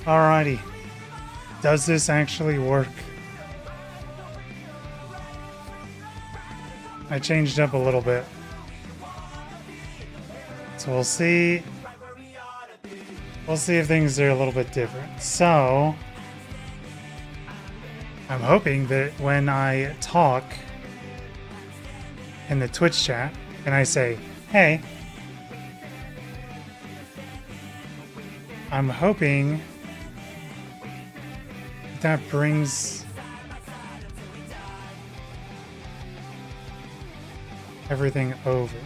Alrighty. Does this actually work? I changed up a little bit. So we'll see. We'll see if things are a little bit different. So I'm hoping that when I talk in the Twitch chat and I say, hey, I'm hoping that brings everything over.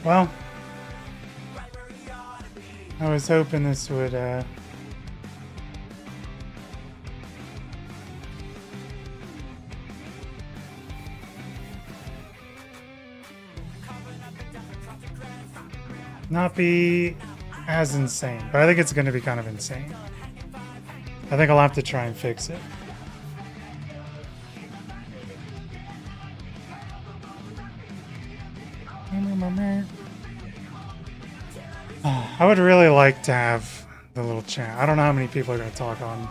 Well, I was hoping this would, not be as insane, but I think it's going to be kind of insane. I think I'll have to try and fix it. I would really like to have the little chat. I don't know how many people are going to talk on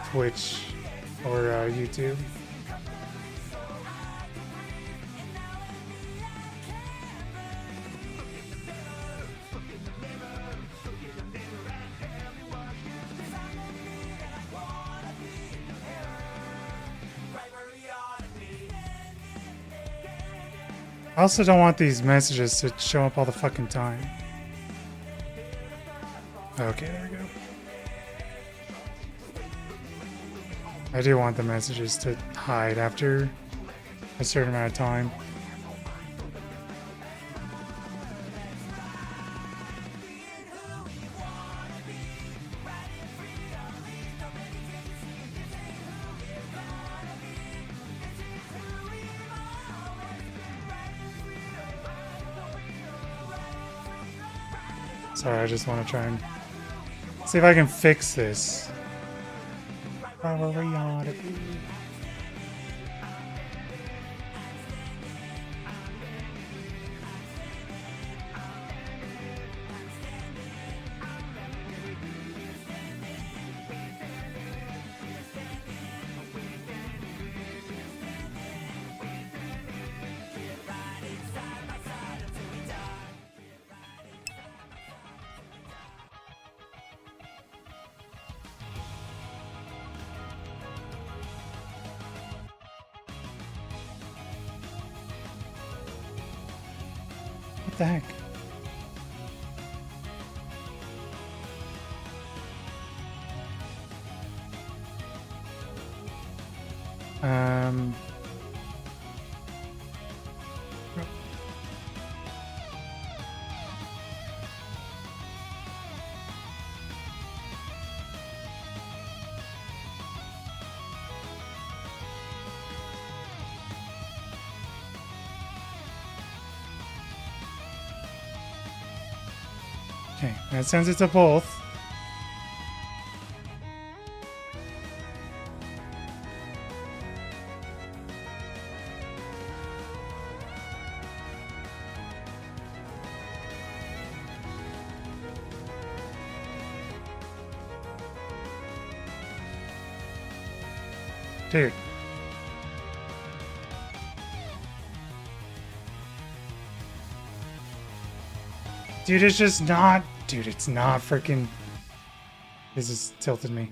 Twitch or YouTube. I also don't want these messages to show up all the fucking time. Okay, there we go. I do want the messages to hide after a certain amount of time. Sorry, I just want to try and see if I can fix this. Where we ought to be. What the heck? Okay, that sends it to both. Dude. Dude, it's just not... Dude, it's not freaking... This has tilted me.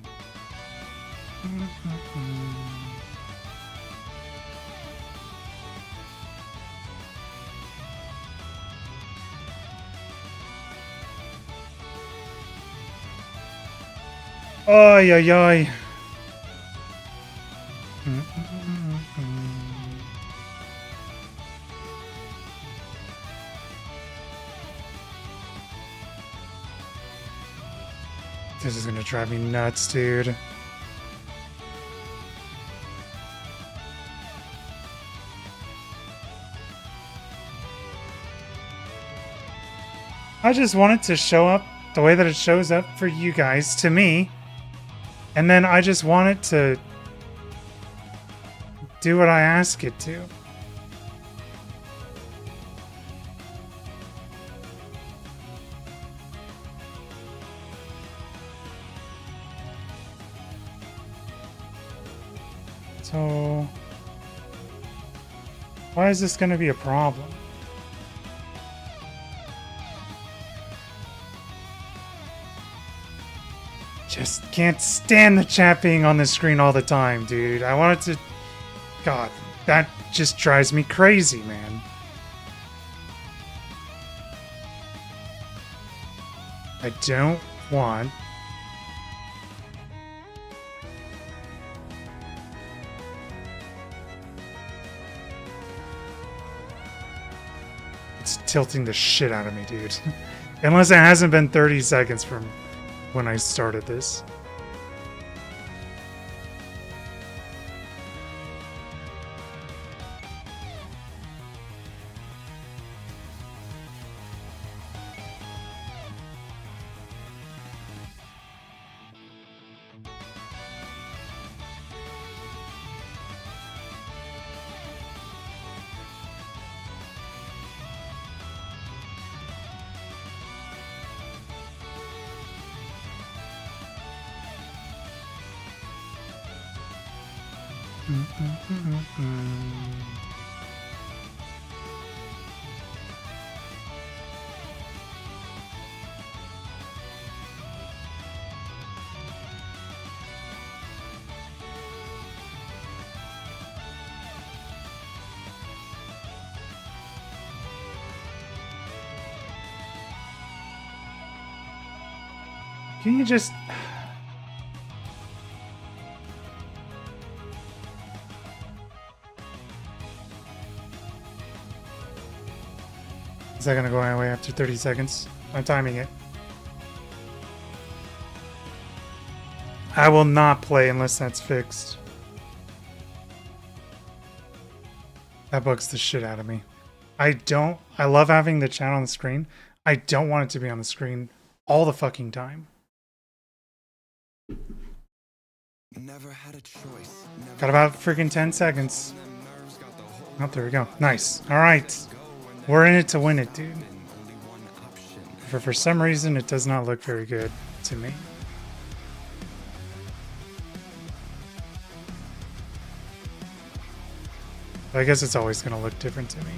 Oy, oy, oy. This is gonna drive me nuts, dude. I just want it to show up the way that it shows up for you guys to me. And then I just want it to do what I ask it to. So, why is this going to be a problem? Just can't stand the chat being on the screen all the time, dude. I want it to... God, that just drives me crazy, man. I don't want... It's tilting the shit out of me, dude. Unless it hasn't been 30 seconds from when I started this. Can you just... Is that gonna go away after 30 seconds? I'm timing it. I will not play unless that's fixed. That bugs the shit out of me. I love having the chat on the screen. I don't want it to be on the screen all the fucking time. Never had a choice. Got about freaking 10 seconds. Oh, there we go. Nice. All right. We're in it to win it, dude. For some reason, it does not look very good to me. But I guess it's always going to look different to me.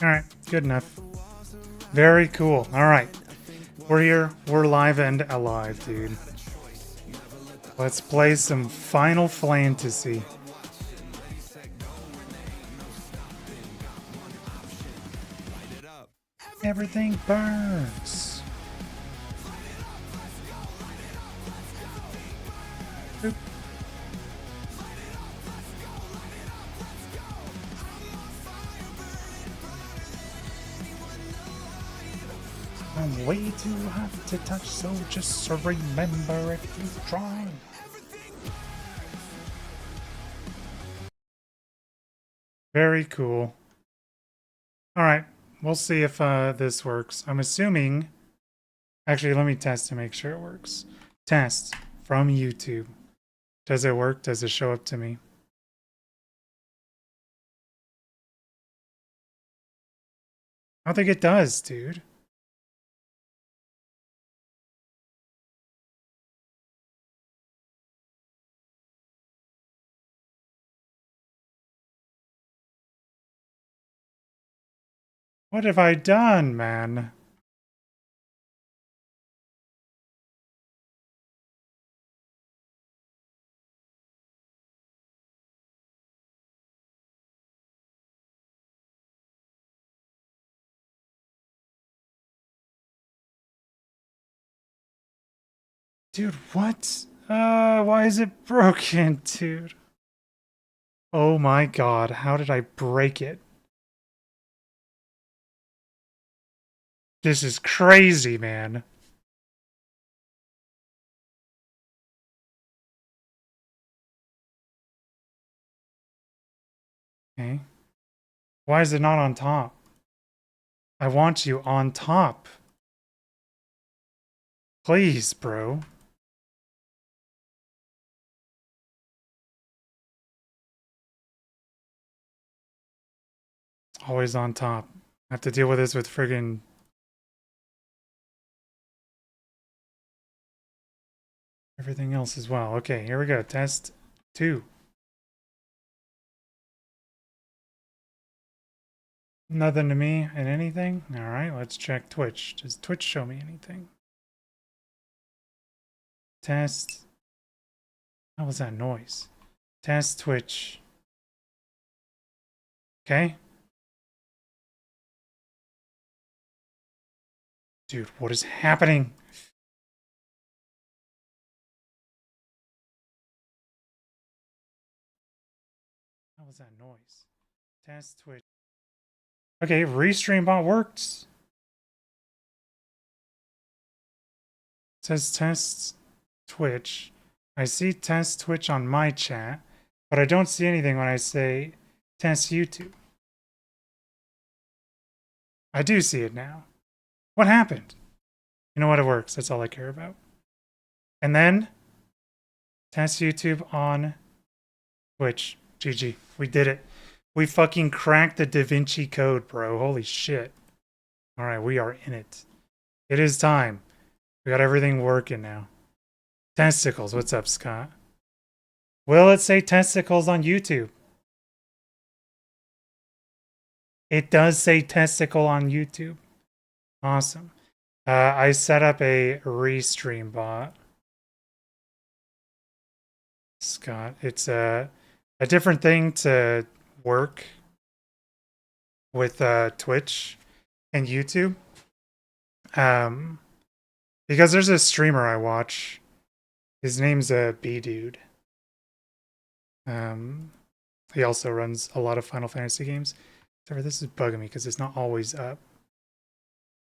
All right. Good enough. Very cool. All right. We're here. We're live and alive, dude. Let's play some Final Fantasy. Everything burns. Boop. I'm way too hot to touch, so just remember if you try. Very cool. All right, we'll see if this works. I'm assuming... Actually, let me test to make sure it works. Test from YouTube. Does it work? Does it show up to me? I don't think it does, dude. What have I done, man? Dude, what? Why is it broken, dude? Oh my god, how did I break it? This is crazy, man. Okay. Why is it not on top? I want you on top. Please, bro. Always on top. I have to deal with this with friggin' everything else as well. Okay, here we go. Test 2. Nothing to me and anything? Alright, let's check Twitch. Does Twitch show me anything? Test. What was that noise? Test Twitch. Okay. Dude, what is happening? What was that noise? Test Twitch. Okay, Restream bot worked. It says test Twitch. I see test Twitch on my chat, but I don't see anything when I say test YouTube. I do see it now. What happened? You know what? It works. That's all I care about. And then test YouTube on Twitch. GG. We did it. We fucking cracked the Da Vinci Code, bro. Holy shit. Alright, we are in it. It is time. We got everything working now. Testicles. What's up, Scott? Will it say testicles on YouTube? It does say testicle on YouTube. Awesome. I set up a restream bot. Scott, it's a different thing to work with Twitch and YouTube. Because there's a streamer I watch. His name's B Dude. He also runs a lot of Final Fantasy games. Except for this is bugging me because it's not always up.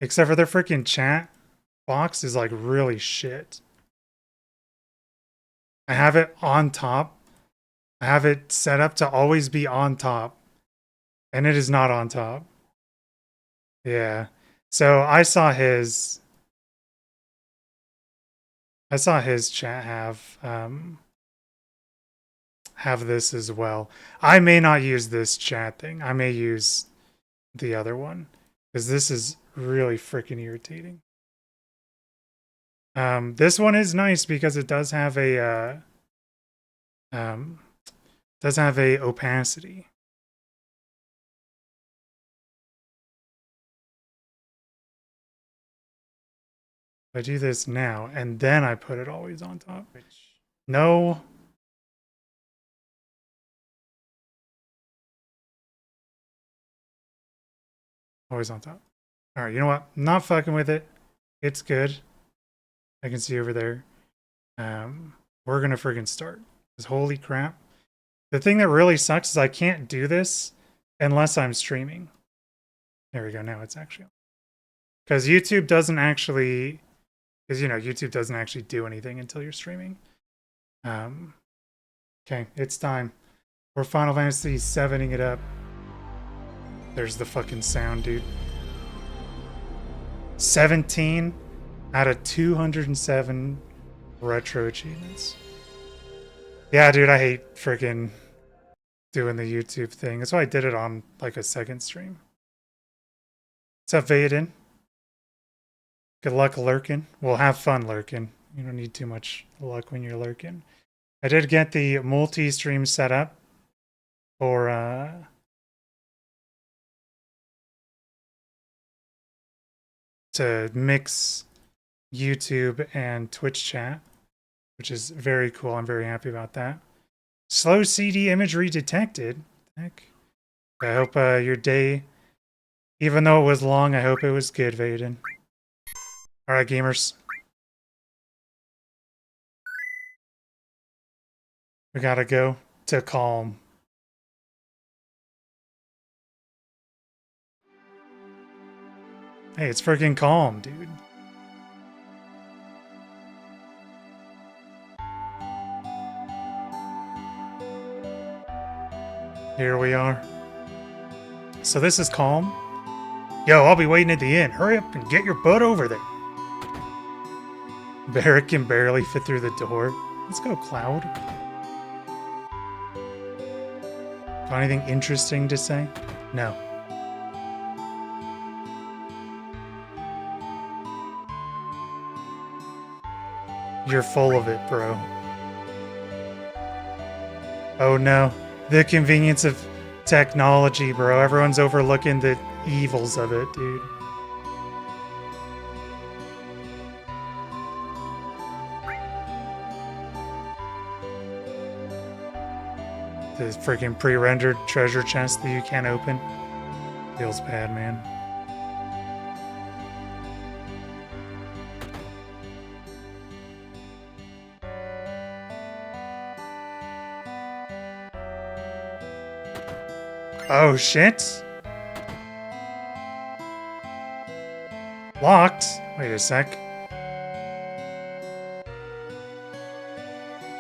Except for their freaking chat box is like really shit. I have it on top. I have it set up to always be on top. And it is not on top. Yeah. So I saw his chat have this as well. I may not use this chat thing. I may use the other one because this is really freaking irritating. This one is nice because it does have a opacity. I do this now and then I put it always on top. No. Always on top. All right, you know what? I'm not fucking with it. It's good. I can see over there. We're gonna friggin' start. Because holy crap. The thing that really sucks is I can't do this unless I'm streaming. There we go. Now it's actually on. Because YouTube doesn't actually, because YouTube doesn't actually do anything until you're streaming. Okay, it's time. We're Final Fantasy 7ing it up. There's the fucking sound, dude. 17 out of 207 retro achievements. Yeah, dude, I hate freaking doing the YouTube thing. That's why I did it on like a second stream. What's up, Vaden? Good luck lurking. Well, have fun lurking. You don't need too much luck when you're lurking. I did get the multi-stream set up for to mix YouTube and Twitch chat, which is very cool. I'm very happy about that. Slow CD imagery detected. Heck. I hope your day, even though it was long, I hope it was good, Vaden. Alright, gamers. We gotta go to Kalm. Hey, it's freaking Kalm, dude. Here we are. So this is Kalm. Yo, I'll be waiting at the inn. Hurry up and get your butt over there. Barrett can barely fit through the door. Let's go, Cloud. Got anything interesting to say? No. You're full of it, bro. Oh no. The convenience of technology, bro. Everyone's overlooking the evils of it, dude. The freaking pre-rendered treasure chest that you can't open. Feels bad, man. Oh, shit. Locked? Wait a sec.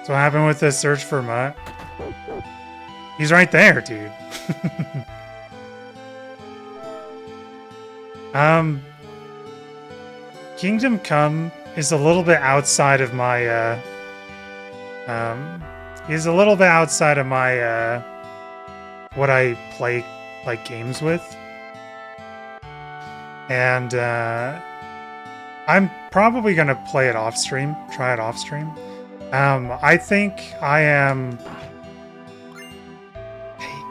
So what happened with the search for Mutt? He's right there, dude. Kingdom Come is a little bit outside of my, he's a little bit outside of my, what I play, like, games with. And, I'm probably gonna play it off stream, try it off stream. I think I am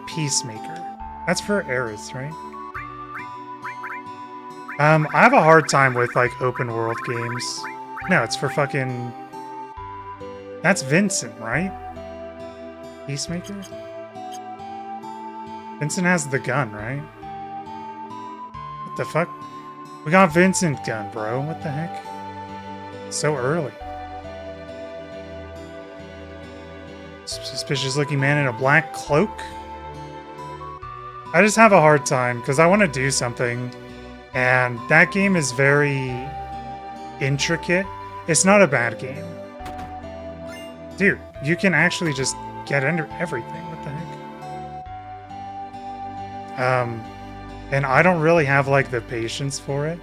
Peacemaker. That's for Aerith, right? I have a hard time with, like, open world games. No, it's for fucking... That's Vincent, right? Peacemaker? Vincent has the gun, right? What the fuck? We got Vincent gun, bro. What the heck? So early. Suspicious looking man in a black cloak? I just have a hard time because I want to do something, and that game is very intricate. It's not a bad game. Dude, you can actually just get under everything. What the heck? And I don't really have, like, the patience for it.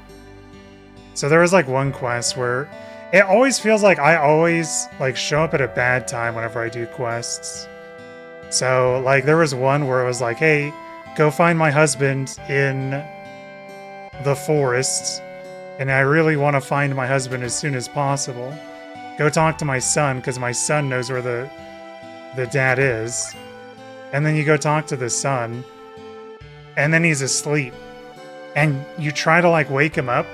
So there was, like, one quest where it always feels like I always, like, show up at a bad time whenever I do quests. So, like, there was one where it was like, hey, go find my husband in the forest, and I really want to find my husband as soon as possible. Go talk to my son, because my son knows where the dad is. And then you go talk to the son, and then he's asleep. And you try to, like, wake him up.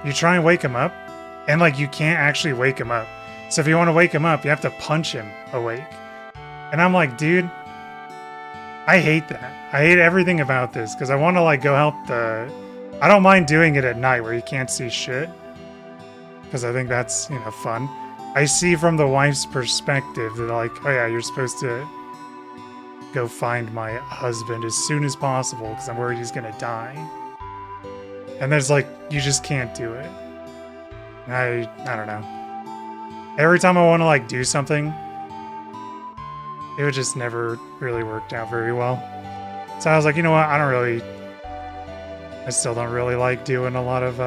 You try and wake him up, and, like, you can't actually wake him up. So if you want to wake him up, you have to punch him awake. And I'm like, dude, I hate that. I hate everything about this, because I want to, like, go help the... I don't mind doing it at night where you can't see shit, because I think that's, you know, fun. I see from the wife's perspective that, like, oh yeah, you're supposed to go find my husband as soon as possible, because I'm worried he's gonna die. And there's, like, you just can't do it. I don't know. Every time I want to, like, do something, it would just never really worked out very well. So I was like, you know what, I still don't really like doing a lot of,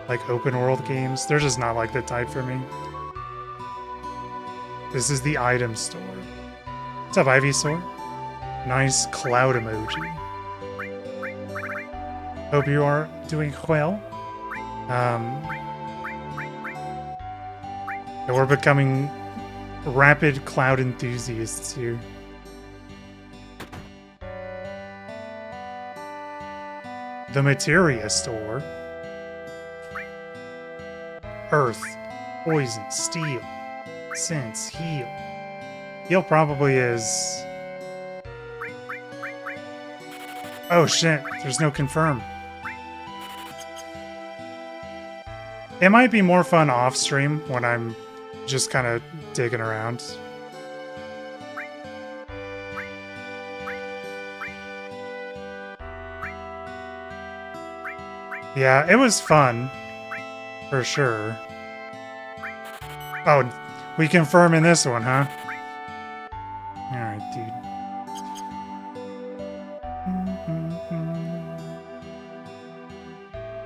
like, open world games. They're just not, like, the type for me. This is the item store. What's up, Ivysaur? Nice cloud emoji. Hope you are doing well. We're becoming rapid cloud enthusiasts here. The materia store. Earth, poison, steel, sense, heal. Heal probably is... Oh shit, there's no confirm. It might be more fun off stream when I'm just kind of digging around. Yeah, it was fun. For sure. Oh, we confirm in this one, huh? Alright, dude.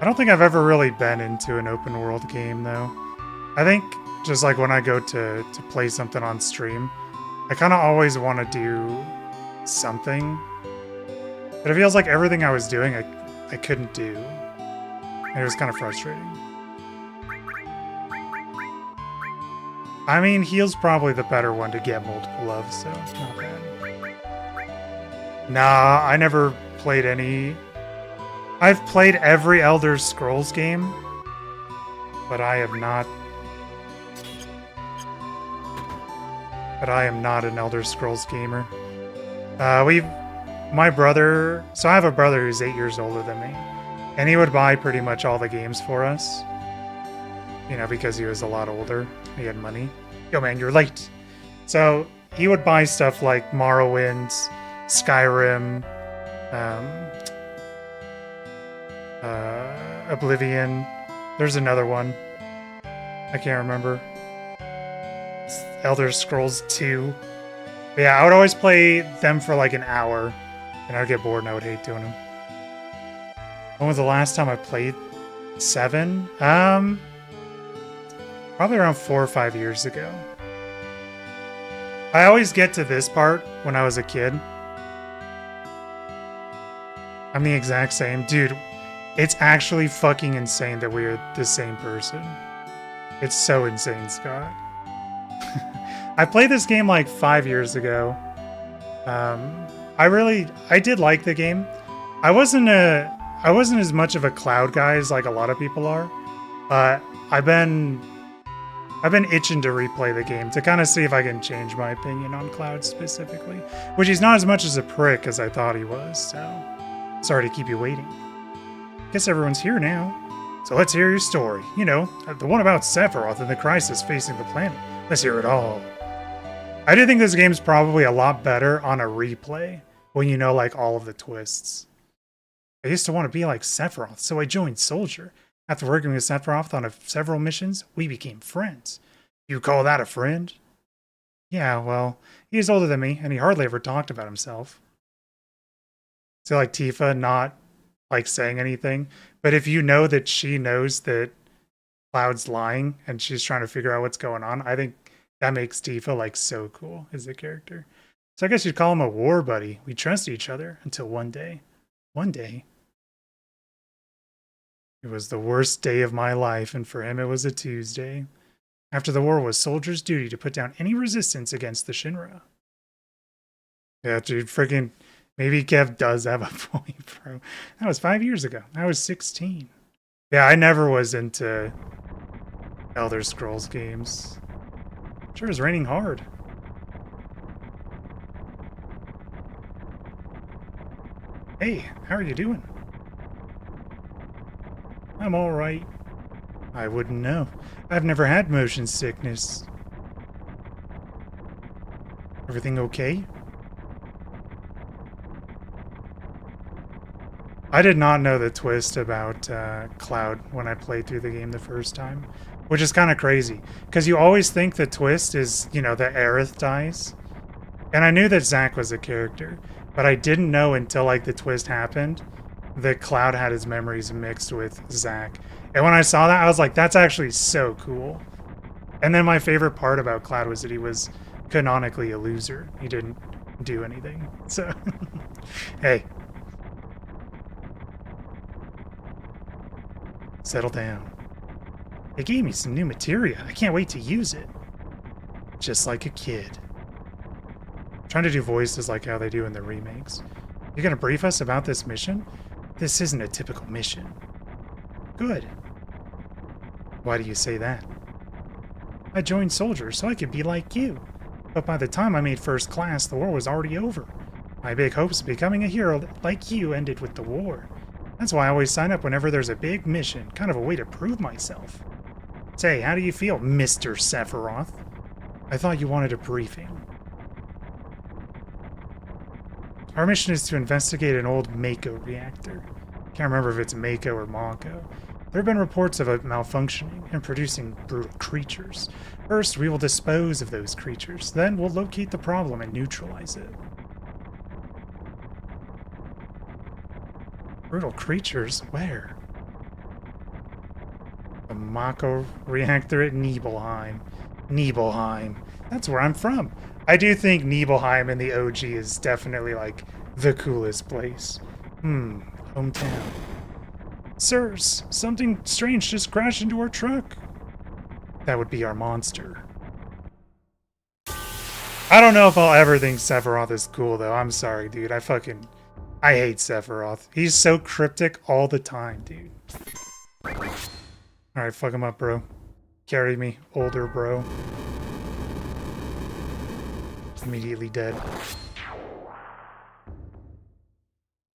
I don't think I've ever really been into an open world game, though. I think just like when I go to play something on stream, I kind of always want to do something. But it feels like everything I was doing, I couldn't do. And it was kind of frustrating. I mean, heal's probably the better one to get multiple of, so not bad. Nah, I never played any... I've played every Elder Scrolls game, but I am not... But I am not an Elder Scrolls gamer. My brother... So I have a brother who's 8 years older than me, and he would buy pretty much all the games for us. You know, because he was a lot older. He had money. Yo, man, you're late. So he would buy stuff like Morrowind, Skyrim, Oblivion. There's another one. I can't remember. Elder Scrolls 2. But yeah, I would always play them for like an hour, and I would get bored and I would hate doing them. When was the last time I played 7? Probably around 4 or 5 years ago. I always get to this part when I was a kid. I'm the exact same. Dude, it's actually fucking insane that we're the same person. It's so insane, Scott. I played this game like 5 years ago. I did like the game. I wasn't as much of a Cloud guy as like a lot of people are. But I've been itching to replay the game to kind of see if I can change my opinion on Cloud specifically. Which he's not as much as a prick as I thought he was, so... Sorry to keep you waiting. Guess everyone's here now. So let's hear your story. You know, the one about Sephiroth and the crisis facing the planet. Let's hear it all. I do think this game's probably a lot better on a replay when you know, like, all of the twists. I used to want to be like Sephiroth, so I joined Soldier. After working with Sephiroth on several missions, we became friends. You call that a friend? Yeah, well, he's older than me, and he hardly ever talked about himself. So, like, Tifa not, like, saying anything. But if you know that she knows that Cloud's lying, and she's trying to figure out what's going on, I think that makes Tifa, like, so cool as a character. So I guess you'd call him a war buddy. We trusted each other until one day. One day... It was the worst day of my life, and for him it was a Tuesday. After the war, it was Soldier's duty to put down any resistance against the Shinra. Yeah, dude, freaking... Maybe Kev does have a point, bro. That was 5 years ago. I was 16. Yeah, I never was into Elder Scrolls games. Sure, it's raining hard. Hey, how are you doing? I'm alright. I wouldn't know. I've never had motion sickness. Everything okay? I did not know the twist about Cloud when I played through the game the first time, which is kind of crazy, because you always think the twist is, you know, that Aerith dies. And I knew that Zack was a character, but I didn't know until, like, the twist happened that Cloud had his memories mixed with Zack. And when I saw that, I was like, that's actually so cool. And then my favorite part about Cloud was that he was canonically a loser. He didn't do anything. So, hey. Settle down. They gave me some new materia. I can't wait to use it. Just like a kid. I'm trying to do voices like how they do in the remakes. You gonna brief us about this mission? This isn't a typical mission. Good. Why do you say that? I joined Soldier so I could be like you. But by the time I made first class, the war was already over. My big hopes of becoming a hero like you ended with the war. That's why I always sign up whenever there's a big mission, kind of a way to prove myself. Say, how do you feel, Mr. Sephiroth? I thought you wanted a briefing. Our mission is to investigate an old Mako reactor. Can't remember if it's Mako or Mako. There have been reports of it malfunctioning and producing brutal creatures. First, we will dispose of those creatures. Then we'll locate the problem and neutralize it. Brutal creatures? Where? The Mako reactor at Nibelheim. Nibelheim. That's where I'm from. I do think Nibelheim in the OG is definitely, like, the coolest place. Hometown. Sirs, something strange just crashed into our truck. That would be our monster. I don't know if I'll ever think Sephiroth is cool, though. I'm sorry, dude. I hate Sephiroth. He's so cryptic all the time, dude. Alright, fuck him up, bro. Carry me, older bro. Immediately dead.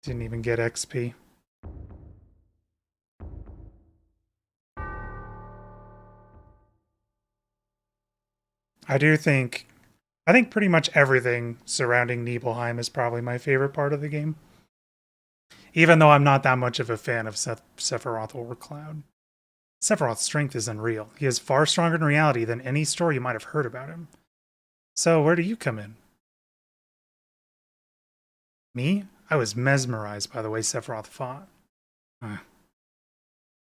Didn't even get XP. I think pretty much everything surrounding Nibelheim is probably my favorite part of the game. Even though I'm not that much of a fan of Sephiroth or Cloud. Sephiroth's strength is unreal. He is far stronger in reality than any story you might have heard about him. So, where do you come in? Me? I was mesmerized by the way Sephiroth fought.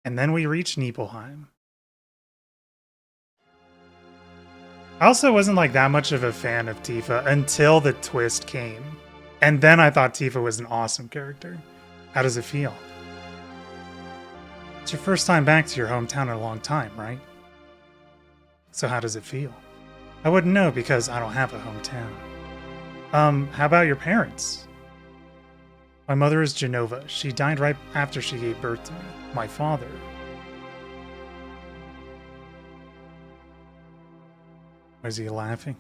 And then we reached Nibelheim. I also wasn't like that much of a fan of Tifa until the twist came. And then I thought Tifa was an awesome character. How does it feel? It's your first time back to your hometown in a long time, right? So how does it feel? I wouldn't know because I don't have a hometown. How about your parents? My mother is Genova. She died right after she gave birth to me. My father. Is he laughing?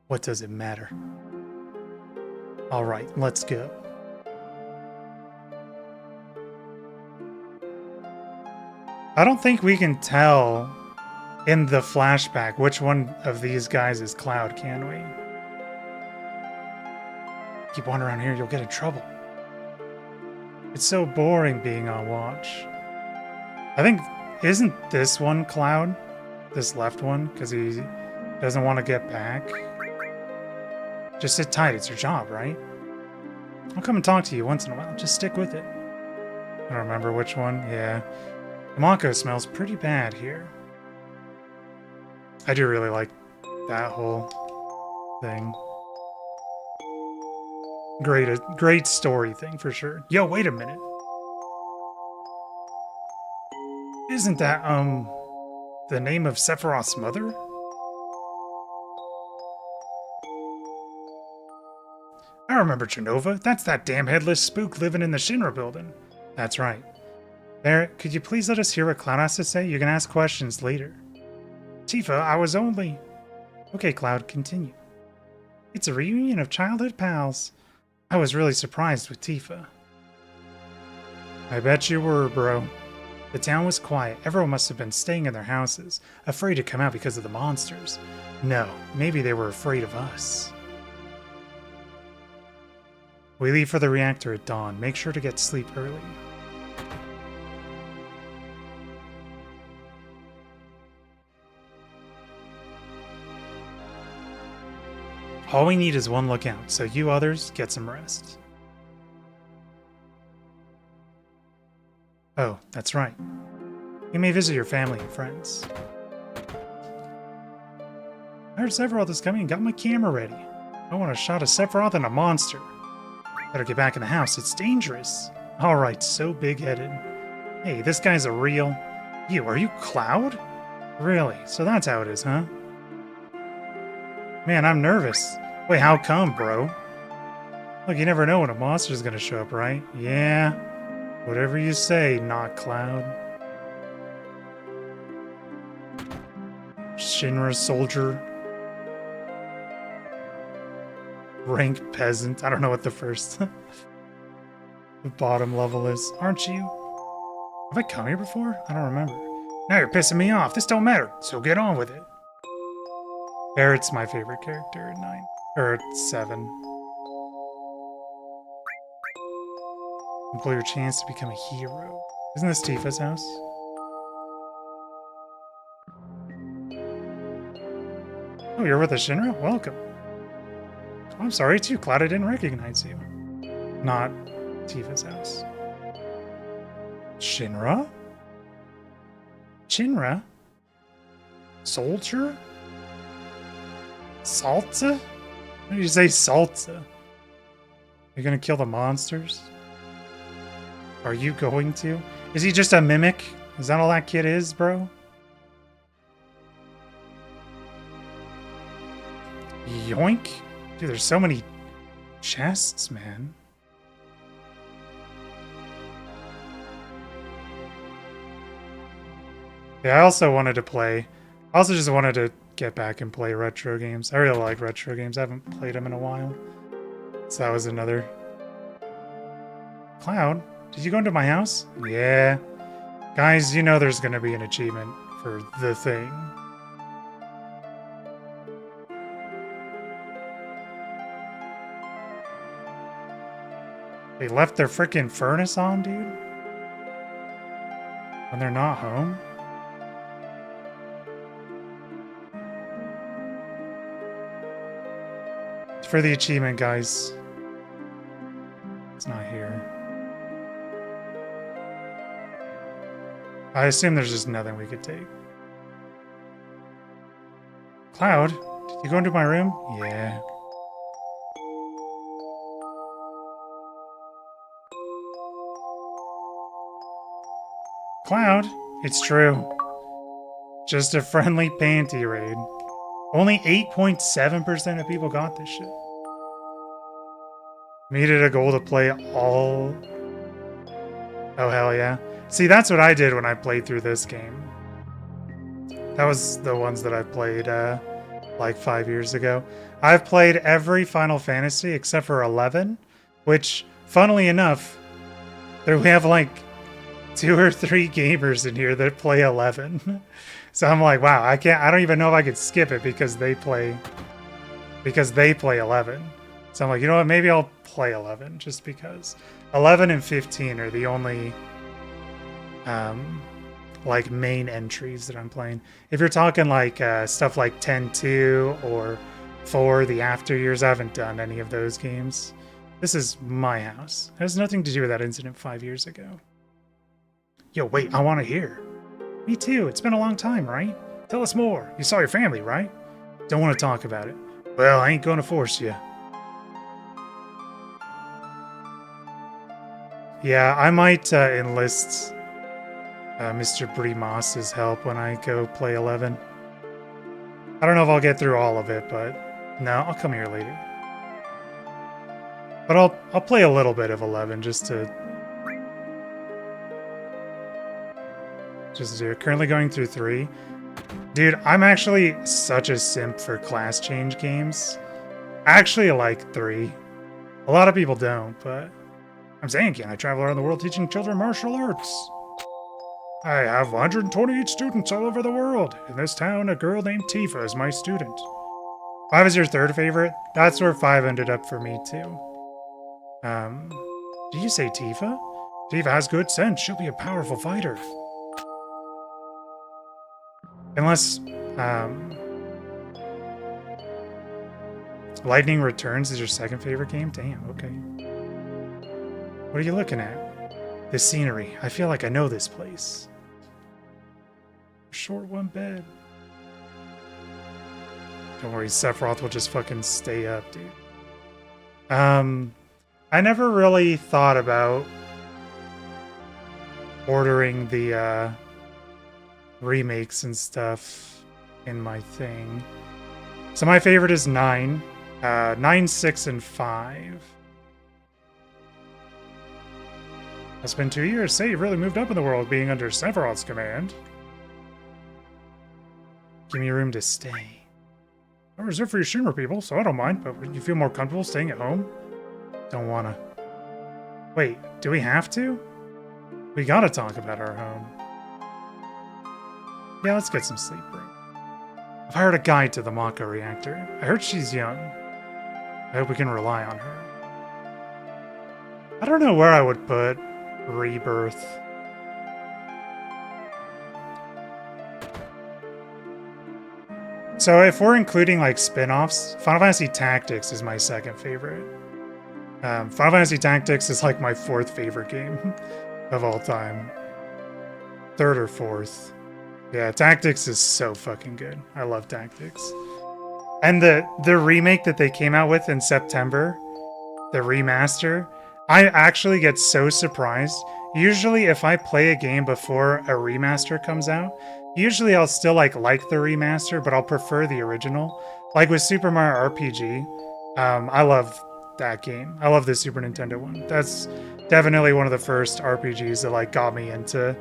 What does it matter? Alright, let's go. I don't think we can tell in the flashback which one of these guys is Cloud, can we? Keep wandering around here, you'll get in trouble. It's so boring being on watch. I think, isn't this one Cloud? This left one? Because he doesn't want to get back? Just sit tight, it's your job, right? I'll come and talk to you once in a while, just stick with it. I don't remember which one, yeah. The Mako smells pretty bad here. I do really like that whole thing. Great story thing for sure. Yo, wait a minute. Isn't that, the name of Sephiroth's mother? I remember Genova. That's that damn headless spook living in the Shinra building. That's right. Barrett, could you please let us hear what Cloud has to say? You can ask questions later. Tifa, I was only... Okay, Cloud, continue. It's a reunion of childhood pals. I was really surprised with Tifa. I bet you were, bro. The town was quiet. Everyone must have been staying in their houses, afraid to come out because of the monsters. No, maybe they were afraid of us. We leave for the reactor at dawn. Make sure to get sleep early. All we need is one lookout, so you others get some rest. Oh, that's right. You may visit your family and friends. I heard Sephiroth is coming and got my camera ready. I want a shot of Sephiroth and a monster. Better get back in the house, it's dangerous. Alright, so big-headed. Hey, this guy's a real... Are you Cloud? Really? So that's how it is, huh? Man, I'm nervous. Wait, how come, bro? Look, you never know when a monster's gonna show up, right? Yeah. Whatever you say, not Cloud. Shinra soldier. Rank peasant. I don't know what the first... the bottom level is. Aren't you? Have I come here before? I don't remember. Now you're pissing me off. This don't matter, so get on with it. Barrett's my favorite character at 9. Or at 7. Employ your chance to become a hero. Isn't this Tifa's house? Oh, you're with the Shinra? Welcome. Oh, I'm sorry too, Cloud, I didn't recognize you. Not Tifa's house. Shinra? Shinra? Soldier? Salsa? Why did you say salsa? You're gonna kill the monsters? Are you going to? Is he just a mimic? Is that all that kid is, bro? Yoink. Dude, there's so many chests, man. Yeah, I also wanted to play. I also just wanted to get back and play retro games. I really like retro games. I haven't played them in a while. So that was another. Cloud, did you go into my house? Yeah. Guys, you know there's going to be an achievement for the thing. They left their freaking furnace on, dude? When they're not home? It's for the achievement, guys. It's not here. I assume there's just nothing we could take. Cloud, did you go into my room? Yeah. Cloud, it's true. Just a friendly panty raid. Only 8.7% of people got this shit. Made it a goal to play all... Oh, hell yeah. See, that's what I did when I played through this game. That was the ones that I played like 5 years ago. I've played every Final Fantasy except for 11, which, funnily enough, we have like 2 or 3 gamers in here that play 11. So I'm like, wow, I don't even know if I could skip it because they play 11. So I'm like, you know what, maybe I'll play 11 just because 11 and 15 are the only like main entries that I'm playing. If you're talking like stuff like 10-2 or 4, the After Years, I haven't done any of those games. This is my house. It has nothing to do with that incident 5 years ago. Yo, wait, I want to hear. Me too. It's been a long time, right? Tell us more. You saw your family, right? Don't want to talk about it. Well, I ain't going to force you. Yeah, I might enlist Mr. Bremoss's help when I go play 11. I don't know if I'll get through all of it, but no, I'll come here later. But I'll play a little bit of 11 just to do it. Currently going through 3. Dude, I'm actually such a simp for class change games. I actually like 3. A lot of people don't, but I'm Zanky and I travel around the world teaching children martial arts. I have 128 students all over the world. In this town, a girl named Tifa is my student. 5 is your third favorite? That's where 5 ended up for me too. Did you say Tifa? Tifa has good sense. She'll be a powerful fighter. Unless, Lightning Returns is your second favorite game? Damn, okay. What are you looking at? This scenery. I feel like I know this place. Short one bed. Don't worry, Sephiroth will just fucking stay up, dude. I never really thought about ordering the, remakes and stuff in my thing. So my favorite is 9. 9, 6, and 5. It's been 2 years. Say, you've really moved up in the world being under Sephiroth's command. Give me a room to stay. I reserve for your Shinra people, so I don't mind, but would you feel more comfortable staying at home? Don't wanna. Wait, do we have to? We gotta talk about our home. Yeah, let's get some sleep, bro. I've hired a guide to the Mako reactor. I heard she's young. I hope we can rely on her. I don't know where I would put Rebirth. So if we're including like spin-offs, Final Fantasy Tactics is my second favorite. Final Fantasy Tactics is like my fourth favorite game of all time. Third or fourth. Yeah, Tactics is so fucking good. I love Tactics. And the remake that they came out with in September, the remaster, I actually get so surprised. Usually if I play a game before a remaster comes out, usually I'll still like the remaster, but I'll prefer the original. Like with Super Mario RPG, I love that game. I love the Super Nintendo one. That's definitely one of the first RPGs that like got me into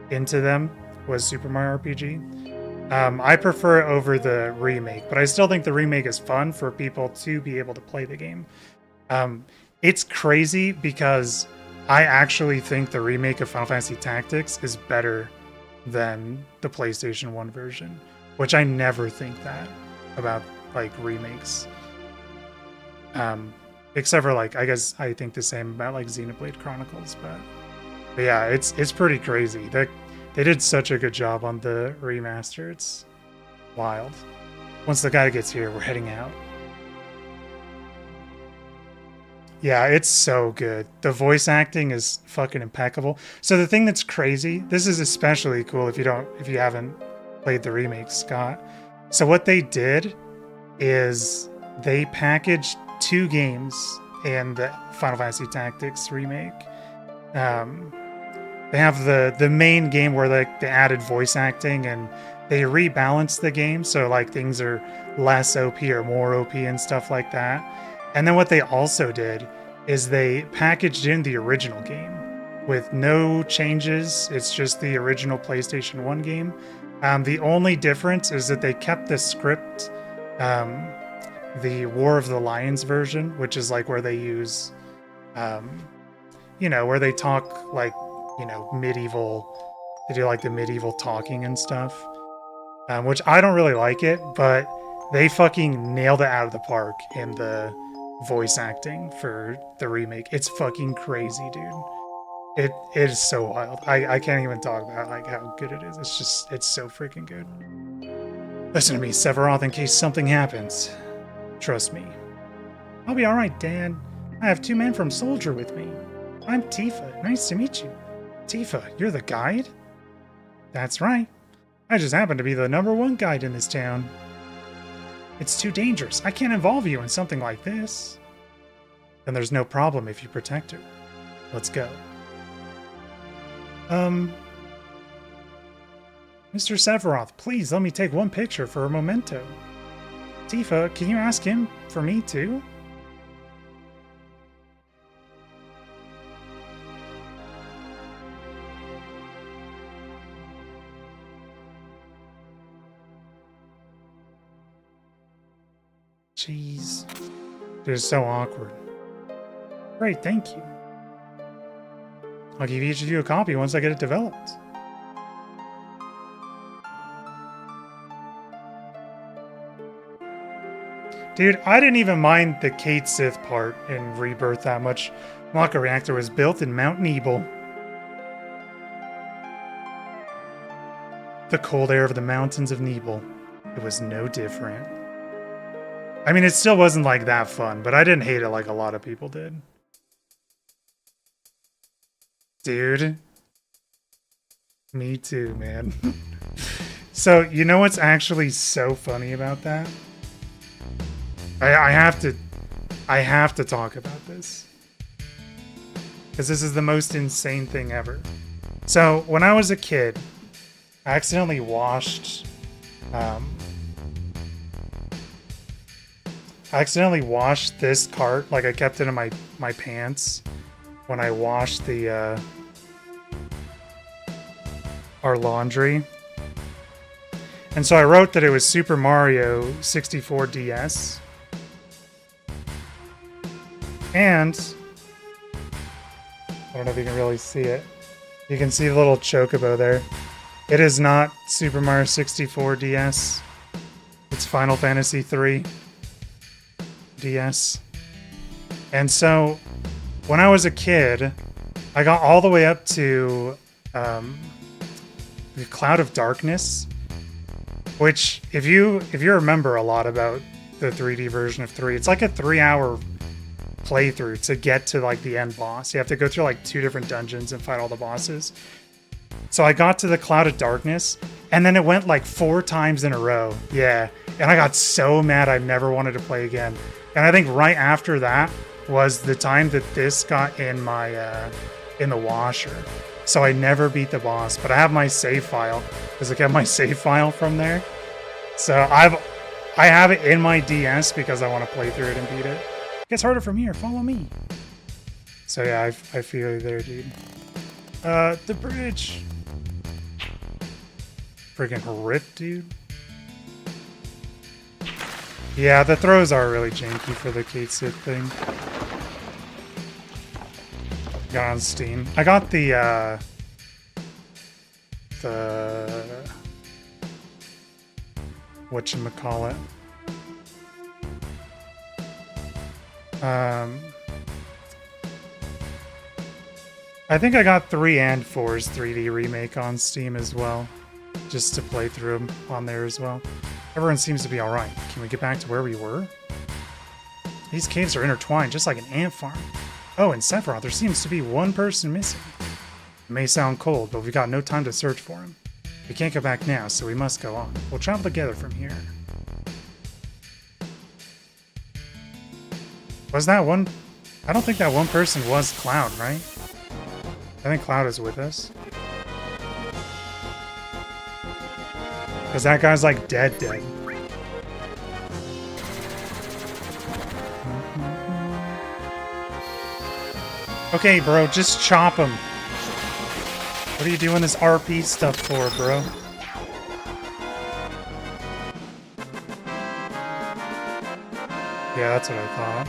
them, was Super Mario RPG. I prefer it over the remake, but I still think the remake is fun for people to be able to play the game. It's crazy because I actually think the remake of Final Fantasy Tactics is better than the PlayStation 1 version, which I never think that about like remakes. Except for like, I guess I think the same about like Xenoblade Chronicles, but yeah, it's pretty crazy. They did such a good job on the remaster. It's wild. Once the guy gets here, we're heading out. Yeah, it's so good. The voice acting is fucking impeccable. So the thing that's crazy, this is especially cool if you haven't played the remake, Scott. So what they did is they packaged 2 games in the Final Fantasy Tactics remake. They have the main game where they added voice acting and they rebalanced the game so like things are less OP or more OP and stuff like that. And then what they also did is they packaged in the original game with no changes. It's just the original PlayStation 1 game. The only difference is that they kept the script, the War of the Lions version, which is like where they use, where they talk like, medieval, they do like the medieval talking and stuff, which I don't really like it, but they fucking nailed it out of the park in the voice acting for the remake. It's fucking crazy, dude. It is so wild. I can't even talk about like how good it is. It's so freaking good. Listen to me, Sephiroth, in case something happens. Trust me. I'll be alright, Dad. I have 2 men from Soldier with me. I'm Tifa. Nice to meet you. Tifa, you're the guide? That's right. I just happen to be the #1 guide in this town. It's too dangerous. I can't involve you in something like this. Then there's no problem if you protect her. Let's go. Mr. Sephiroth, please let me take one picture for a memento. Tifa, can you ask him for me too? Jeez. It is so awkward. Great, thank you. I'll give each of you a copy once I get it developed. Dude, I didn't even mind the Kate Sith part in Rebirth that much. Mako Reactor was built in Mount Nebel. The cold air of the mountains of Nebel. It was no different. I mean, it still wasn't like that fun, but I didn't hate it like a lot of people did. Dude. Me too, man. So, you know what's actually so funny about that? I have to talk about this. Because this is the most insane thing ever. So, when I was a kid, I accidentally washed this cart. Like, I kept it in my pants when I washed our laundry. And so I wrote that it was Super Mario 64 DS. And I don't know if you can really see it. You can see the little chocobo there. It is not Super Mario 64 DS. It's Final Fantasy 3 DS. And so, when I was a kid, I got all the way up to the Cloud of Darkness, which, if you remember a lot about the 3D version of 3, it's like a 3-hour playthrough to get to like the end boss. You have to go through like 2 different dungeons and fight all the bosses. So I got to the Cloud of Darkness, and then it went like 4 times in a row. Yeah, and I got so mad I never wanted to play again. And I think right after that was the time that this got in my in the washer. So I never beat the boss, but I have my save file because I kept my save file from there. So I have it in my DS because I want to play through it and beat it. It gets harder from here. Follow me. So yeah, I feel you there, dude. The bridge. Freaking rip, dude. Yeah, the throws are really janky for the Kate Sith thing. Got on Steam. I got the whatchamacallit. I think I got 3 and 4's 3D remake on Steam as well, just to play through them on there as well. Everyone seems to be alright. Can we get back to where we were? These caves are intertwined, just like an ant farm. Oh, in Sephiroth, there seems to be one person missing. It may sound cold, but we've got no time to search for him. We can't go back now, so we must go on. We'll travel together from here. Was that one? I don't think that one person was Cloud, right? I think Cloud is with us. Because that guy's like dead. Okay, bro, just chop him. What are you doing this RP stuff for, bro? Yeah, that's what I thought.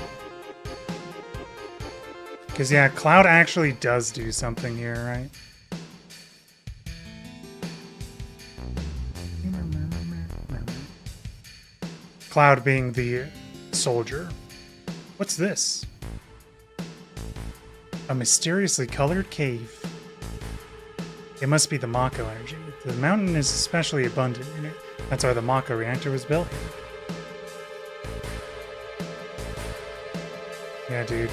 Because, yeah, Cloud actually does do something here, right? Cloud being the soldier. What's this? A mysteriously colored cave. It must be the Mako energy. The mountain is especially abundant in it. That's why the Mako reactor was built here. Yeah, dude.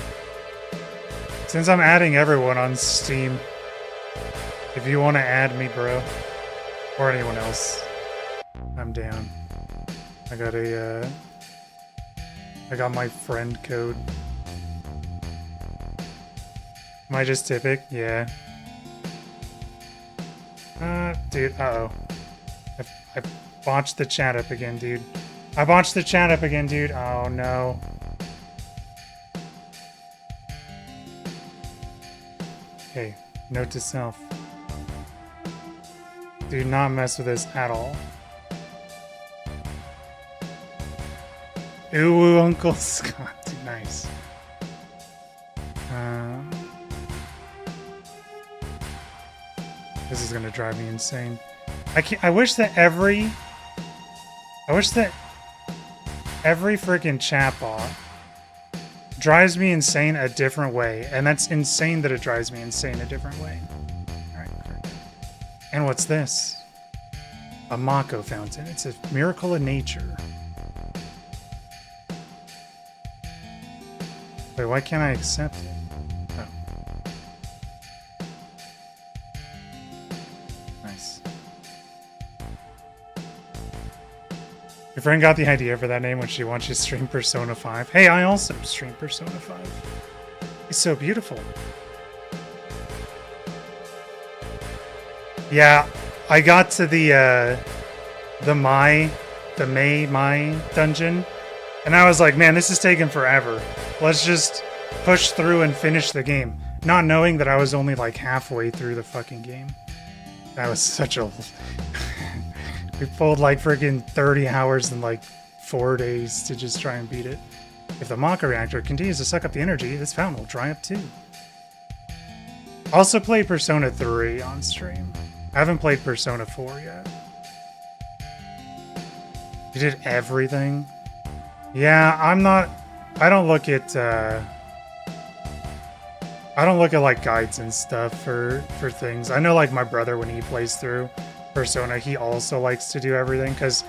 Since I'm adding everyone on Steam, if you want to add me, bro, or anyone else, I'm down. I got my friend code. Am I just typic? Yeah. Dude, uh-oh. I botched the chat up again, dude. I botched the chat up again, dude. Oh, no. Okay, note to self. Do not mess with this at all. Ooh, Uncle Scott. Dude, nice. This is gonna drive me insane. I wish that every freaking chatbot drives me insane a different way, and that's insane that it drives me insane a different way. Alright, and what's this? A Mako fountain. It's a miracle of nature. Wait, why can't I accept it? Oh. Nice. Your friend got the idea for that name when she wants you to stream Persona 5. Hey, I also stream Persona 5. It's so beautiful. Yeah, I got to the Mai dungeon, and I was like, man, this is taking forever. Let's just push through and finish the game. Not knowing that I was only like halfway through the fucking game. That was such a... We pulled like freaking 30 hours in like 4 days to just try and beat it. If the Mako reactor continues to suck up the energy, this fountain will dry up too. Also play Persona 3 on stream. I haven't played Persona 4 yet. You did everything? Yeah, I don't look at like guides and stuff for things. I know like my brother, when he plays through Persona, he also likes to do everything because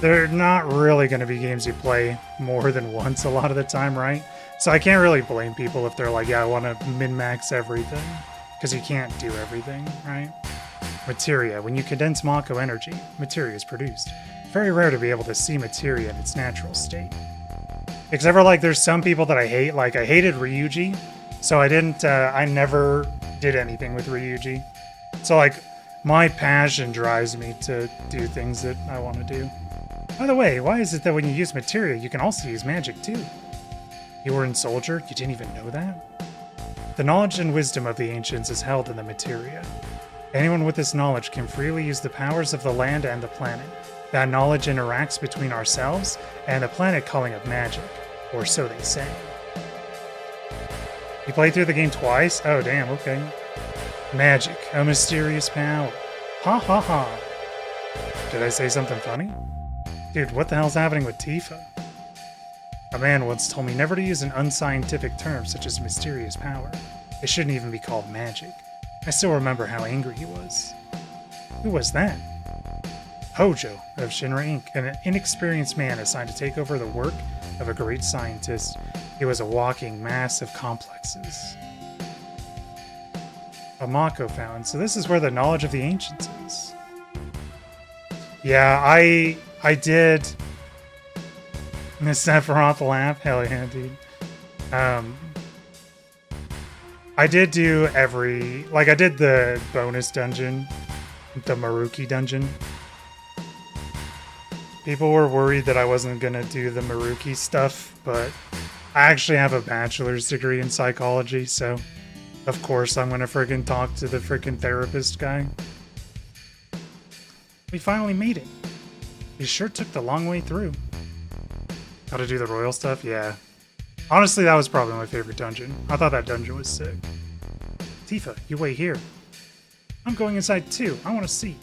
they're not really going to be games you play more than once a lot of the time, right? So I can't really blame people if they're like, yeah, I want to min-max everything, because you can't do everything, right? Materia. When you condense Mako energy, materia is produced. Very rare to be able to see materia in its natural state. Except for like there's some people that I hate, like I hated Ryuji, so I never did anything with Ryuji. So like my passion drives me to do things that I want to do. By the way, why is it that when you use materia, you can also use magic too? You were in Soldier? You didn't even know that? The knowledge and wisdom of the ancients is held in the materia. Anyone with this knowledge can freely use the powers of the land and the planet. That knowledge interacts between ourselves and the planet, calling it magic, or so they say. You played through the game twice? Oh damn, okay. Magic, a mysterious power. Ha ha ha. Did I say something funny? Dude, what the hell's happening with Tifa? A man once told me never to use an unscientific term such as mysterious power. It shouldn't even be called magic. I still remember how angry he was. Who was that? Hojo of Shinra Inc., an inexperienced man assigned to take over the work of a great scientist. He was a walking mass of complexes. A Mako fountain. So this is where the knowledge of the ancients is. Yeah, I did Miss Sephiroth laugh. Hell yeah, dude. I did do I did the bonus dungeon, the Maruki dungeon. People were worried that I wasn't gonna do the Maruki stuff, but I actually have a bachelor's degree in psychology, so of course I'm gonna friggin' talk to the friggin' therapist guy. We finally made it. We sure took the long way through. Gotta do the royal stuff? Yeah. Honestly, that was probably my favorite dungeon. I thought that dungeon was sick. Tifa, you wait here. I'm going inside too. I want to see.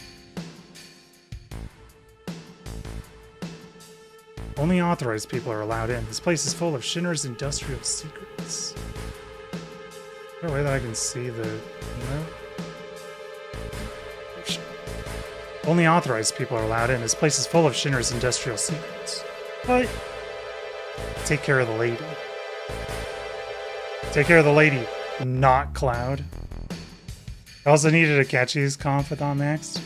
Only authorized people are allowed in. This place is full of Shinra's industrial secrets. Is there a way that I can see the... No? Only authorized people are allowed in. This place is full of Shinra's industrial secrets. But... take care of the lady. Take care of the lady, not Cloud. I also needed Akechi's confidant maxed.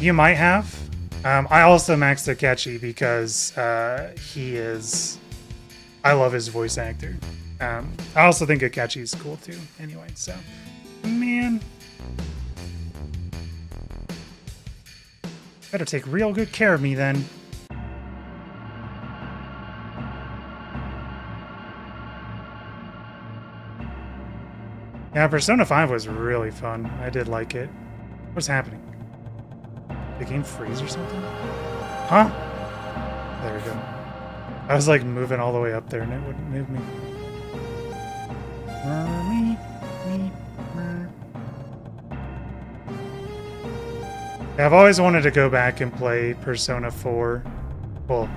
You might have. I also maxed Akechi because he is... I love his voice actor. I also think Akechi is cool too. Anyway, so... Man... better take real good care of me then. Yeah, Persona 5 was really fun. I did like it. What's happening? The game freeze or something? Huh? There we go. I was like moving all the way up there and it wouldn't move me. Yeah, I've always wanted to go back and play Persona 4. Well,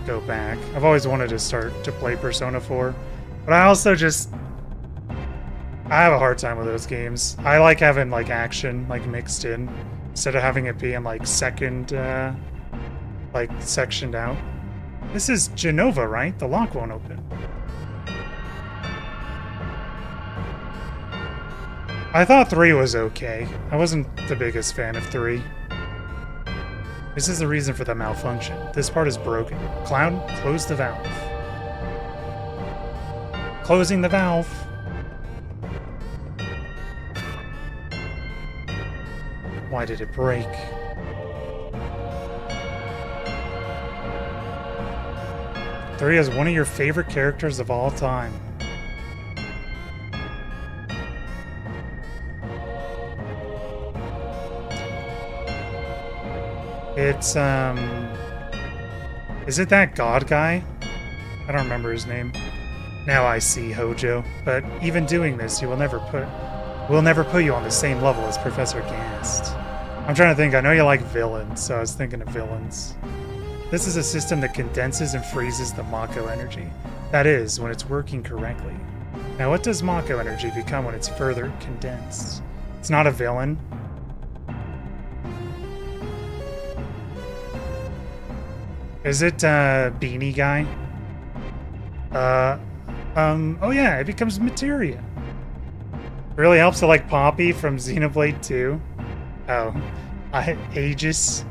go back. I've always wanted to start to play Persona 4. But I also just... I have a hard time with those games. I like having like action like mixed in instead of having it being like sectioned out. This is Genova, right? The lock won't open. I thought 3 was okay. I wasn't the biggest fan of 3. This is the reason for the malfunction. This part is broken. Cloud, close the valve. Closing the valve. Why did it break? Three is one of your favorite characters of all time. It's, is it that god guy? I don't remember his name. Now I see, Hojo. But even doing this, you will never put We'll never put you on the same level as Professor Gast. I'm trying to think. I know you like villains, so I was thinking of villains. This is a system that condenses and freezes the Mako energy. That is, when it's working correctly. Now, what does Mako energy become when it's further condensed? It's not a villain. Is it Beanie Guy? Oh yeah, it becomes materia. Really helps to like Poppy from Xenoblade 2. Oh, Aegis.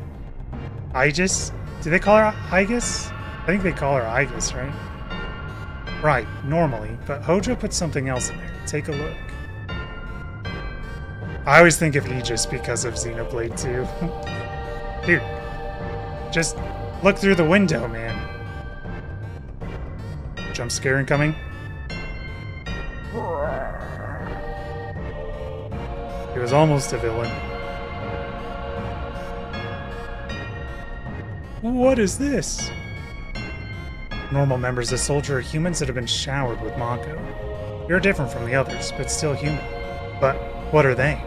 Aegis? Do they call her Aegis? I think they call her Aegis, right? Right, normally, but Hojo put something else in there. Take a look. I always think of Aegis because of Xenoblade 2. Dude, just look through the window, man. Jump scare incoming. He was almost a villain. What is this? Normal members of Soldier are humans that have been showered with Mako. You're different from the others, but still human. But what are they?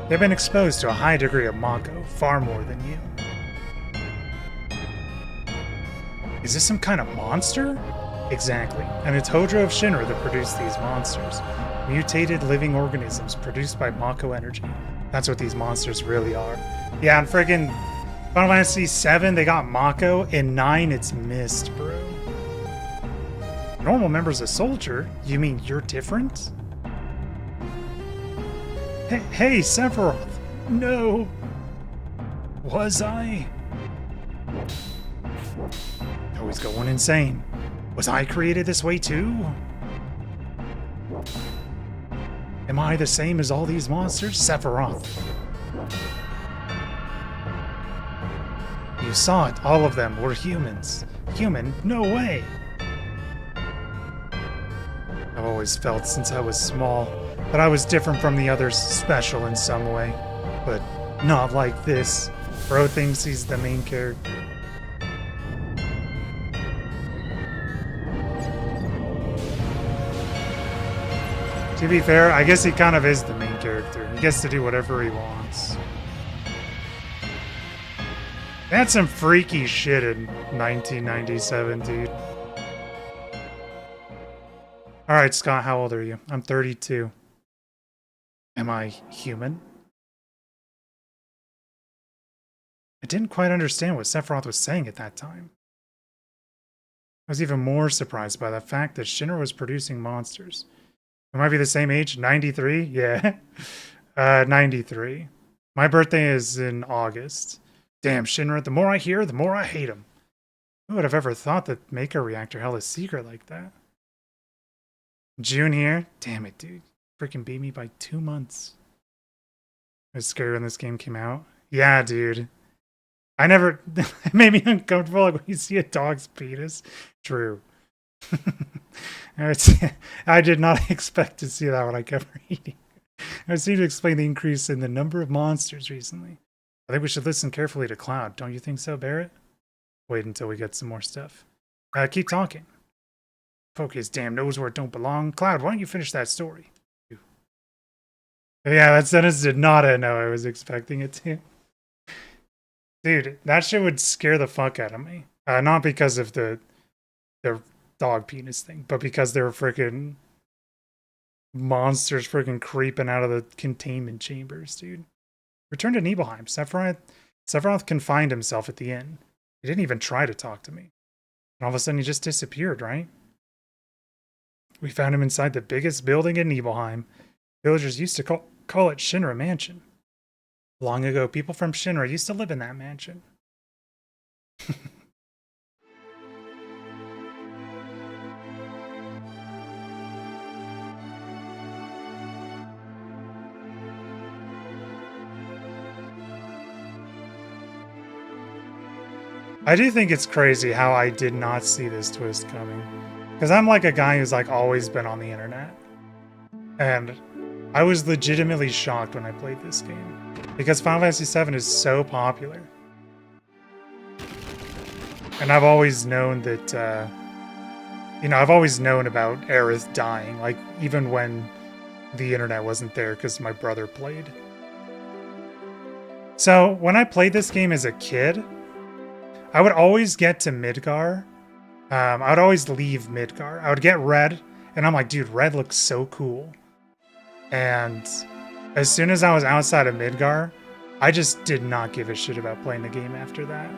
They've been exposed to a high degree of Mako, far more than you. Is this some kind of monster? Exactly, and it's Hojo of Shinra that produced these monsters. Mutated living organisms produced by Mako energy. That's what these monsters really are. Yeah, in friggin' Final Fantasy 7, they got Mako. In 9, it's Mist, bro. Normal members of Soldier? You mean you're different? Hey, Sephiroth! No! Was I? Always going insane. Was I created this way too? Am I the same as all these monsters? Sephiroth. You saw it. All of them were humans. Human? No way. I've always felt since I was small that I was different from the others, special in some way. But not like this. Bro thinks he's the main character. To be fair, I guess he kind of is the main character. He gets to do whatever he wants. That's some freaky shit in 1997, dude. Alright, Scott, how old are you? I'm 32. Am I human? I didn't quite understand what Sephiroth was saying at that time. I was even more surprised by the fact that Shinra was producing monsters. It might be the same age, 93? Yeah. 93. My birthday is in August. Damn, Shinra, the more I hear, the more I hate him. Who would have ever thought that Mako Reactor held a secret like that? June here? Damn it, dude. Freaking beat me by 2 months. I was scared when this game came out. Yeah, dude. I never... It made me uncomfortable like when you see a dog's penis. True. I did not expect to see that when I kept reading. I seem to explain the increase in the number of monsters recently. I think we should listen carefully to Cloud. Don't you think so, Barrett? Wait until we get some more stuff. Keep talking. Focus damn knows where it don't belong. Cloud, why don't you finish that story? Yeah, that sentence did not end how I was expecting it to. Dude, that shit would scare the fuck out of me. Not because of the dog penis thing, but because there were freaking monsters freaking creeping out of the containment chambers, dude. Return to Nibelheim. Sephiroth confined himself at the inn. He didn't even try to talk to me. And all of a sudden he just disappeared, right? We found him inside the biggest building in Nibelheim. Villagers used to call it Shinra Mansion. Long ago, people from Shinra used to live in that mansion. I do think it's crazy how I did not see this twist coming. Because I'm like a guy who's like always been on the internet. And I was legitimately shocked when I played this game. Because Final Fantasy VII is so popular. And I've always known that, I've always known about Aerith dying. Like, even when the internet wasn't there because my brother played. So when I played this game as a kid, I would always get to Midgar. I would always leave Midgar. I would get red, and I'm like, dude, red looks so cool. And as soon as I was outside of Midgar, I just did not give a shit about playing the game after that.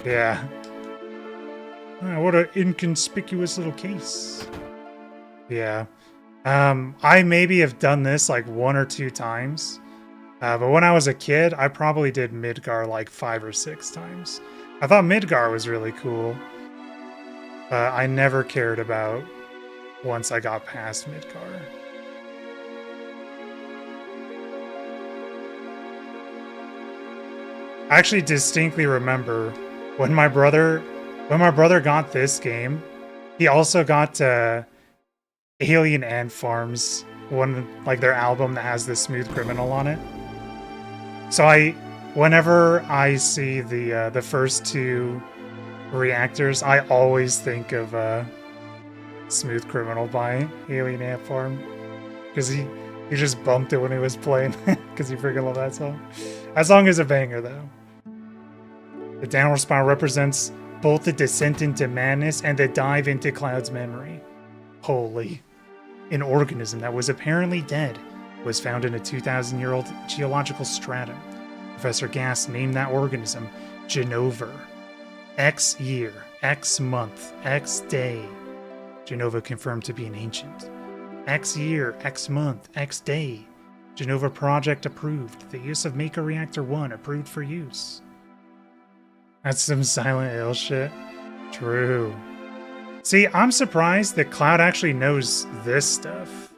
Yeah. What an inconspicuous little case. Yeah. I maybe have done this like 1 or 2 times. But when I was a kid, I probably did Midgar like 5 or 6 times. I thought Midgar was really cool. I never cared about once I got past Midgar. I actually distinctly remember when my brother got this game, he also got Alien Ant Farms, like their album that has the Smooth Criminal on it. So whenever I see the first 2 reactors, I always think of Smooth Criminal by Alien Ant Farm, because he just bumped it when he was playing because he freaking loved that song. That song is a banger though. The downward spiral represents both the descent into madness and the dive into Cloud's memory. Holy. An organism that was apparently dead was found in a 2,000-year-old geological stratum. Professor Gass named that organism Genova. X year, X month, X day. Genova confirmed to be an ancient. X year, X month, X day. Genova project approved. The use of Maker Reactor 1 approved for use. That's some Silent Hill shit. True. See, I'm surprised that Cloud actually knows this stuff.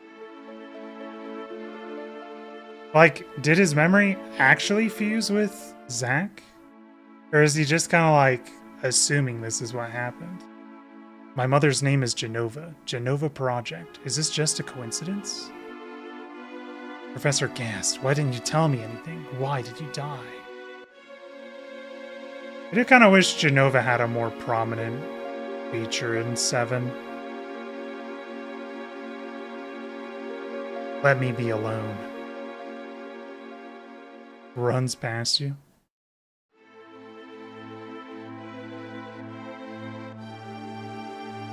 Like, did his memory actually fuse with Zack? Or is he just kind of like assuming this is what happened? My mother's name is Genova. Genova Project. Is this just a coincidence? Professor Gast, why didn't you tell me anything? Why did you die? I do kind of wish Genova had a more prominent feature in 7. Let me be alone. Runs past you.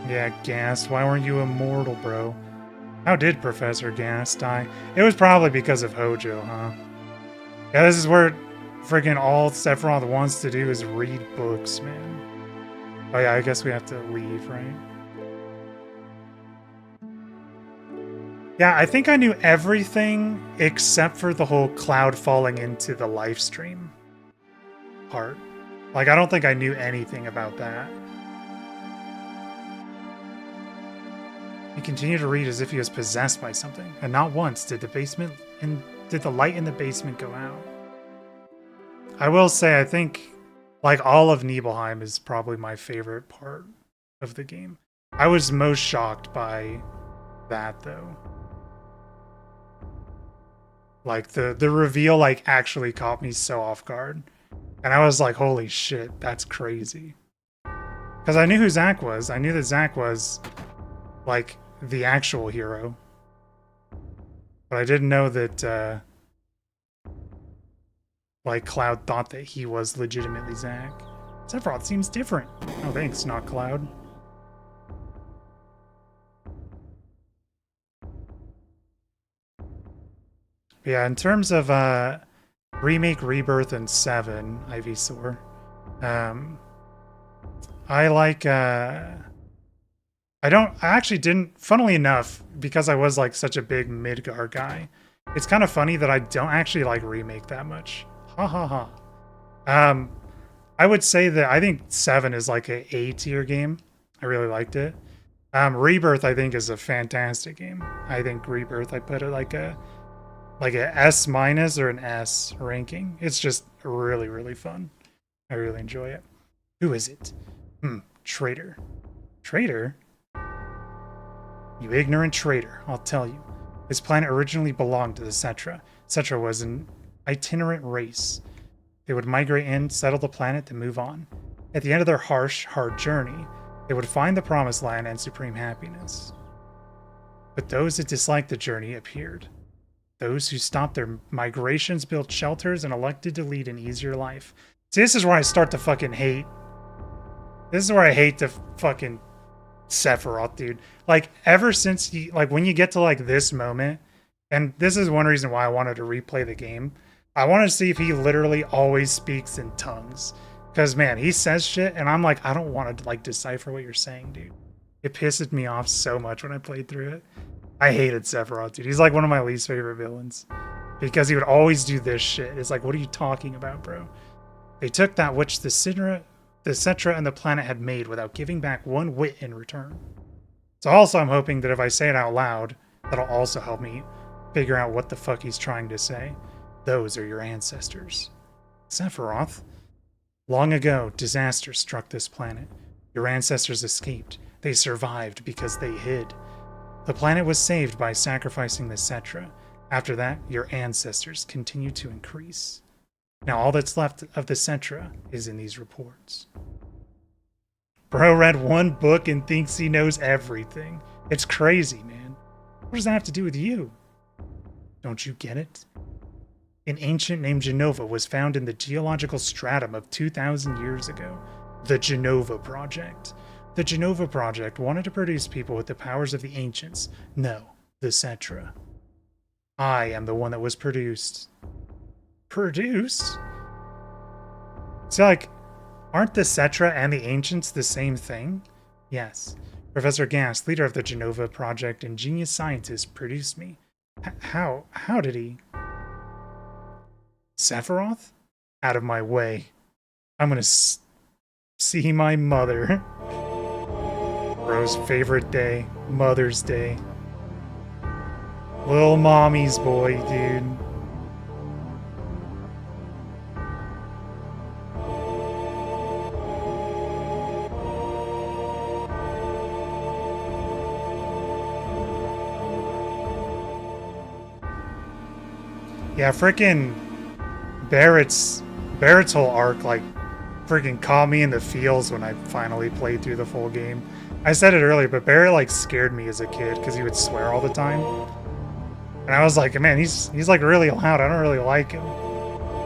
Yeah, Gas, why weren't you immortal, bro? How did Professor Gas die? It was probably because of Hojo, huh? Yeah, this is where freaking all Sephiroth wants to do is read books, man. Oh yeah, I guess we have to leave, right? Yeah, I think I knew everything except for the whole Cloud falling into the live stream part. Like, I don't think I knew anything about that. He continued to read as if he was possessed by something, and not once did the light in the basement go out. I will say, I think, like, all of Nibelheim is probably my favorite part of the game. I was most shocked by that, though. Like, the reveal, like, actually caught me so off guard. And I was like, holy shit, that's crazy. Because I knew who Zack was. I knew that Zack was, like, the actual hero. But I didn't know that, like, Cloud thought that he was legitimately Zack. Sephiroth seems different. Oh, thanks, not Cloud. But yeah, in terms of Remake, Rebirth, and 7, Ivysaur, I like... I actually didn't... Funnily enough, because I was, like, such a big Midgar guy, it's kind of funny that I don't actually like Remake that much. Ha ha ha. I would say that I think 7 is like an A tier game. I really liked it. Rebirth, I think, is a fantastic game. I think Rebirth, I put it like a S- or an S ranking. It's just really, really fun. I really enjoy it. Who is it? Traitor. Traitor? You ignorant traitor, I'll tell you. This planet originally belonged to the Cetra. Cetra was an itinerant race. They would migrate in, settle the planet, then move on. At the end of their harsh, hard journey, they would find the promised land and supreme happiness. But those that disliked the journey appeared. Those who stopped their migrations, built shelters, and elected to lead an easier life. See, this is where I start to fucking hate. This is where I hate the fucking Sephiroth, dude. Like, ever since you, like, when you get to, like, this moment, and this is one reason why I wanted to replay the game, I want to see if he literally always speaks in tongues. Because, man, he says shit, and I'm like, I don't want to, like, decipher what you're saying, dude. It pisses me off so much when I played through it. I hated Sephiroth, dude. He's, like, one of my least favorite villains. Because he would always do this shit. It's like, what are you talking about, bro? They took that which the Cetra and the planet had made without giving back one whit in return. So also I'm hoping that if I say it out loud, that'll also help me figure out what the fuck he's trying to say. Those are your ancestors. Sephiroth? Long ago, disaster struck this planet. Your ancestors escaped. They survived because they hid. The planet was saved by sacrificing the Cetra. After that, your ancestors continued to increase. Now all that's left of the Cetra is in these reports. Bro read one book and thinks he knows everything. It's crazy, man. What does that have to do with you? Don't you get it? An ancient named Genova was found in the geological stratum of 2,000 years ago. The Genova Project. The Genova Project wanted to produce people with the powers of the ancients. No, the Cetra. I am the one that was produced. Produced? So, like, aren't the Cetra and the ancients the same thing? Yes. Professor Gass, leader of the Genova Project and genius scientist, produced me. How? How did he? Sephiroth? Out of my way. I'm gonna see my mother. Bro's favorite day. Mother's Day. Little mommy's boy, dude. Yeah, frickin' Barrett's whole arc, like, freaking caught me in the feels when I finally played through the full game. I said it earlier, but Barrett, like, scared me as a kid because he would swear all the time. And I was like, man, he's like really loud. I don't really like him.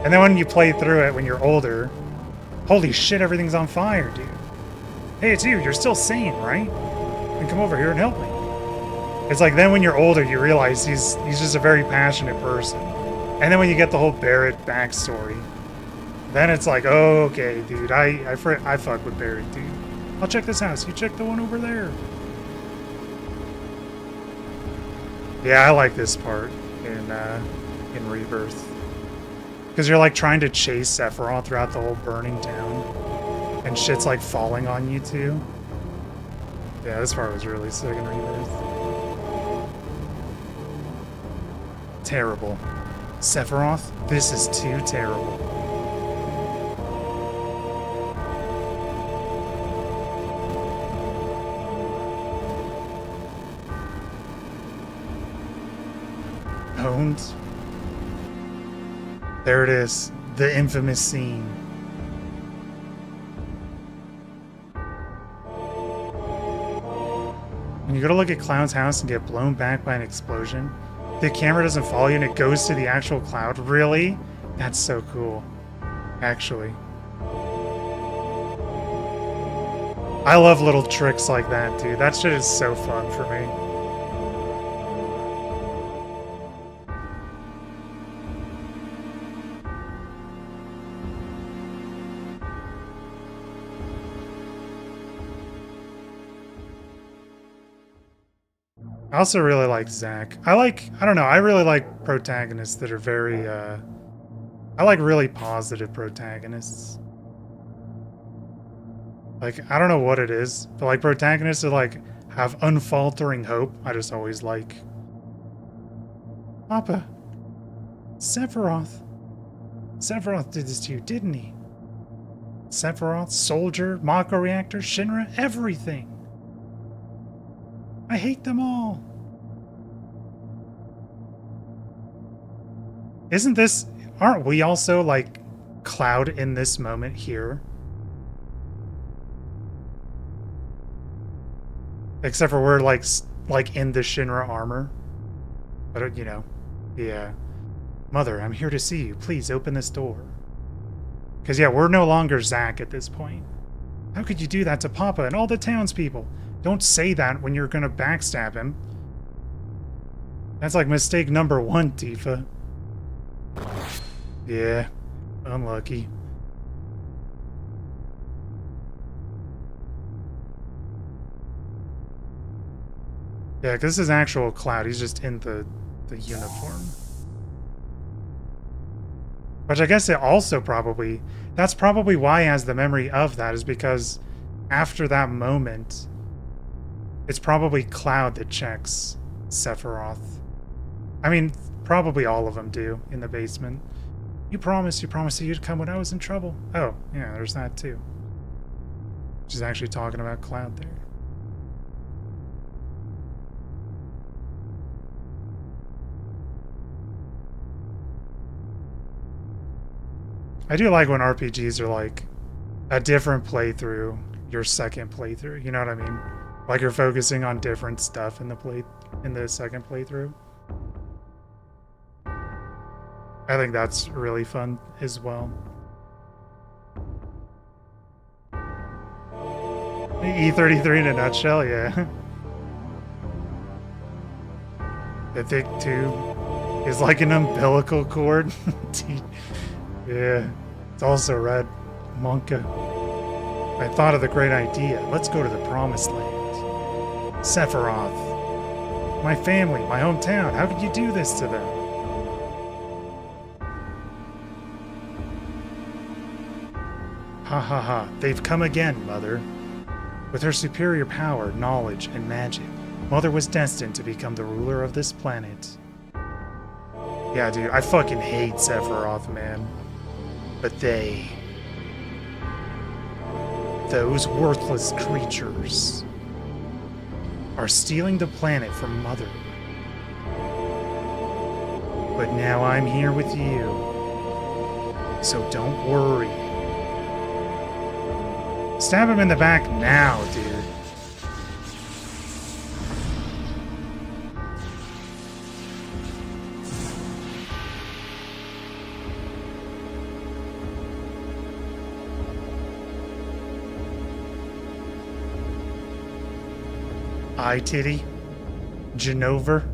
And then when you play through it when you're older, holy shit, everything's on fire, dude. Hey, it's you. You're still sane, right? And come over here and help me. It's like then when you're older, you realize he's just a very passionate person. And then when you get the whole Barrett backstory, then it's like, oh, okay, dude, I fuck with Barrett, dude. I'll check this house. You check the one over there. Yeah, I like this part in Rebirth. Because you're like trying to chase Sephiroth throughout the whole burning town. And shit's like falling on you too. Yeah, this part was really sick in Rebirth. Terrible. Sephiroth, this is too terrible. Owned. There it is, the infamous scene. When you go to look at Cloud's house and get blown back by an explosion, the camera doesn't follow you and it goes to the actual Cloud. Really? That's so cool. Actually. I love little tricks like that, dude. That shit is so fun for me. I also really like Zack. I don't know, I really like protagonists that are very, I like really positive protagonists. Like, I don't know what it is, but like protagonists that like have unfaltering hope, I just always like. Papa. Sephiroth. Sephiroth did this to you, didn't he? Sephiroth, Soldier, Mako Reactor, Shinra, everything. I hate them all. Aren't we also like Cloud in this moment here? Except for we're like like in the Shinra armor. But, you know, yeah. Mother, I'm here to see you. Please open this door. Because, yeah, we're no longer Zack at this point. How could you do that to Papa and all the townspeople? Don't say that when you're going to backstab him. That's like mistake number 1, Tifa. Yeah, unlucky. Yeah, because this is actual Cloud. He's just in the uniform. Which I guess it also probably... That's probably why he has the memory of that, is because after that moment, it's probably Cloud that checks Sephiroth. I mean, probably all of them do in the basement. You promised that you'd come when I was in trouble. Oh, yeah, there's that too. She's actually talking about Cloud there. I do like when RPGs are like a different playthrough, your second playthrough. You know what I mean? Like you're focusing on different stuff in the second playthrough. I think that's really fun as well. E33 in a nutshell, yeah. The thick tube is like an umbilical cord. Yeah, it's also red. Monka. I thought of the great idea. Let's go to the promised land. Sephiroth. My family, my hometown. How could you do this to them? Ha ha ha. They've come again, Mother. With her superior power, knowledge, and magic, Mother was destined to become the ruler of this planet. Yeah, dude, I fucking hate Sephiroth, man. But those worthless creatures, are stealing the planet from Mother. But now I'm here with you, so don't worry. Stab him in the back now, dude. Eye titty. Genover.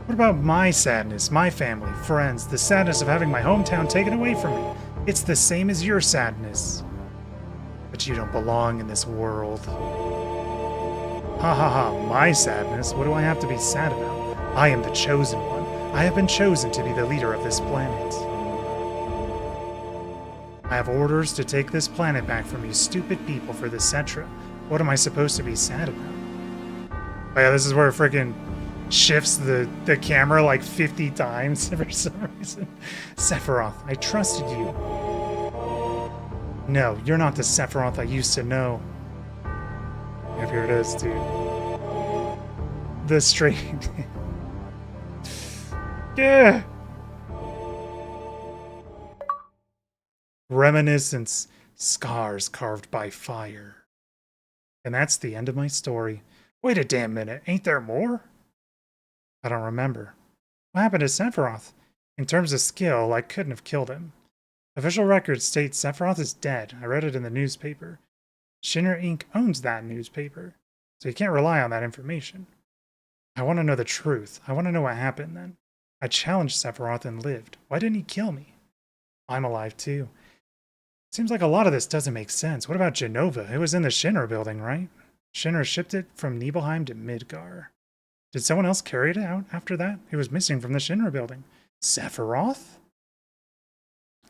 What about my sadness, my family, friends, the sadness of having my hometown taken away from me? It's the same as your sadness. But you don't belong in this world. Ha ha ha, my sadness? What do I have to be sad about? I am the chosen one. I have been chosen to be the leader of this planet. I have orders to take this planet back from you stupid people for the Cetra. What am I supposed to be sad about? Oh yeah, this is where it freaking shifts the camera like 50 times for some reason. Sephiroth, I trusted you. No, you're not the Sephiroth I used to know. Yep, here it is, dude. The straight... Yeah! Reminiscence, scars carved by fire. And that's the end of my story. Wait a damn minute, ain't there more? I don't remember. What happened to Sephiroth? In terms of skill, I couldn't have killed him. Official records state Sephiroth is dead. I read it in the newspaper. Shinra Inc. owns that newspaper, so you can't rely on that information. I want to know the truth. I want to know what happened then. I challenged Sephiroth and lived. Why didn't he kill me? I'm alive too. Seems like a lot of this doesn't make sense. What about Jenova? It was in the Shinra building, right? Shinra shipped it from Nibelheim to Midgar. Did someone else carry it out after that? It was missing from the Shinra building. Sephiroth?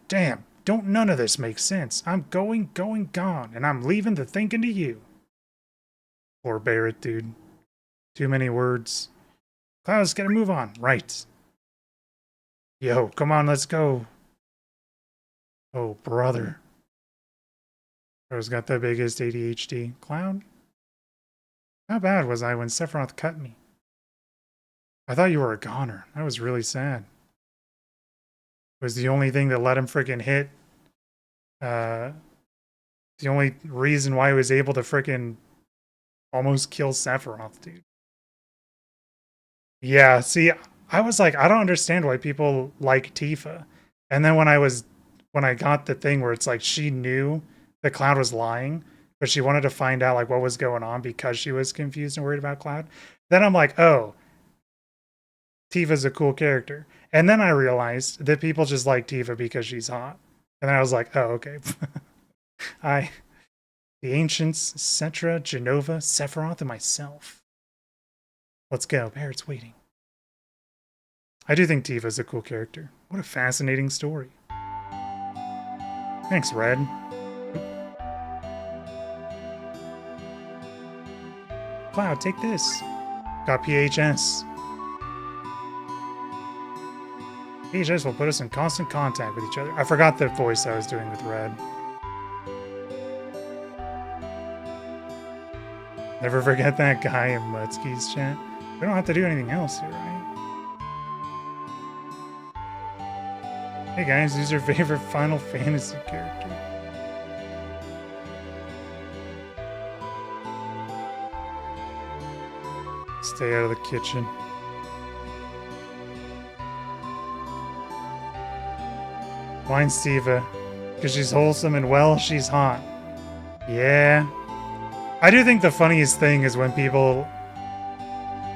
Damn, don't none of this make sense. I'm going, gone, and I'm leaving the thinking to you. Poor Barrett, dude. Too many words. Cloud's gotta move on. Right. Yo, come on, let's go. Oh, brother. Bro's got the biggest ADHD. Cloud? How bad was I when Sephiroth cut me? I thought you were a goner. That was really sad. It was the only thing that let him freaking hit The only reason why he was able to freaking almost kill Sephiroth, dude. Yeah, see, I was like, I don't understand why people like Tifa. And then when I got the thing where it's like she knew that Cloud was lying, but she wanted to find out like what was going on because she was confused and worried about Cloud. Then I'm like, oh, Tifa's a cool character. And then I realized that people just like Tifa because she's hot. And then I was like, oh, okay. I the ancients, Cetra, Genova, Sephiroth, and myself. Let's go. Barrett's waiting. I do think Tifa's a cool character. What a fascinating story. Thanks, Red. Cloud, take this. Got PHS. PHS will put us in constant contact with each other. I forgot the voice I was doing with Red. Never forget that guy in Mutsky's chat. We don't have to do anything else here, right? Hey guys, who's your favorite Final Fantasy character? Stay out of the kitchen. Mine's Tifa. Because she's wholesome and well, she's hot. Yeah. I do think the funniest thing is when people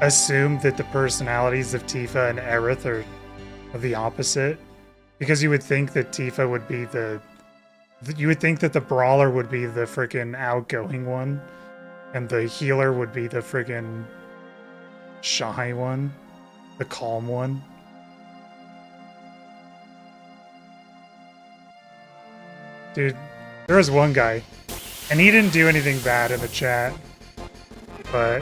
assume that the personalities of Tifa and Aerith are the opposite. Because you would think that Tifa would be you would think that the brawler would be the freaking outgoing one. And the healer would be the freaking shy one. The calm one. Dude, there was one guy, and he didn't do anything bad in the chat, but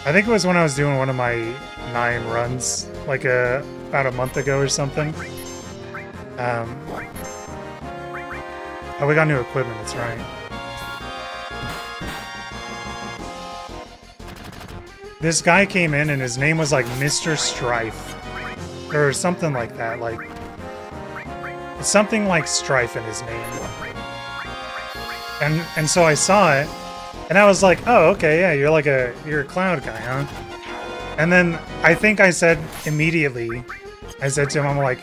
I think it was when I was doing one of my 9 runs, like about a month ago or something. Oh, we got new equipment, that's right. This guy came in and his name was like Mr. Strife, or something like that, like something like Strife in his name. And so I saw it, and I was like, oh, okay, yeah, you're a Cloud guy, huh? And then I think I said immediately, I said to him, I'm like,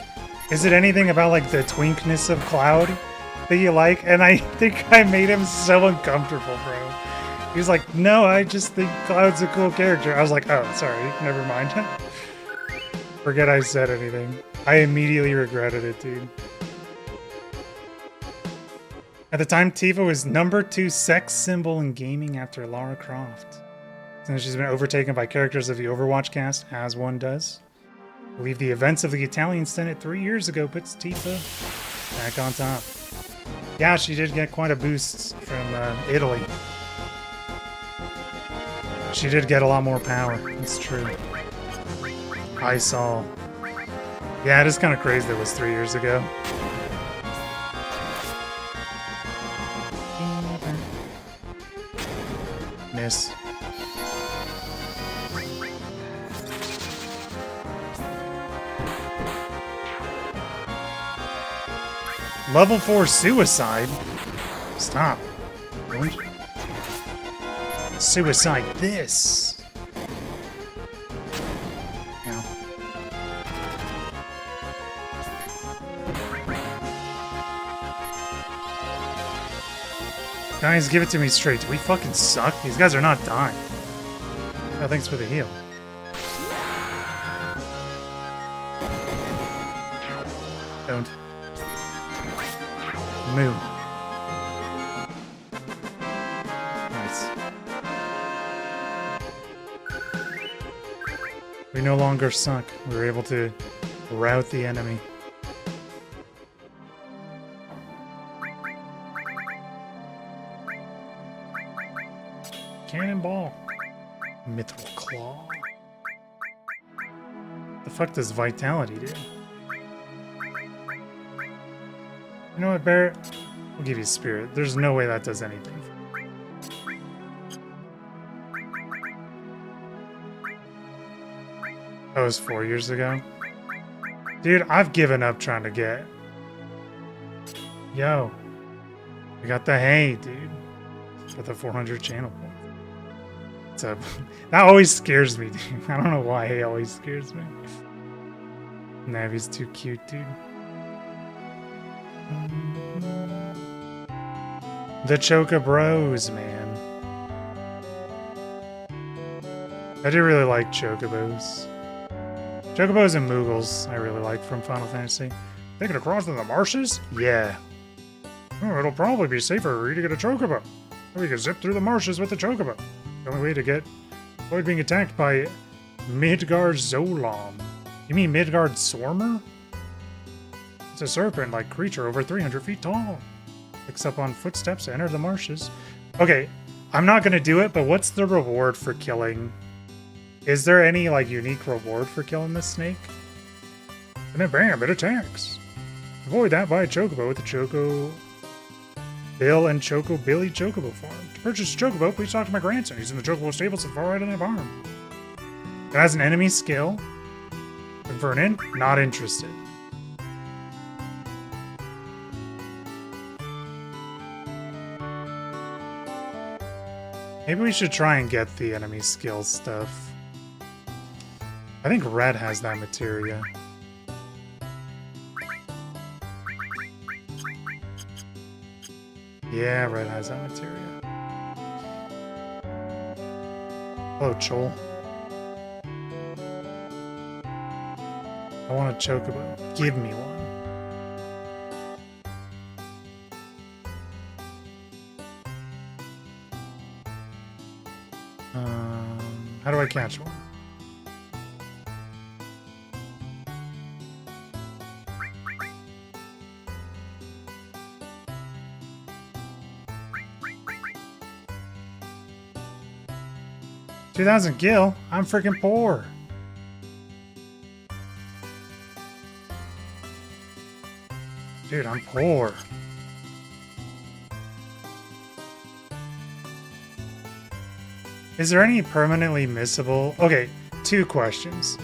is it anything about like the twinkness of Cloud that you like? And I think I made him so uncomfortable, bro. He was like, no, I just think Cloud's a cool character. I was like, oh, sorry, never mind. Forget I said anything. I immediately regretted it, dude. At the time, Tifa was #2 sex symbol in gaming after Lara Croft. Since she's been overtaken by characters of the Overwatch cast, as one does. I believe the events of the Italian Senate 3 years ago puts Tifa back on top. Yeah, she did get quite a boost from Italy. She did get a lot more power, it's true. I saw. Yeah, it is kind of crazy that it was 3 years ago. Miss. Level 4 suicide? Stop. Don't. Suicide this. Ow. Guys, give it to me straight. Do we fucking suck? These guys are not dying. Oh, thanks for the heal. Don't. Move. Nice. We no longer suck. We were able to rout the enemy. Cannonball. Mithril Claw. The fuck does Vitality do? You know what, Barrett? We'll give you Spirit. There's no way that does anything. That was 4 years ago. Dude, I've given up trying to get... Yo. We got the hay, dude. For the 400 channel points. So that always scares me, dude. I don't know why hay always scares me. Navi's too cute, dude. The Choca Bros, man. I do really like Chocobos. Chocobos and Moogles I really like from Final Fantasy. Take it across to the marshes? Yeah. Oh, it'll probably be safer for you to get a Chocobo. We can zip through the marshes with the Chocobo. The only way to avoid being attacked by Midgard Zolom. You mean Midgard Swarmer? It's a serpent-like creature over 300 feet tall. Picks up on footsteps to enter the marshes. Okay, I'm not gonna do it, but what's the reward for killing? Is there any, like, unique reward for killing this snake? And then bam, it attacks. Avoid that by a Chocobo with the Choco Bill and Choco Billy Chocobo farm. To purchase a Chocobo, please talk to my grandson. He's in the Chocobo stables at the far right of the farm. It has an enemy skill. And for an inn, not interested. Maybe we should try and get the enemy skill stuff. I think Red has that materia. Yeah, Red has that materia. Hello, Chol. I want a Chocobo. Give me one. How do I catch one? $2,000 gil? I'm freaking poor. Dude, I'm poor. Is there any permanently missable? Okay, 2 questions.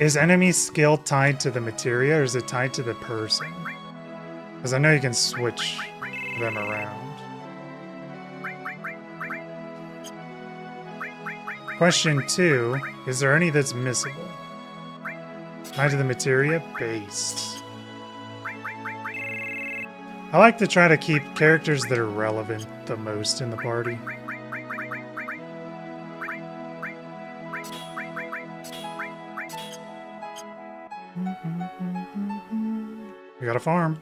Is enemy skill tied to the materia or is it tied to the person? Because I know you can switch them around. Question 2, is there any that's missable? Tied to the materia? Based. I like to try to keep characters that are relevant the most in the party. We got a farm.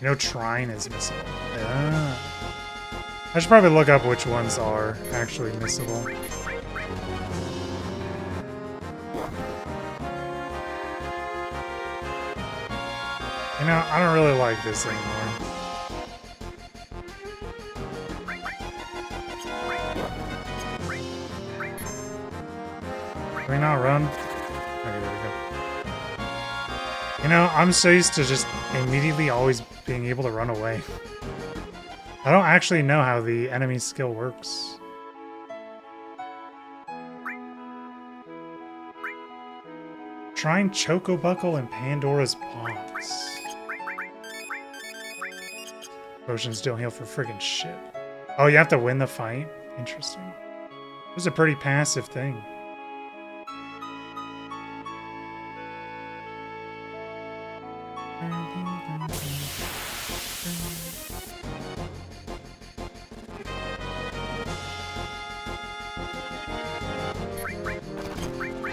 You know, Trine is missable. Yeah. I should probably look up which ones are actually missable. You know, I don't really like this anymore. Can we not run? Okay, there we go. You know, I'm so used to just immediately always being able to run away. I don't actually know how the enemy skill works. Trying Chocobuckle and Pandora's Box. Potions don't heal for friggin' shit. Oh, you have to win the fight? Interesting. This is a pretty passive thing.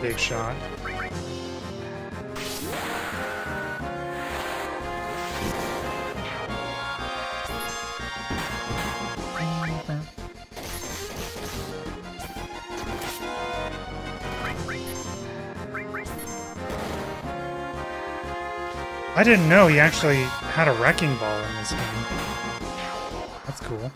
Big shot. I didn't know he actually had a wrecking ball in this game. That's cool.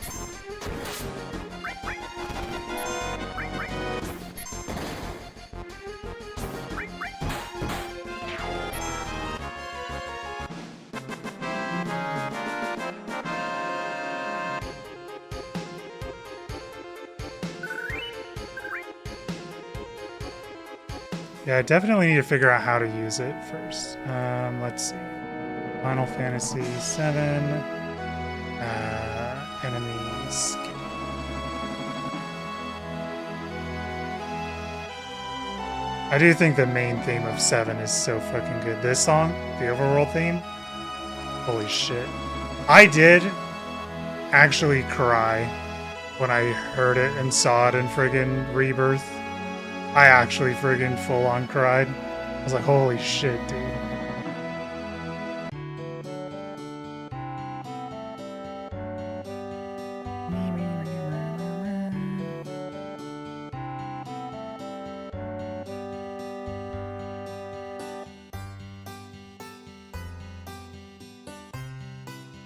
Yeah, I definitely need to figure out how to use it first. Let's see. Final Fantasy 7. Enemies. I do think the main theme of 7 is so fucking good. This song, the overworld theme, holy shit. I did actually cry when I heard it and saw it in friggin' Rebirth. I actually friggin' full on cried. I was like, holy shit, dude.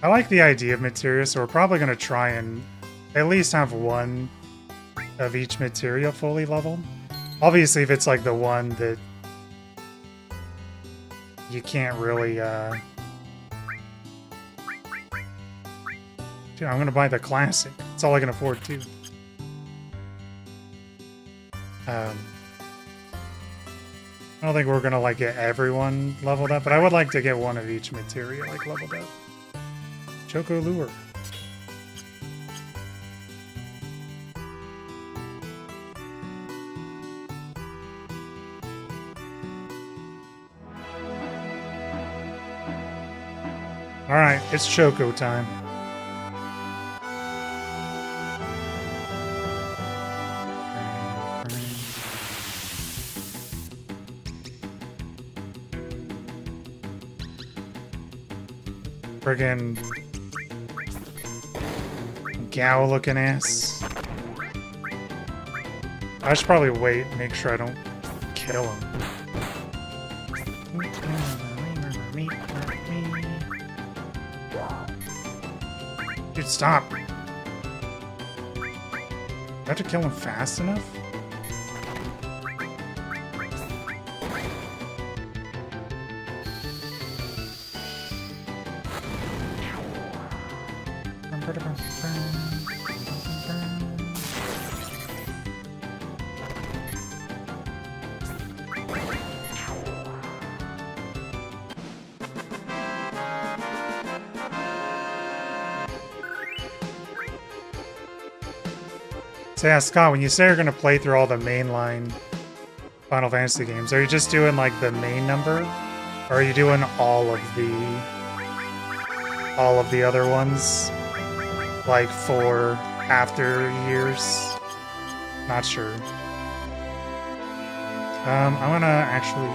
I like the idea of materia, so we're probably going to try and at least have one of each materia fully leveled. Obviously, if it's like the one that you can't really... Dude, I'm going to buy the classic. It's all I can afford, too. I don't think we're going to like get everyone leveled up, but I would like to get one of each materia like leveled up. Choco Lure. Alright, it's Choco time. Friggin' Gao looking ass. I should probably wait and make sure I don't kill him. Dude, stop. Do I have to kill him fast enough? So yeah, Scott, when you say you're going to play through all the mainline Final Fantasy games, are you just doing like the main number? Or are you doing all of the other ones? Like for after years? Not sure. I'm gonna actually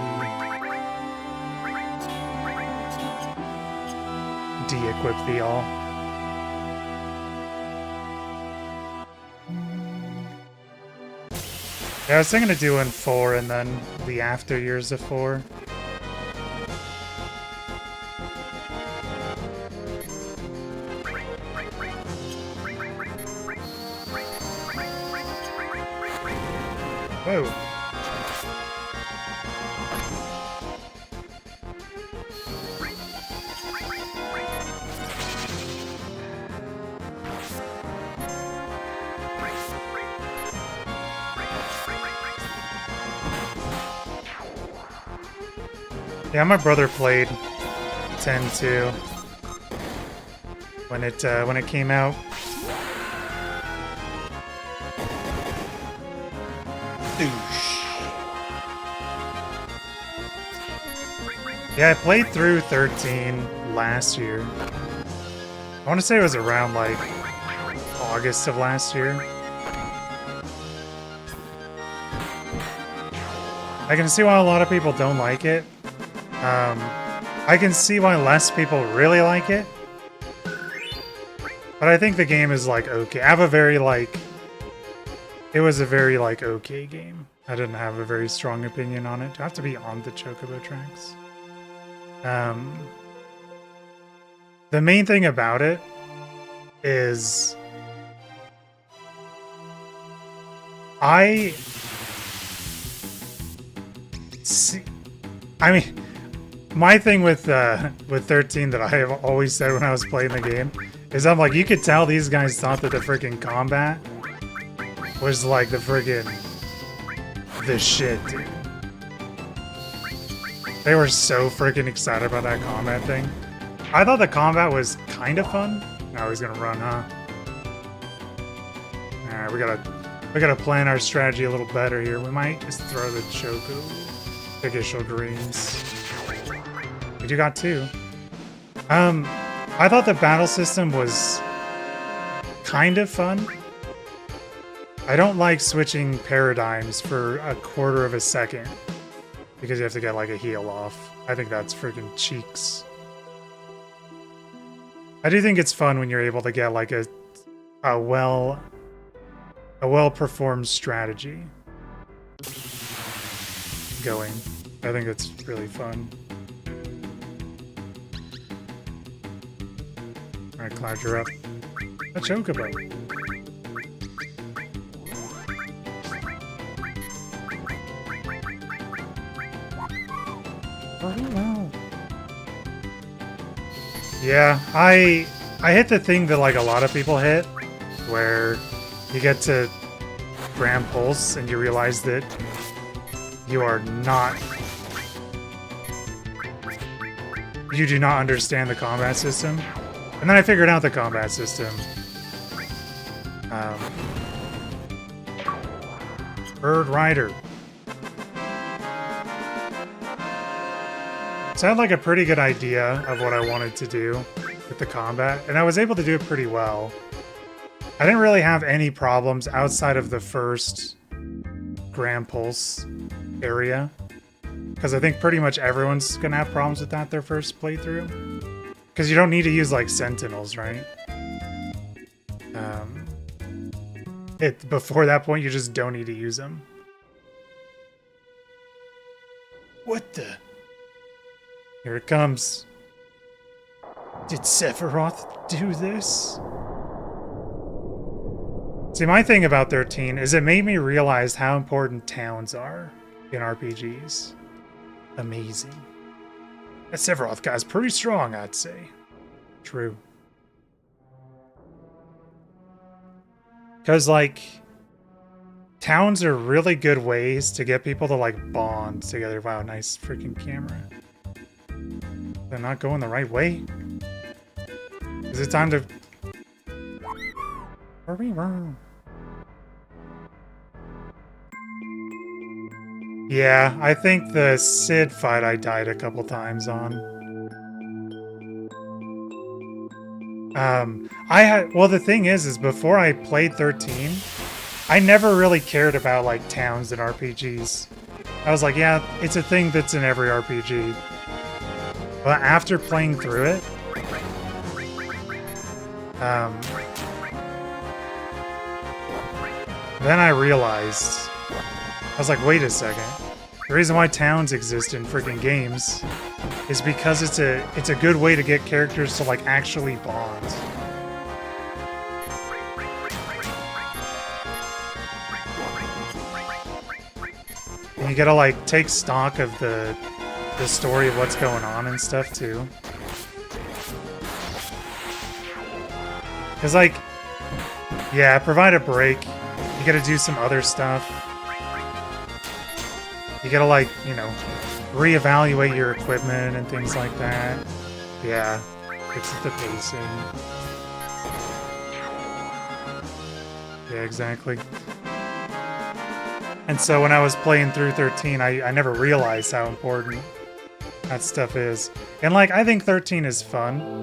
de-equip the all. Yeah, I was thinking of doing 4 and then the after years of 4. Whoa. Yeah, my brother played 10 too when it came out. Yeah, I played through 13 last year. I want to say it was around like August of last year. I can see why a lot of people don't like it. I can see why less people really like it. But I think the game is like okay. I have a very like... It was a very like okay game. I didn't have a very strong opinion on it. Do I have to be on the Chocobo tracks? The main thing about it is I mean, my thing with 13 that I have always said when I was playing the game is I'm like, you could tell these guys thought that the freaking combat was like the shit, dude. They were so freaking excited about that combat thing. I thought the combat was kind of fun. Now he's gonna run, huh? Alright, we gotta plan our strategy a little better here. We might just throw the Choku. Bigishal Greens. We do got 2. I thought the battle system was kind of fun. I don't like switching paradigms for a quarter of a second because you have to get like a heal off. I think that's freaking cheeks. I do think it's fun when you're able to get like a well-performed strategy going. I think it's really fun. Alright, Cloud, you're up. A Chocobo. Wow. Yeah, I hit the thing that like a lot of people hit, where you get to Grand Pulse and you realize that you do not understand the combat system. And then I figured out the combat system. Bird Rider. So I had like a pretty good idea of what I wanted to do with the combat, and I was able to do it pretty well. I didn't really have any problems outside of the first Grand Pulse area, because I think pretty much everyone's gonna have problems with that their first playthrough. Because you don't need to use like sentinels, right? Before that point, you just don't need to use them. What the? Here it comes. Did Sephiroth do this? See, my thing about 13 is it made me realize how important towns are in RPGs. Amazing. That Sephiroth guy's pretty strong, I'd say. True. Because, like, towns are really good ways to get people to, like, bond together. Wow, nice freaking camera. They're not going the right way. Is it time to... Are we wrong? Yeah, I think the Sid fight I died a couple times on. Well, the thing is before I played 13, I never really cared about, like, towns in RPGs. I was like, yeah, it's a thing that's in every RPG. But after playing through it, then I realized, I was like, wait a second. The reason why towns exist in freaking games is because it's a good way to get characters to, like, actually bond. And you gotta, like, take stock of the story of what's going on and stuff too. Cause, like, yeah, provide a break. You gotta do some other stuff. You gotta, like, you know, reevaluate your equipment and things like that. Yeah, fix the pacing. Yeah, exactly. And so when I was playing through 13, I never realized how important that stuff is. And, like, I think 13 is fun.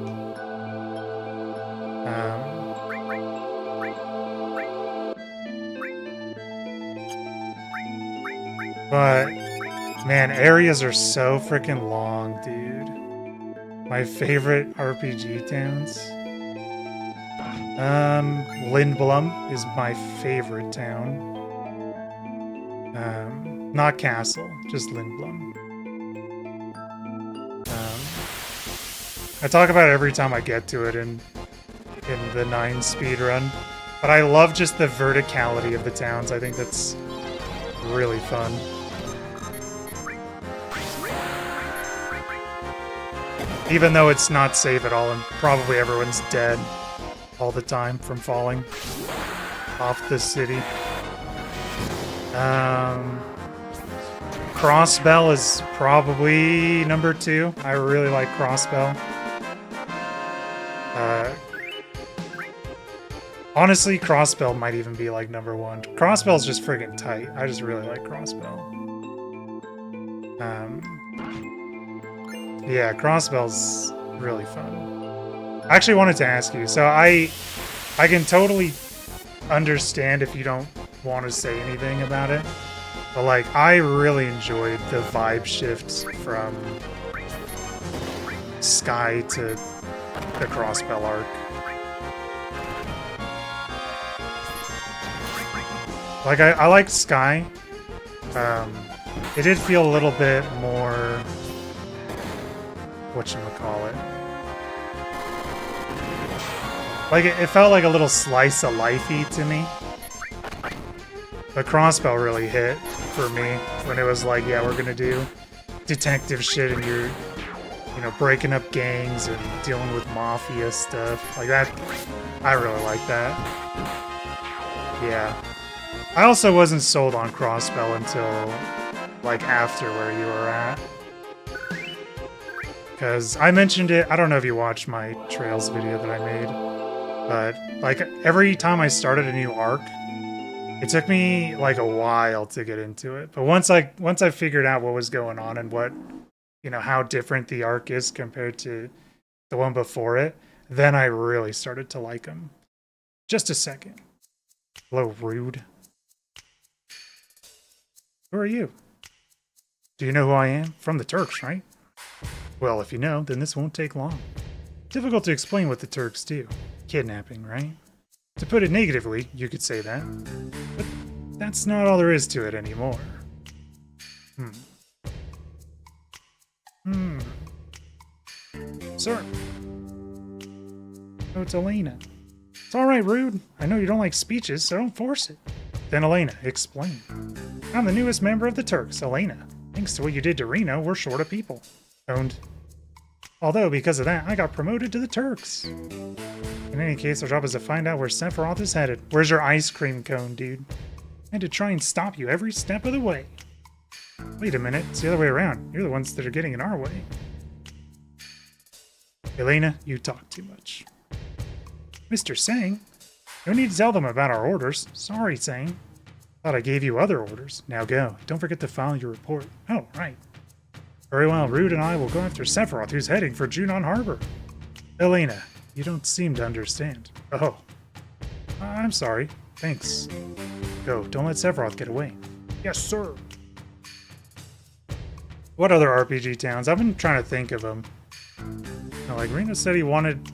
But, man, areas are so freaking long, dude. My favorite RPG towns. Lindblum is my favorite town. Not Castle, just Lindblum. I talk about it every time I get to it in the 9 speedrun. But I love just the verticality of the towns. I think that's really fun. Even though it's not safe at all, and probably everyone's dead all the time from falling off the city. Crossbell is probably number 2. I really like Crossbell. Honestly, Crossbell might even be like number 1. Crossbell's just friggin' tight. I just really like Crossbell. Yeah, Crossbell's really fun. I actually wanted to ask you, so I can totally understand if you don't want to say anything about it, but like I really enjoyed the vibe shifts from Sky to the Crossbell arc. Like I liked Sky. It did feel a little bit more whatchamacallit. Like it felt like a little slice of lifey to me. But Crossbell really hit for me when it was like, yeah, we're gonna do detective shit and you're, you know, breaking up gangs and dealing with mafia stuff. Like that, I really like that. Yeah. I also wasn't sold on Crossbell until like after where you were at. Because I mentioned it, I don't know if you watched my Trails video that I made, but like every time I started a new arc, it took me like a while to get into it. But once I figured out what was going on and what, you know, how different the arc is compared to the one before it, then I really started to like him. Just a second. Hello, rude. Who are you? Do you know who I am? From the Turks, right? Well, if you know, then this won't take long. Difficult to explain what the Turks do. Kidnapping, right? To put it negatively, you could say that. But that's not all there is to it anymore. Sir. Oh, it's Elena. It's alright, Rude. I know you don't like speeches, so don't force it. Then Elena, explain. I'm the newest member of the Turks, Elena. Thanks to what you did to Reno, we're short of people. Owned. Although, because of that, I got promoted to the Turks. In any case, our job is to find out where Sephiroth is headed. Where's your ice cream cone, dude? And to try and stop you every step of the way. Wait a minute, it's the other way around. You're the ones that are getting in our way. Elena, you talk too much. Mr. Sang? No need to tell them about our orders. Sorry, Sang. Thought I gave you other orders. Now go. Don't forget to file your report. Oh, right. Very well, Rude and I will go after Sephiroth, who's heading for Junon Harbor. Elena, you don't seem to understand. Oh. I'm sorry. Thanks. Go. Don't let Sephiroth get away. Yes, sir. What other RPG towns? I've been trying to think of them. Like, Reno said he wanted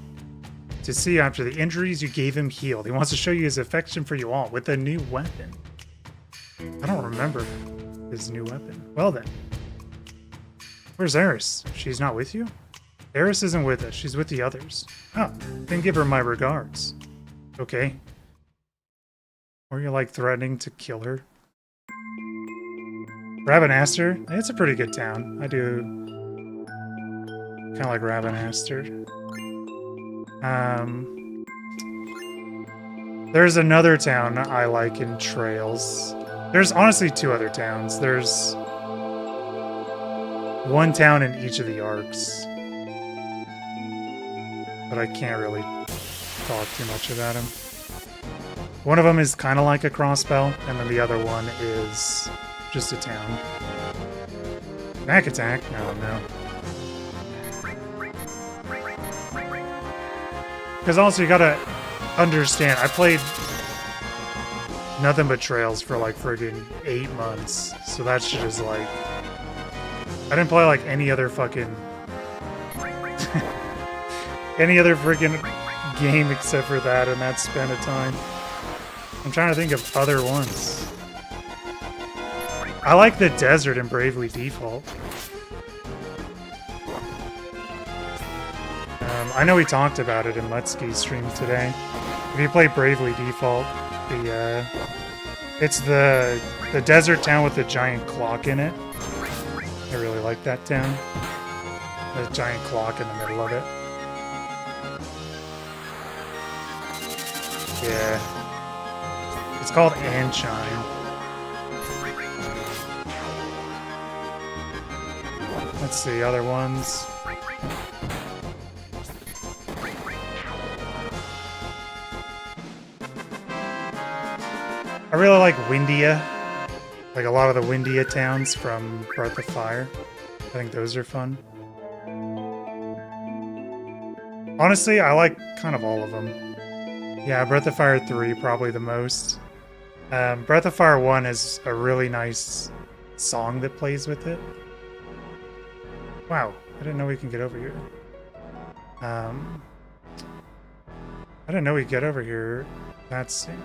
to see after the injuries you gave him healed. He wants to show you his affection for you all with a new weapon. I don't remember his new weapon. Well then. Where's Eris? She's not with you? Eris isn't with us. She's with the others. Oh, then give her my regards. Okay. Were you like threatening to kill her? Ravenaster? It's a pretty good town. I do kind of like Ravenaster. There's another town I like in Trails. There's honestly 2 other towns. There's one town in each of the arcs. But I can't really talk too much about them. One of them is kind of like a Crossbell, and then the other one is just a town. Back attack? No. Because also you gotta understand, I played nothing but Trails for like friggin' 8 months. So that shit is like... I didn't play like any other fucking... any other friggin' game except for that in that span of time. I'm trying to think of other ones. I like the desert in Bravely Default. I know we talked about it in Mutsky's stream today. If you play Bravely Default, it's the desert town with the giant clock in it. I really like that town. The giant clock in the middle of it. Yeah. It's called Anshine. Let's see, other ones. I really like Windia. Like a lot of the Windia towns from Breath of Fire. I think those are fun. Honestly, I like kind of all of them. Yeah, Breath of Fire 3 probably the most. Breath of Fire 1 has a really nice song that plays with it. Wow, I didn't know we can get over here. I didn't know we could get over here that soon.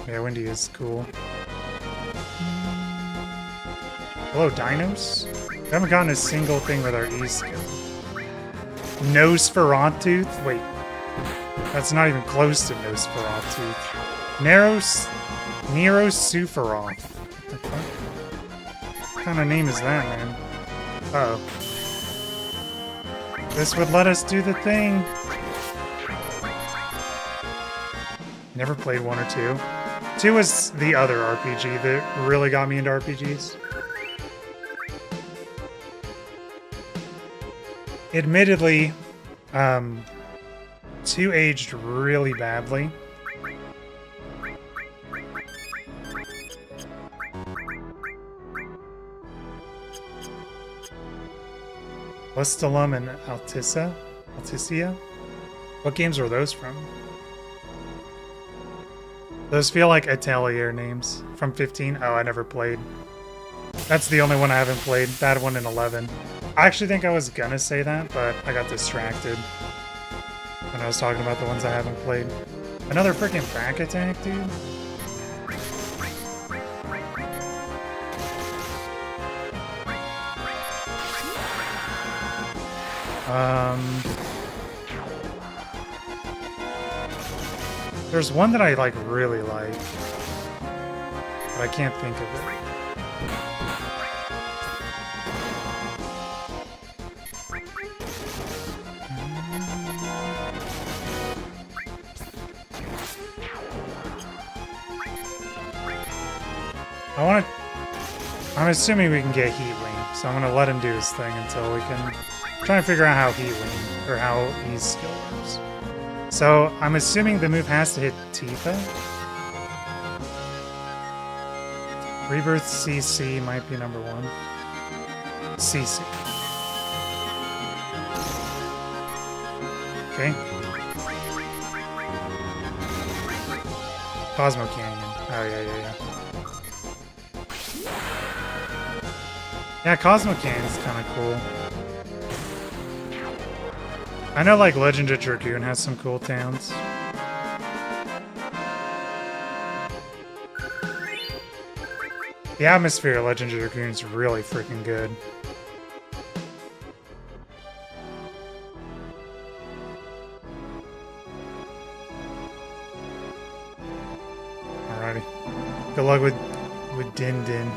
Yeah, Windy is cool. Hello, dinos? We haven't gotten a single thing with our E skill. Nosferatu? Wait. That's not even close to Nosferatu. Nerosuferoth. What the fuck? What kind of name is that, man? Uh-oh. This would let us do the thing. Never played 1 or 2. 2 was the other RPG that really got me into RPGs. Admittedly, 2 aged really badly. Lustalum and Alticia? What games were those from? Those feel like Atelier names. From 15? Oh, I never played. That's the only one I haven't played. That one in 11. I actually think I was gonna say that, but I got distracted when I was talking about the ones I haven't played. Another freaking back attack, dude? There's one that I like really like, but I can't think of it. I'm assuming we can get Heatwing, so I'm gonna let him do his thing until we can try and figure out how Heatwing, or how his skill works. So, I'm assuming the move has to hit Tifa. Rebirth CC might be number 1. CC. Okay. Cosmo Canyon. Oh, yeah. Yeah, Cosmo Canyon's kind of cool. I know, like, Legend of Dragoon has some cool towns. The atmosphere of Legend of Dragoon is really freaking good. Alrighty. Good luck with Din Din.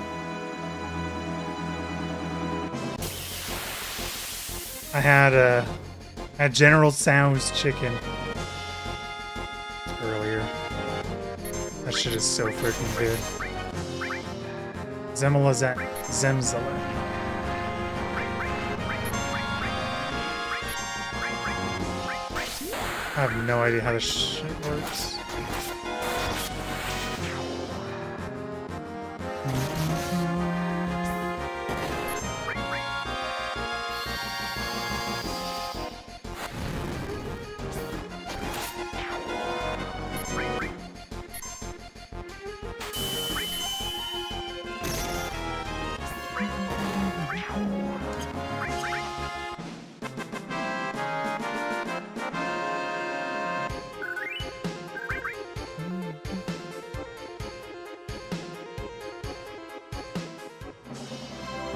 I had General Tso's chicken earlier. That shit is so freaking good. Zemzala. I have no idea how this shit works.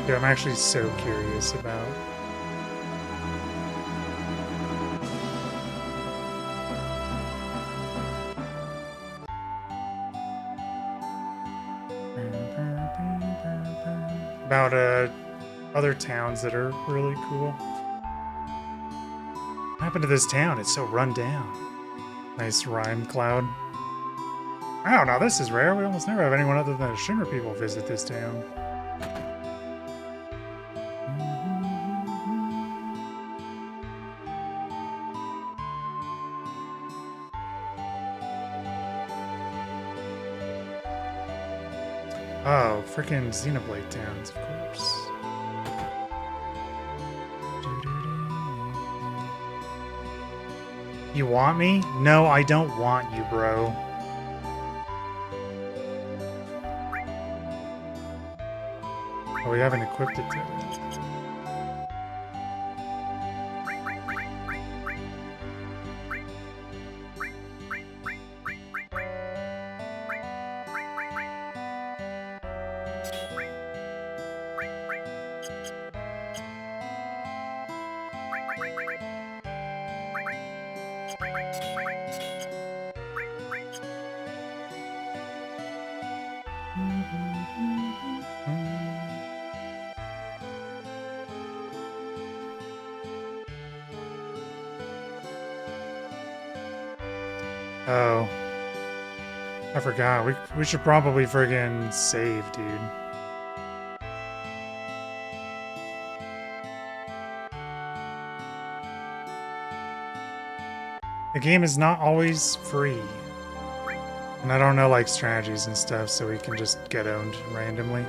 Dude, I'm actually so curious about. About other towns that are really cool. What happened to this town? It's so run down. Nice rhyme, Cloud. Wow, now this is rare. We almost never have anyone other than the Shimmer people visit this town. Oh, freaking Xenoblade Towns, of course. You want me? No, I don't want you, bro. Oh, we haven't equipped it to it. Oh. I forgot. We should probably friggin' save, dude. The game is not always free. And I don't know, like, strategies and stuff, so we can just get owned randomly.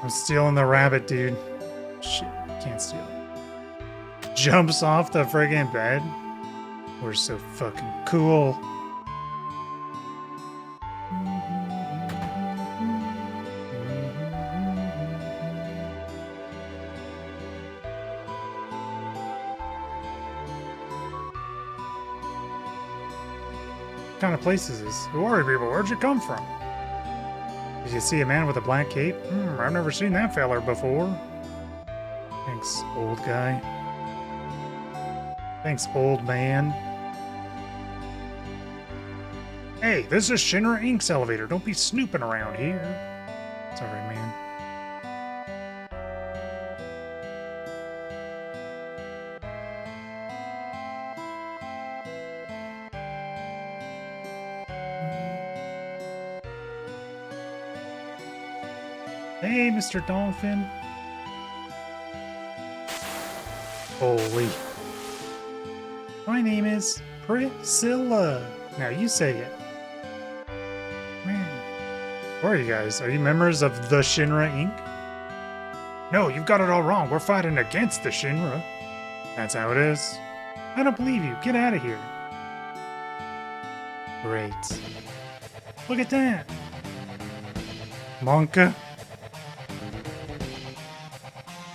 I'm stealing the rabbit, dude. Shit, can't steal it. Jumps off the friggin' bed. We're so fucking cool. What kind of place is this? Who are you people? Where'd you come from? Did you see a man with a black cape? I've never seen that feller before. Thanks, old guy. Thanks, old man. Hey, this is Shinra Inc.'s elevator. Don't be snooping around here. Sorry, man. Hey, Mr. Dolphin. Holy. My name is Priscilla. Now you say it. Man. Who are you guys? Are you members of the Shinra Inc.? No, you've got it all wrong. We're fighting against the Shinra. That's how it is. I don't believe you. Get out of here. Great. Look at that. Monka.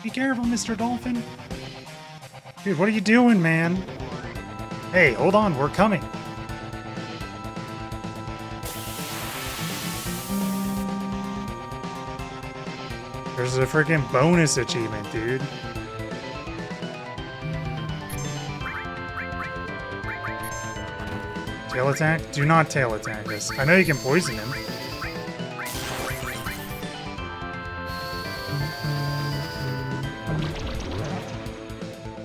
Be careful, Mr. Dolphin. Dude, what are you doing, man? Hey, hold on, we're coming. There's a freaking bonus achievement, dude. Tail attack? Do not tail attack us. I know you can poison him.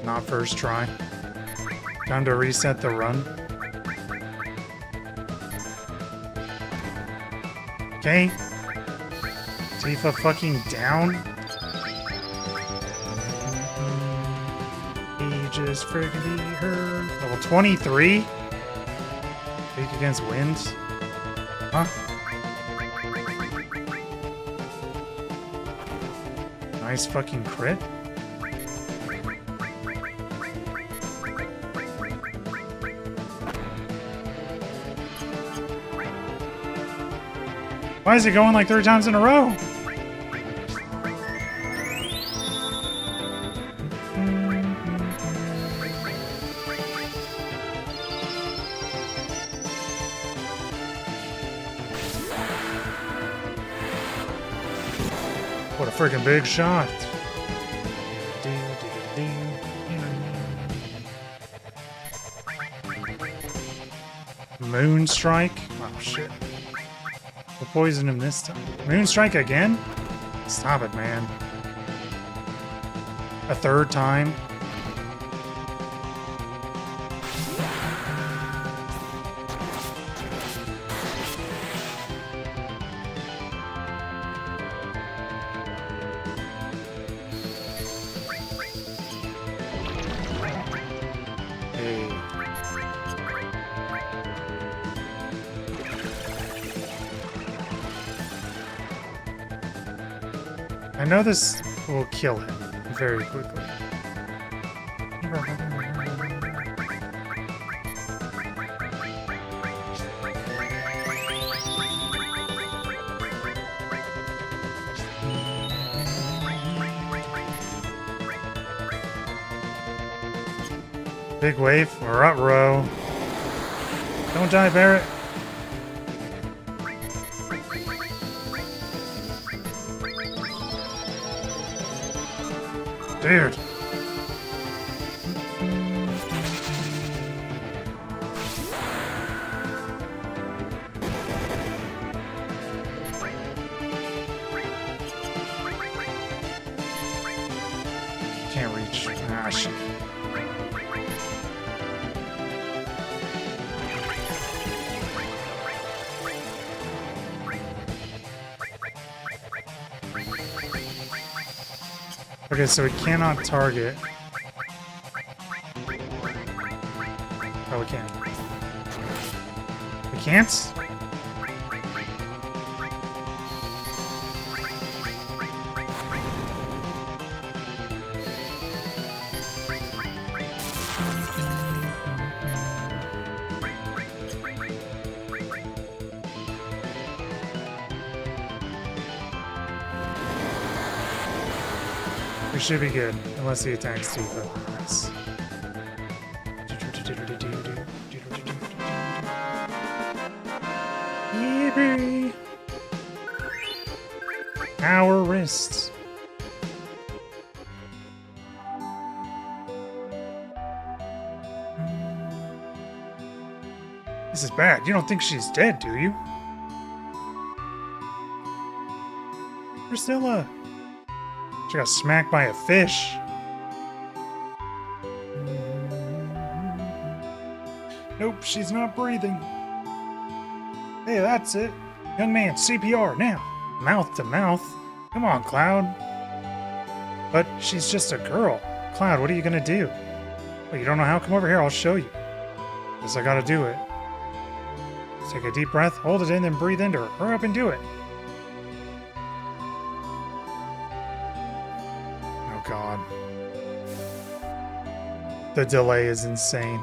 Not first try. Time to reset the run. Okay. Tifa fucking down. He just friggin' be her. Level 23? Take against wind? Huh? Nice fucking crit. Why is he going like 3 times in a row? What a freaking big shot. Moon strike? Oh shit. poison him this time. Moonstrike again? Stop it, man. A third time? I know this will kill him very quickly. Big wave, or up row. Don't die, Barret. Dude. Can't reach. Ah, shit. Okay, so we cannot target. Oh, we can. We can't? We should be good, unless he attacks Tifa. Nice. Yippee! Our wrists. This is bad. You don't think she's dead, do you? Priscilla! She got smacked by a fish. Nope, she's not breathing. Hey, that's it. Young man, CPR, now. Mouth to mouth. Come on, Cloud. But she's just a girl. Cloud, what are you gonna do? Well, you don't know how? Come over here, I'll show you. Guess I gotta do it. Take a deep breath, hold it in, then breathe into her. Hurry up and do it. God. The delay is insane.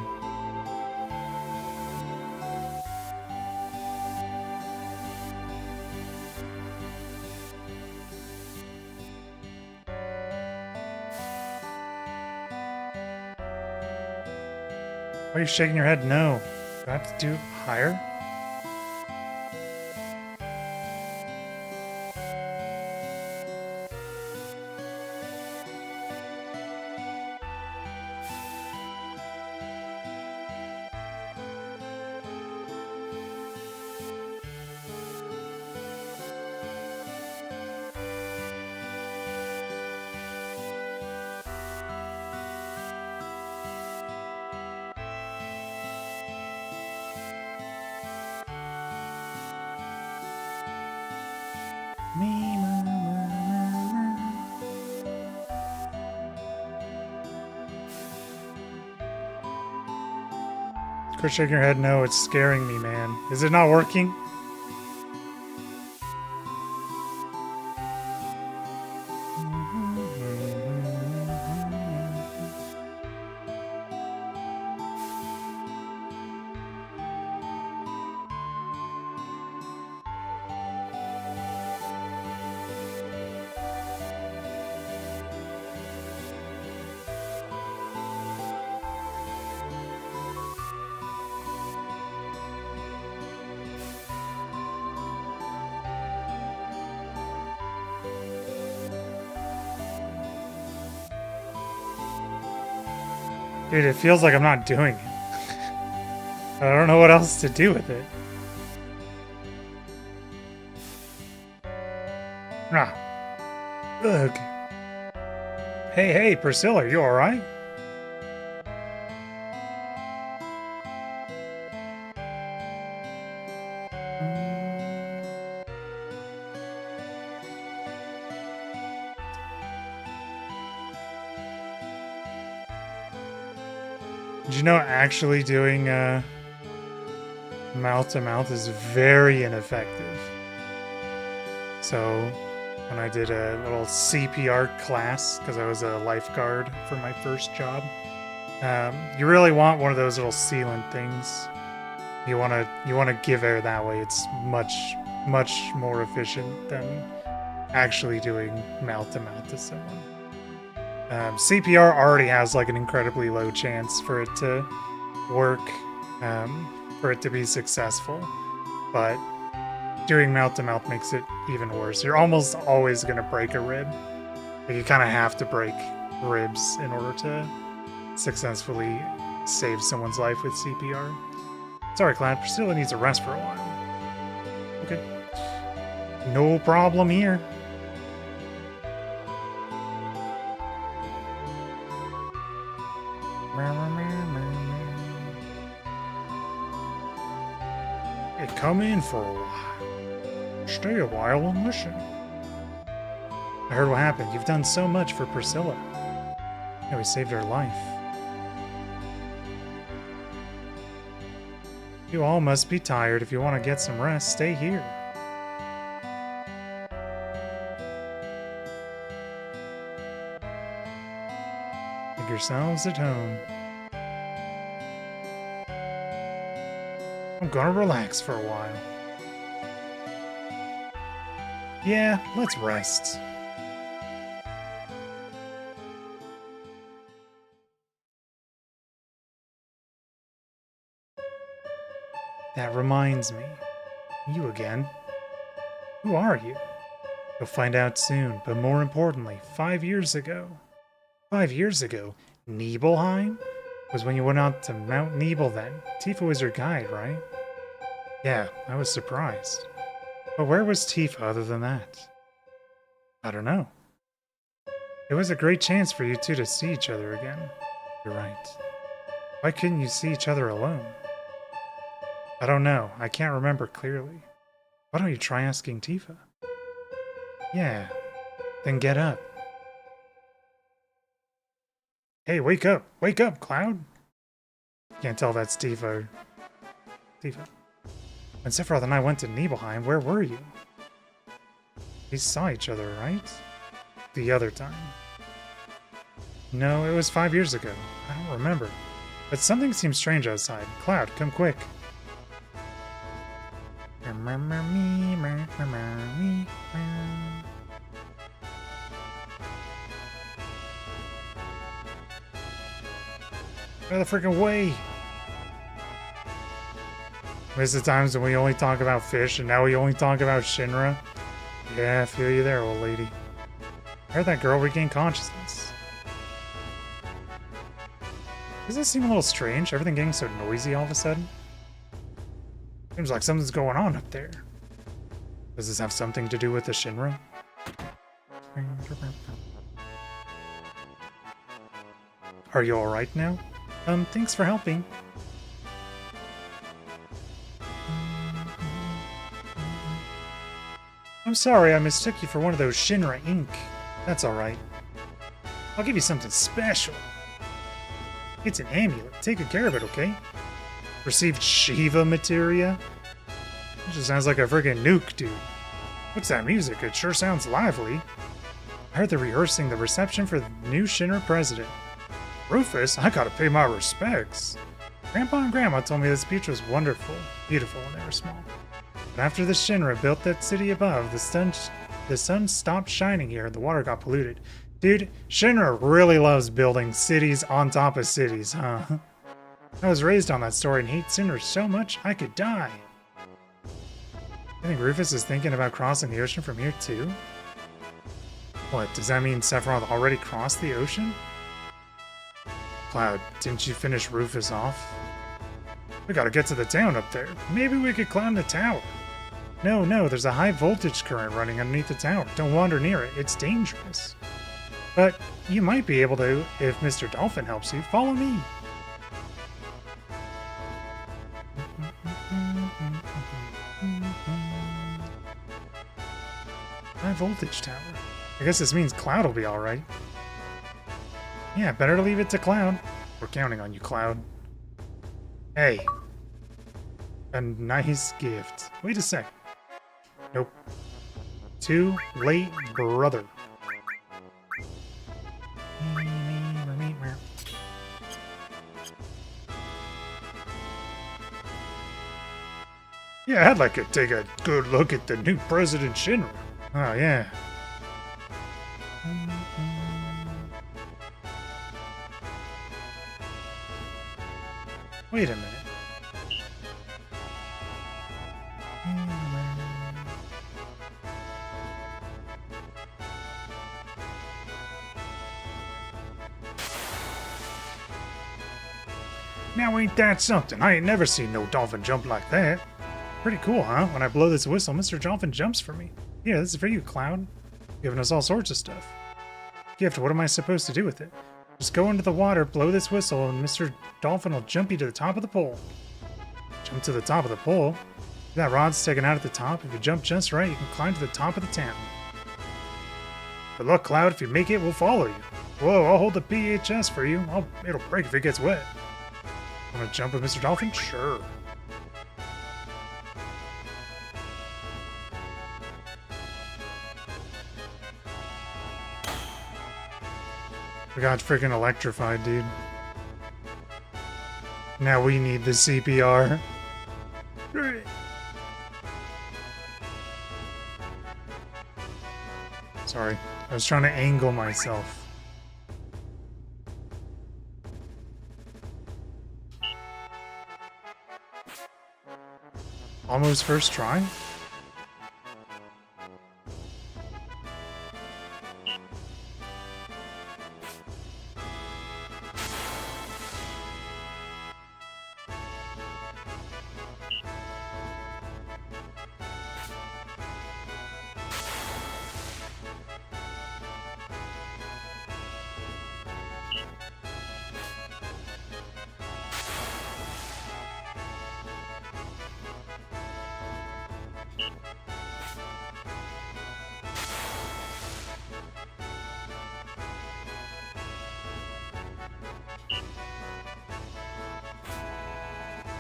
Why are you shaking your head? No. Do I have to do higher? Quit shaking your head. No, it's scaring me, man. Is it not working? Dude, it feels like I'm not doing it. I don't know what else to do with it. Ah. Ugh. Hey, Priscilla, you alright? Did you know actually doing mouth to mouth is very ineffective? So when I did a little CPR class, because I was a lifeguard for my first job, you really want one of those little sealant things. You want to give air that way. It's much more efficient than actually doing mouth to mouth to someone. CPR already has like an incredibly low chance for it to work, for it to be successful, but doing mouth to mouth makes it even worse. You're almost always going to break a rib. Like, you kind of have to break ribs in order to successfully save someone's life with CPR. Sorry, Cloud, Priscilla needs a rest for a while. Okay. No problem here. Hey, come in for a while. Stay a while and listen. I heard what happened. You've done so much for Priscilla. Yeah, we saved her life. You all must be tired. If you want to get some rest, stay here. Make yourselves at home. I'm gonna relax for a while. Yeah, let's rest. That reminds me. You again. Who are you? You'll find out soon, but more importantly, 5 years ago. 5 years ago? Nibelheim? Was when you went out to Mount Nibel then. Tifa was your guide, right? Yeah, I was surprised. But where was Tifa other than that? I don't know. It was a great chance for you two to see each other again. You're right. Why couldn't you see each other alone? I don't know. I can't remember clearly. Why don't you try asking Tifa? Yeah. Then get up. Hey, wake up! Wake up, Cloud! Can't tell if that's Tifa or... Tifa. When Sephiroth and I went to Nibelheim, where were you? We saw each other, right? The other time. No, it was 5 years ago. I don't remember. But something seems strange outside. Cloud, come quick. Out of the freaking way! Miss the times when we only talk about fish and now we only talk about Shinra? Yeah, I feel you there, old lady. I heard that girl regained consciousness. Does this seem a little strange? Everything getting so noisy all of a sudden? Seems like something's going on up there. Does this have something to do with the Shinra? Are you alright now? Thanks for helping. I'm sorry I mistook you for one of those Shinra Inc. That's alright. I'll give you something special. It's an amulet. Take good care of it, okay? Received Shiva materia? It just sounds like a friggin' nuke, dude. What's that music? It sure sounds lively. I heard they're rehearsing the reception for the new Shinra president. Rufus, I gotta pay my respects. Grandpa and Grandma told me the speech was wonderful, beautiful when they were small. But after the Shinra built that city above, the sun stopped shining here and the water got polluted. Dude, Shinra really loves building cities on top of cities, huh? I was raised on that story and hate Shinra so much I could die. I think Rufus is thinking about crossing the ocean from here too? What, does that mean Sephiroth already crossed the ocean? Cloud, didn't you finish Rufus off? We gotta get to the town up there. Maybe we could climb the tower. No, no, there's a high voltage current running underneath the tower. Don't wander near it. It's dangerous. But you might be able to if Mr. Dolphin helps you. Follow me. High voltage tower. I guess this means Cloud will be alright. Yeah, better leave it to Cloud. We're counting on you, Cloud. Hey. A nice gift. Wait a sec. Nope. Too late, brother. Yeah, I'd like to take a good look at the new President Shinra. Oh, yeah. Wait a minute. Now ain't that something? I ain't never seen no dolphin jump like that. Pretty cool, huh? When I blow this whistle, Mr. Dolphin jumps for me. Yeah, this is for you, Cloud. Giving us all sorts of stuff. Gift, what am I supposed to do with it? Just go into the water, blow this whistle, and Mr. Dolphin will jump you to the top of the pole. Jump to the top of the pole? That rod's sticking out at the top. If you jump just right, you can climb to the top of the town. Good luck, Cloud. If you make it, we'll follow you. Whoa, I'll hold the PHS for you. It'll break if it gets wet. Want to jump with Mr. Dolphin? Sure. We got freaking electrified, dude. Now we need the CPR. Sorry, I was trying to angle myself. Almost first try?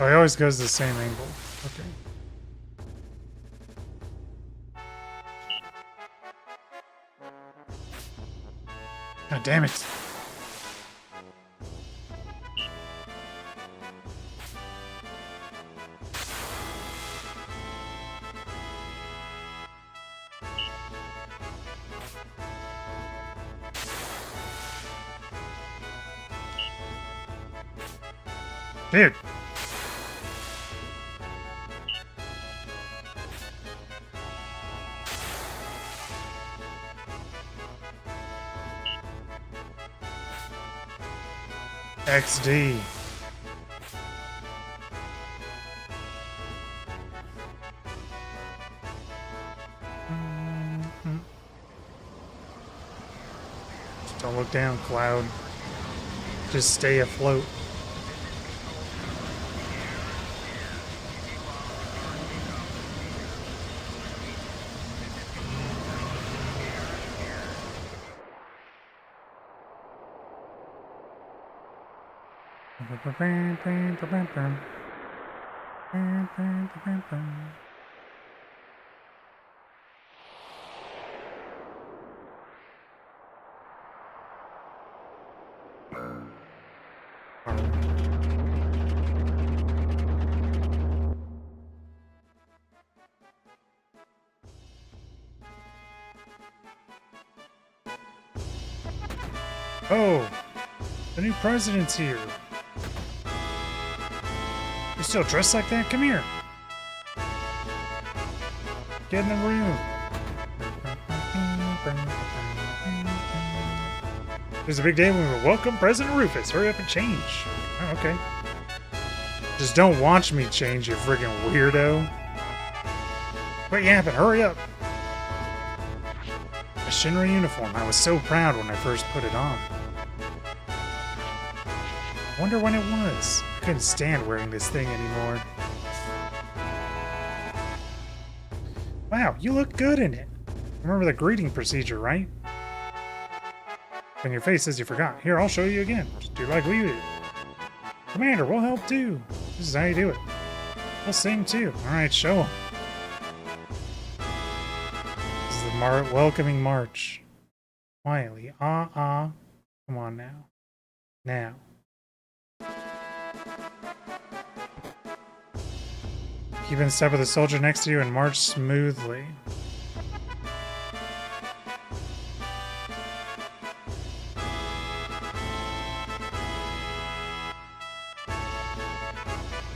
Oh, he always goes the same angle. Okay. God damn it. Dude. XD. Just don't look down, Cloud. Just stay afloat. Oh, the new president's here. You still dressed like that? Come here. Get in the room. There's a big day when we welcome President Rufus. Hurry up and change. Oh, okay. Just don't watch me change, you freaking weirdo. Quit yapping, hurry up! A Shinra uniform. I was so proud when I first put it on. I wonder when it was. I couldn't stand wearing this thing anymore. Wow, you look good in it. Remember the greeting procedure, right? And your face says you forgot. Here, I'll show you again. Just do like we do. Commander, we'll help too. This is how you do it. We'll sing too. Alright, show them. This is the welcoming march. Quietly. Come on now. Now. Keep in step with the soldier next to you and march smoothly.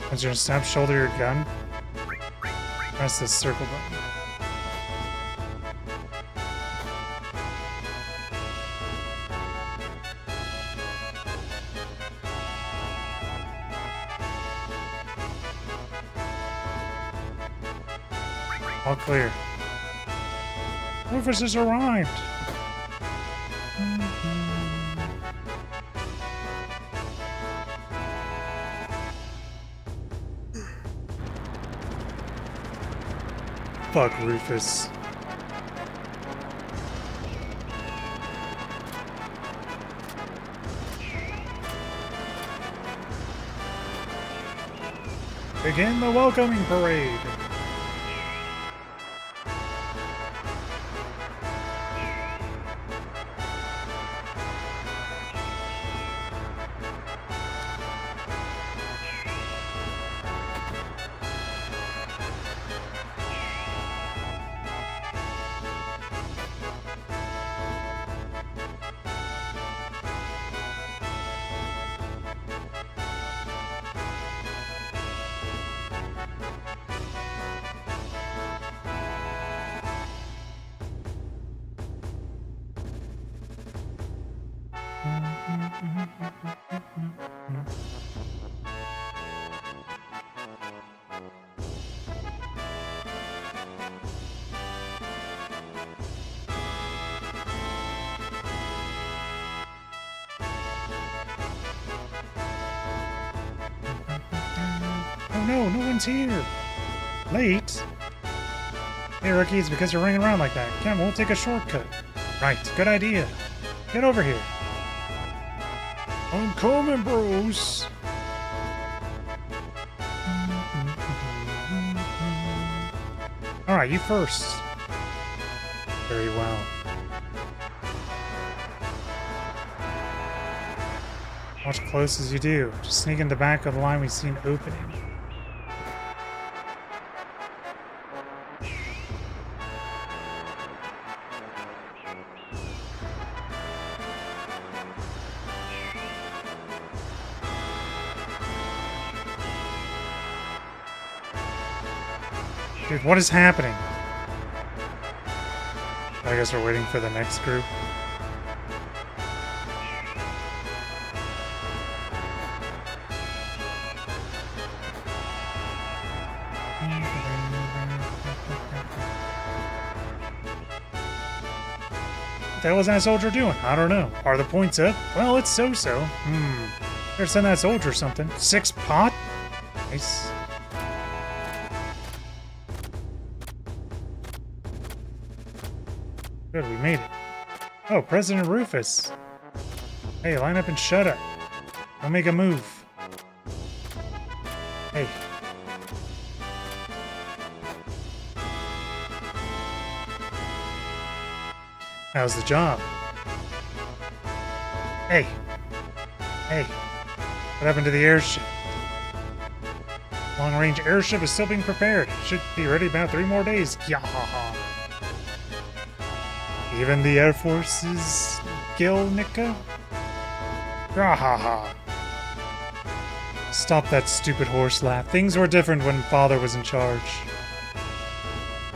Once you're gonna stop, shoulder your gun. Press the circle button. All clear. Rufus has arrived. Fuck Rufus. Begin the welcoming parade. Oh no, no one's here. Late? Hey rookie, it's because you're running around like that. Come, we'll take a shortcut. Right, good idea. Get over here. I'm coming, bros. Alright, you first. Very well. Watch close as you do. Just sneak in the back of the line we've seen opening. Dude, what is happening? I guess we're waiting for the next group. What the hell is that soldier doing? I don't know. Are the points up? Well, it's so-so. Better send that soldier something. 6 pot? Nice. Good, we made it. Oh, President Rufus. Hey, line up and shut up. Don't make a move. Hey. How's the job? Hey. Hey. What happened to the airship? Long-range airship is still being prepared. Should be ready about 3 more days. Yahaha. Even the Air Force is Gilnica? Grahaha. Stop that stupid horse laugh. Things were different when Father was in charge.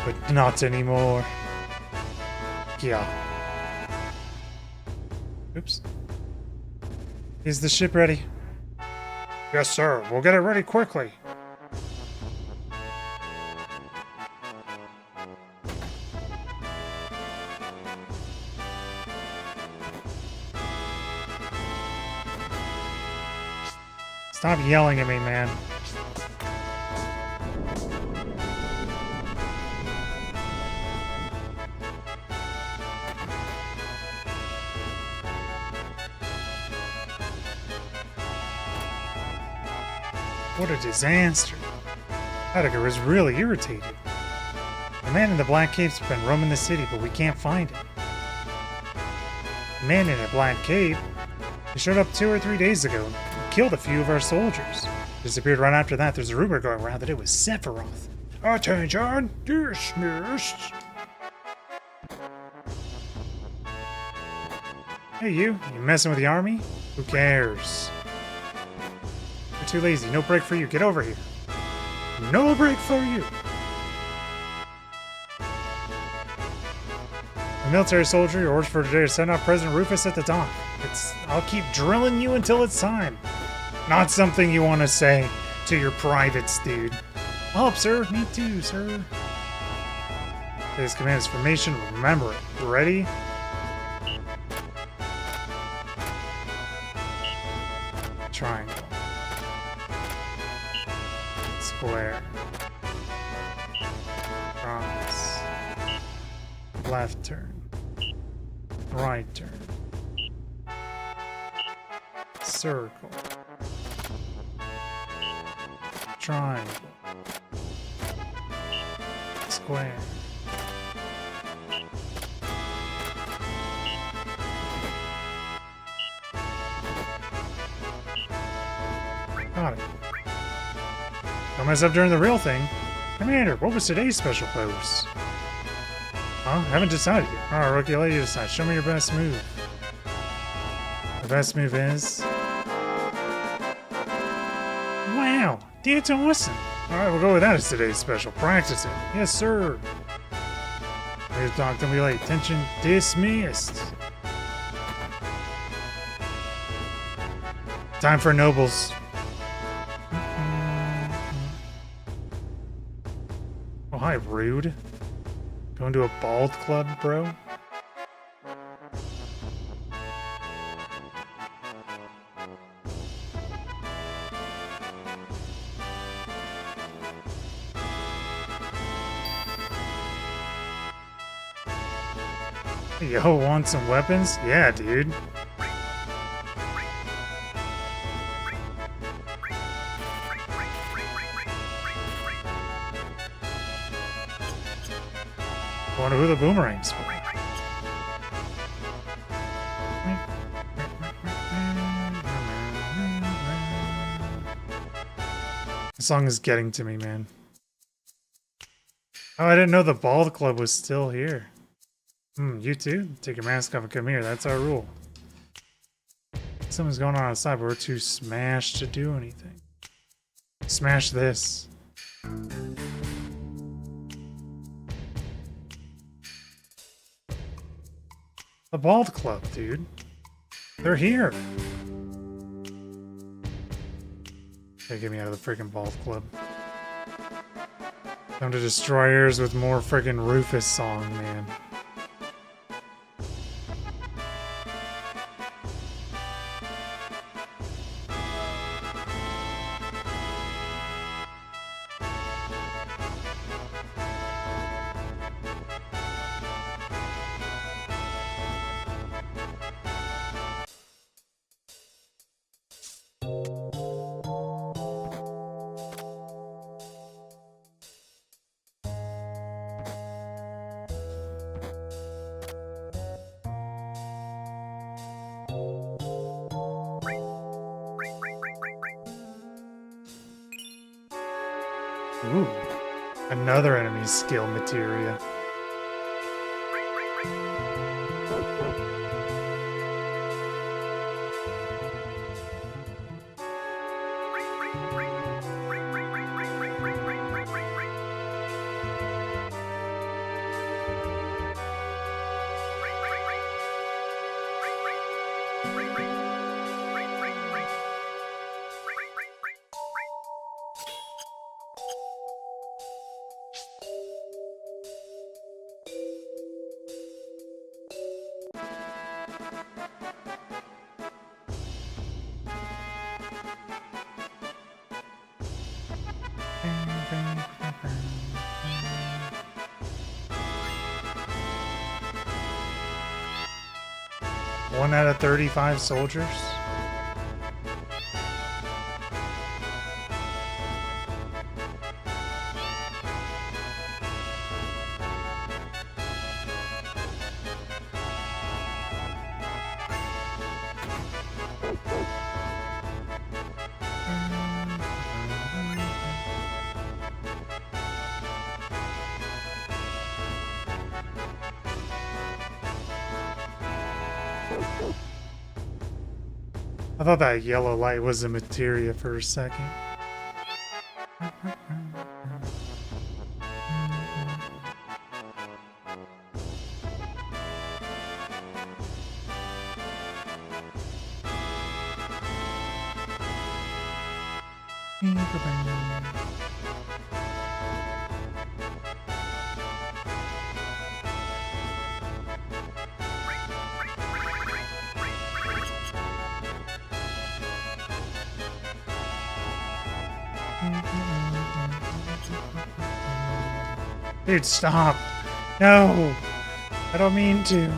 But not anymore. Yeah. Oops. Is the ship ready? Yes, sir. We'll get it ready quickly. Stop yelling at me, man. What a disaster. Heidegger is really irritated. The man in the black cape's been roaming the city, but we can't find him. The man in a black cape? He showed up 2 or 3 days ago and killed a few of our soldiers. Disappeared right after that. There's a rumor going around that it was Sephiroth. Attention! Dismissed! Hey you messing with the army? Who cares? You're too lazy. No break for you. Get over here. No break for you! A military soldier, your orders for today is send out President Rufus at the dock. I'll keep drilling you until it's time. Not something you want to say to your privates, dude. I'll help, sir. Me too, sir. Today's command is formation. Remember it. Ready? Triangle. Square. Cross. Left turn. Right turn. Circle. Triangle. Square. Got it. Don't mess up during the real thing. Commander, what was today's special pose? Huh? Haven't decided yet. Alright, rookie, let you decide. Show me your best move. The best move is... Wow! That's awesome! Alright, we'll go with that as today's special. Practice it. Yes, sir! We'll talk, don't be late. Tension dismissed. Time for nobles. Oh, hi, rude. Going to a bald club, bro? Yo, want some weapons? Yeah, dude. Wonder who the boomerang's for. This song is getting to me, man. Oh, I didn't know the bald club was still here. You too? Take your mask off and come here. That's our rule. Something's going on outside, but we're too smashed to do anything. Smash this. The Bald Club, dude. They're here. Okay, get me out of the freaking Bald Club. Time to destroyers with more freaking Rufus song, man. Ooh, another enemy skill materia. 1 out of 35 soldiers. I thought that yellow light was a materia for a second. Dude, stop. No. I don't mean to.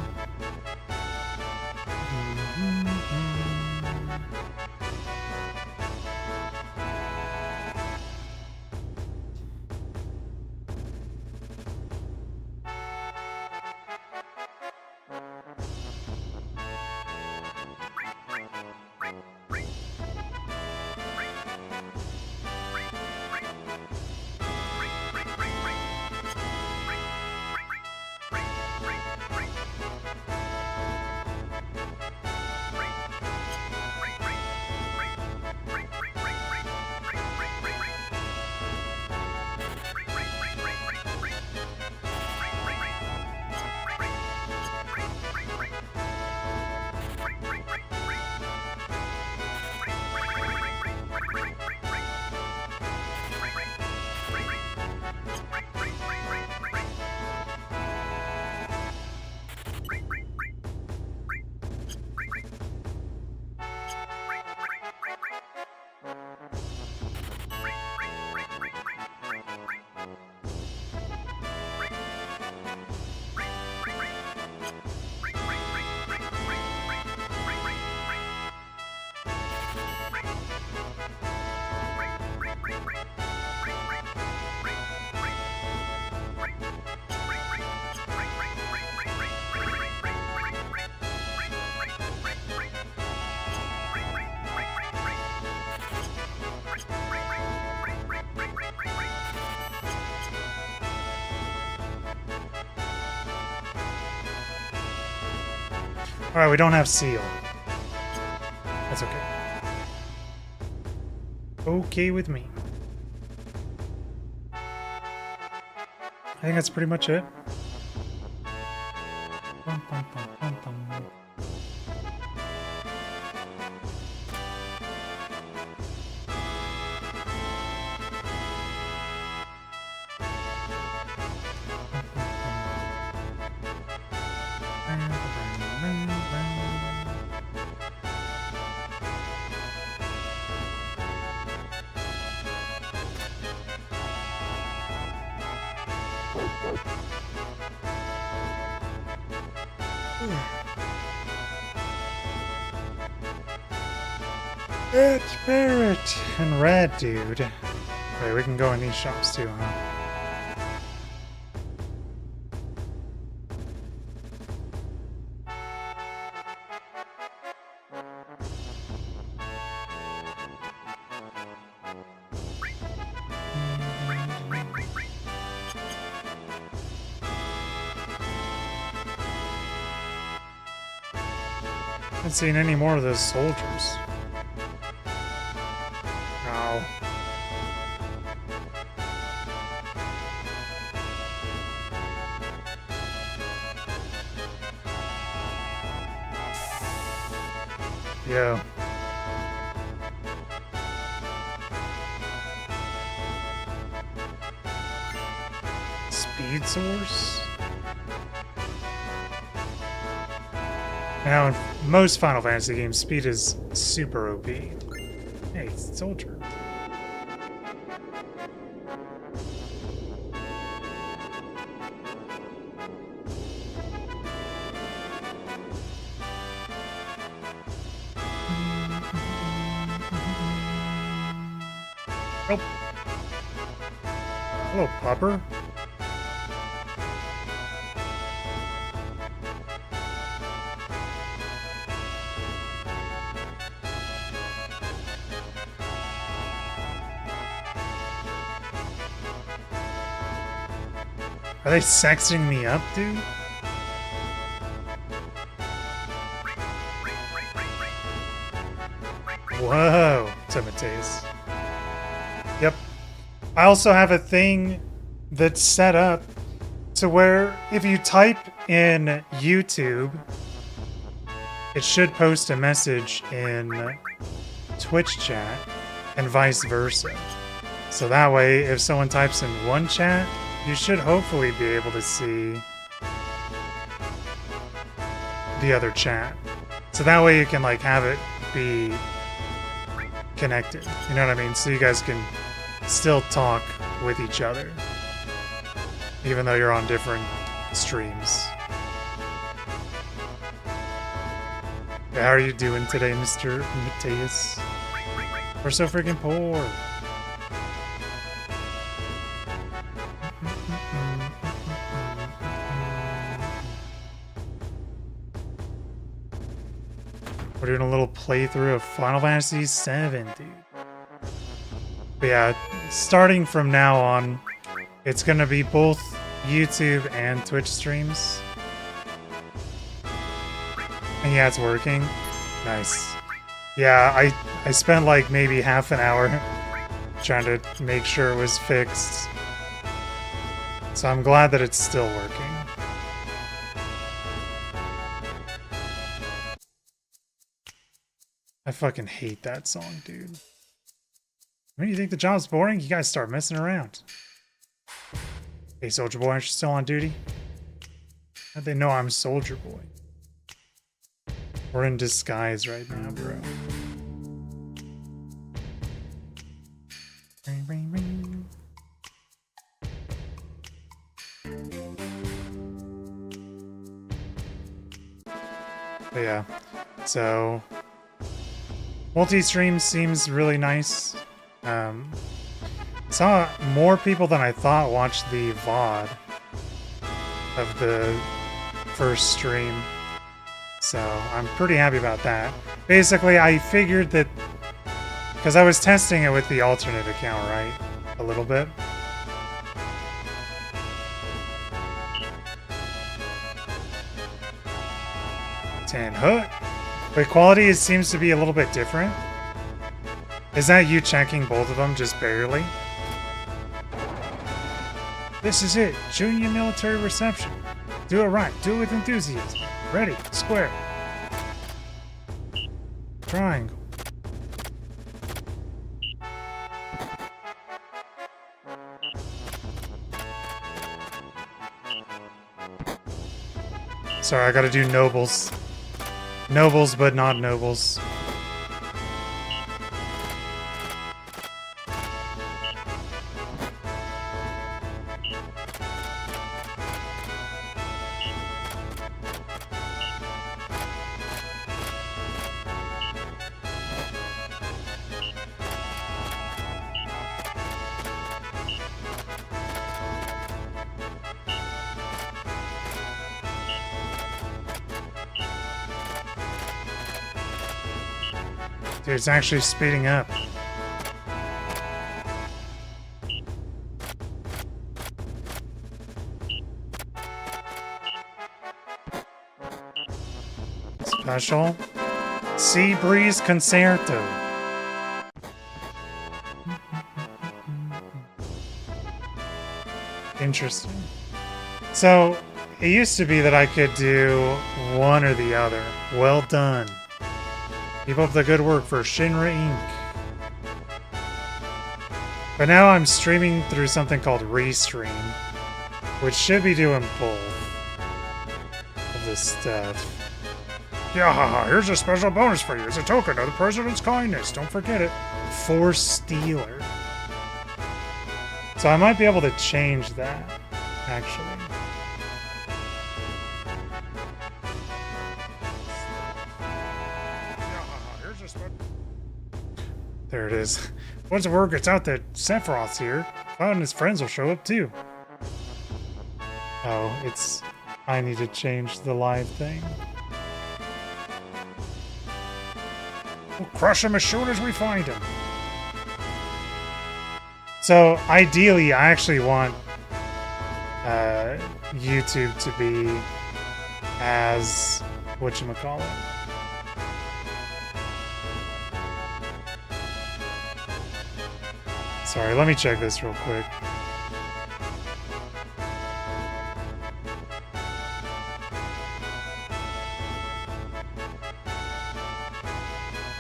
Alright, we don't have seal. That's okay. Okay with me. I think that's pretty much it. Bum, bum, bum, bum, bum. It's Barrett and Red Dude. Wait, we can go in these shops too, huh? Haven't seen any more of those soldiers. Oh. Yeah. Speed source? Now, in most Final Fantasy games, speed is super OP. Hey, soldier. Nope. Hello, Popper. Are they sexing me up, dude? Whoa, Timotheus. Yep. I also have a thing that's set up to where if you type in YouTube, it should post a message in Twitch chat and vice versa. So that way, if someone types in one chat, you should hopefully be able to see the other chat. So that way you can like have it be connected. You know what I mean? So you guys can still talk with each other, even though you're on different streams. How are you doing today, Mr. Mateus? We're so freaking poor. We're doing a little playthrough of Final Fantasy VII, dude. But yeah, starting from now on, it's gonna be both YouTube and Twitch streams. And yeah, it's working. Nice. Yeah, I spent like maybe half an hour trying to make sure it was fixed. So I'm glad that it's still working. I fucking hate that song, dude. When you think the job's boring, you guys start messing around. Hey, Soldier Boy, aren't you still on duty? How'd they know I'm Soldier Boy? We're in disguise right now, bro. Ring, ring, ring. But yeah, so multi-stream seems really nice. Saw more people than I thought watched the VOD of the first stream. So I'm pretty happy about that. Basically, I figured that because I was testing it with the alternate account, right? A little bit. Hut. Wait, quality seems to be a little bit different. Is that you checking both of them just barely? This is it. Junior military reception. Do it right. Do it with enthusiasm. Ready. Square. Triangle. Sorry, I gotta do nobles. Nobles, but not nobles. Dude, it's actually speeding up. Special Sea Breeze Concerto. Interesting. So, it used to be that I could do one or the other. Well done. Keep up the good work for Shinra Inc. But now I'm streaming through something called Restream, which should be doing both of this stuff. Yeah, here's a special bonus for you as a token of the president's kindness. Don't forget it. For Stealer. So I might be able to change that, actually. There it is. Once the word gets out that Sephiroth's here, Cloud and his friends will show up too. Oh, it's... I need to change the live thing. We'll crush him as soon as we find him. So, ideally, I actually want YouTube to be as... whatchamacallit? Sorry, let me check this real quick.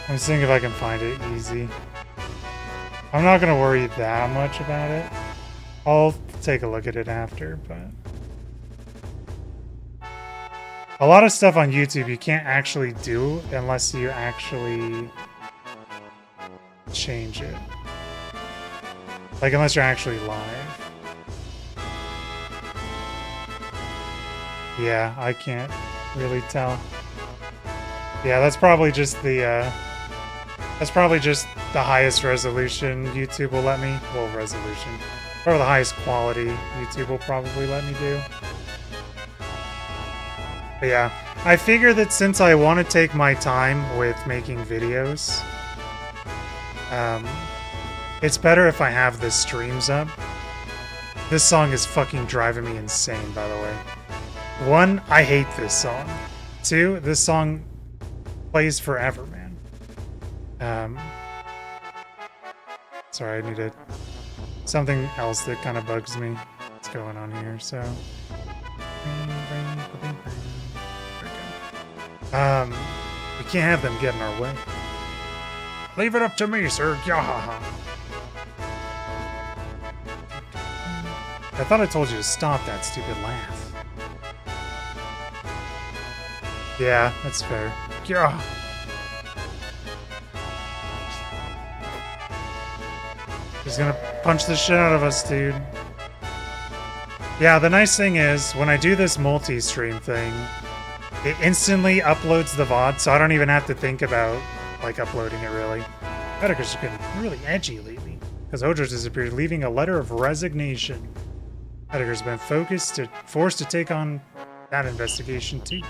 I'm seeing if I can find it easy. I'm not gonna worry that much about it. I'll take a look at it after, but... a lot of stuff on YouTube you can't actually do unless you actually change it. Like, unless you're actually live. Yeah, I can't really tell. Yeah, that's probably just the, highest resolution YouTube will let me. Well, resolution. Or the highest quality YouTube will probably let me do. But yeah, I figure that since I want to take my time with making videos, it's better if I have the streams up. This song is fucking driving me insane, by the way. 1, I hate this song. 2, this song plays forever, man. Sorry, I needed something else that kind of bugs me. What's going on here, so... we can't have them get in our way. Leave it up to me, sir. Yahaha. I thought I told you to stop that stupid laugh. Yeah, that's fair. Yeah. He's gonna punch the shit out of us, dude. Yeah, the nice thing is, when I do this multi-stream thing, it instantly uploads the VOD, so I don't even have to think about, like, uploading it, really. Edgar's been really edgy lately, because Ojo's disappeared, leaving a letter of resignation. Edgar's been forced to take on that investigation, too.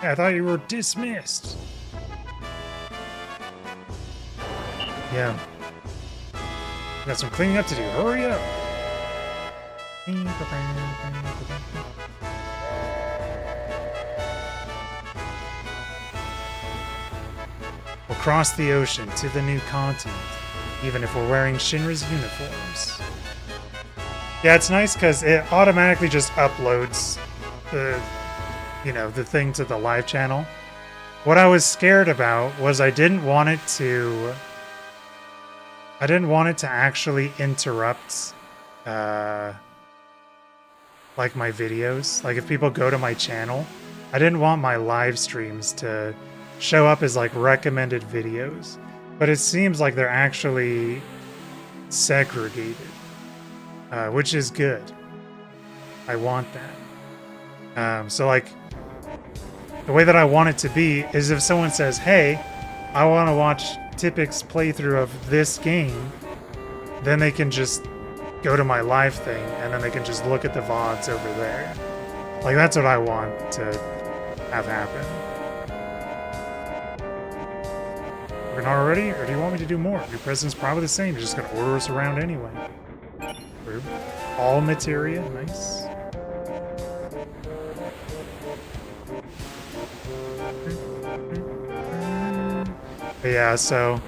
Yeah, I thought you were dismissed. Yeah. Got some cleaning up to do. Hurry up! We'll cross the ocean to the new continent, even if we're wearing Shinra's uniforms. Yeah, it's nice because it automatically just uploads the, the thing to the live channel. What I was scared about was I didn't want it to actually interrupt, like, my videos. Like, if people go to my channel, I didn't want my live streams to show up as, like, recommended videos. But it seems like they're actually segregated, which is good. I want that. So, like, the way that I want it to be is if someone says, hey, I want to watch Tipic's playthrough of this game, then they can just go to my live thing, and then they can just look at the VODs over there. Like, that's what I want to have happen. We're not already, or do you want me to do more? Your present's probably the same. You're just going to order us around anyway. Rude. All materia. Nice. But yeah, so...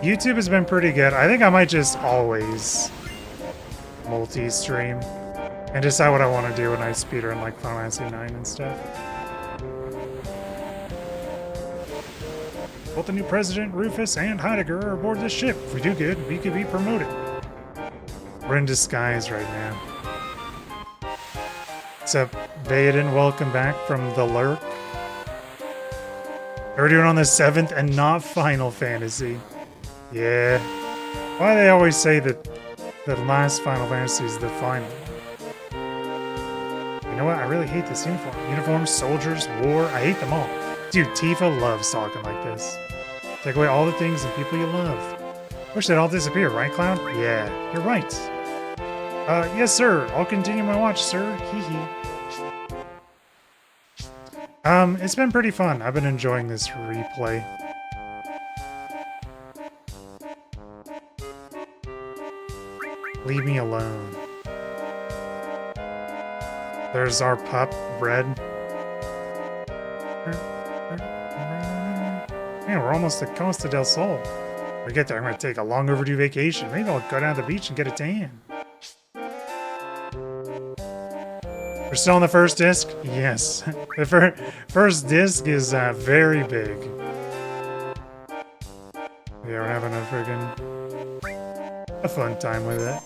YouTube has been pretty good. I think I might just always multi-stream and decide what I want to do when I speedrun like Final Fantasy 9 and stuff. Both the new president, Rufus, and Heidegger are aboard this ship. If we do good, we could be promoted. We're in disguise right now. Except Baden, welcome back from the lurk. We're doing on the 7th and not Final Fantasy. Yeah. Why do they always say that the last Final Fantasy is the final? You know what? I really hate this uniform. Uniforms, soldiers, war. I hate them all. Dude, Tifa loves talking like this. Take away all the things and people you love. Wish they'd all disappear, right, Cloud? Yeah, you're right. Yes, sir. I'll continue my watch, sir. Hee hee. It's been pretty fun. I've been enjoying this replay. Leave me alone. There's our pup, Red. Man, we're almost at Costa Del Sol. When we get there, I'm going to take a long overdue vacation. Maybe I'll go down to the beach and get a tan. We're still on the first disc? Yes. The first disc is very big. Yeah, we're having a fun time with it.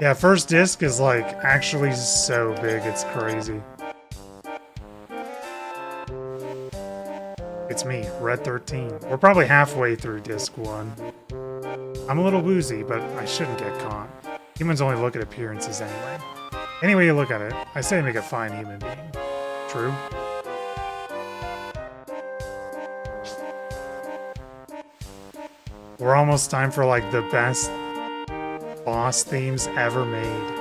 Yeah, first disc is like actually so big, it's crazy. It's me, Red 13. We're probably halfway through disc 1. I'm a little woozy, but I shouldn't get caught. Humans only look at appearances anyway. Any way you look at it, I say make a fine human being. True? We're almost time for like the best boss themes ever made.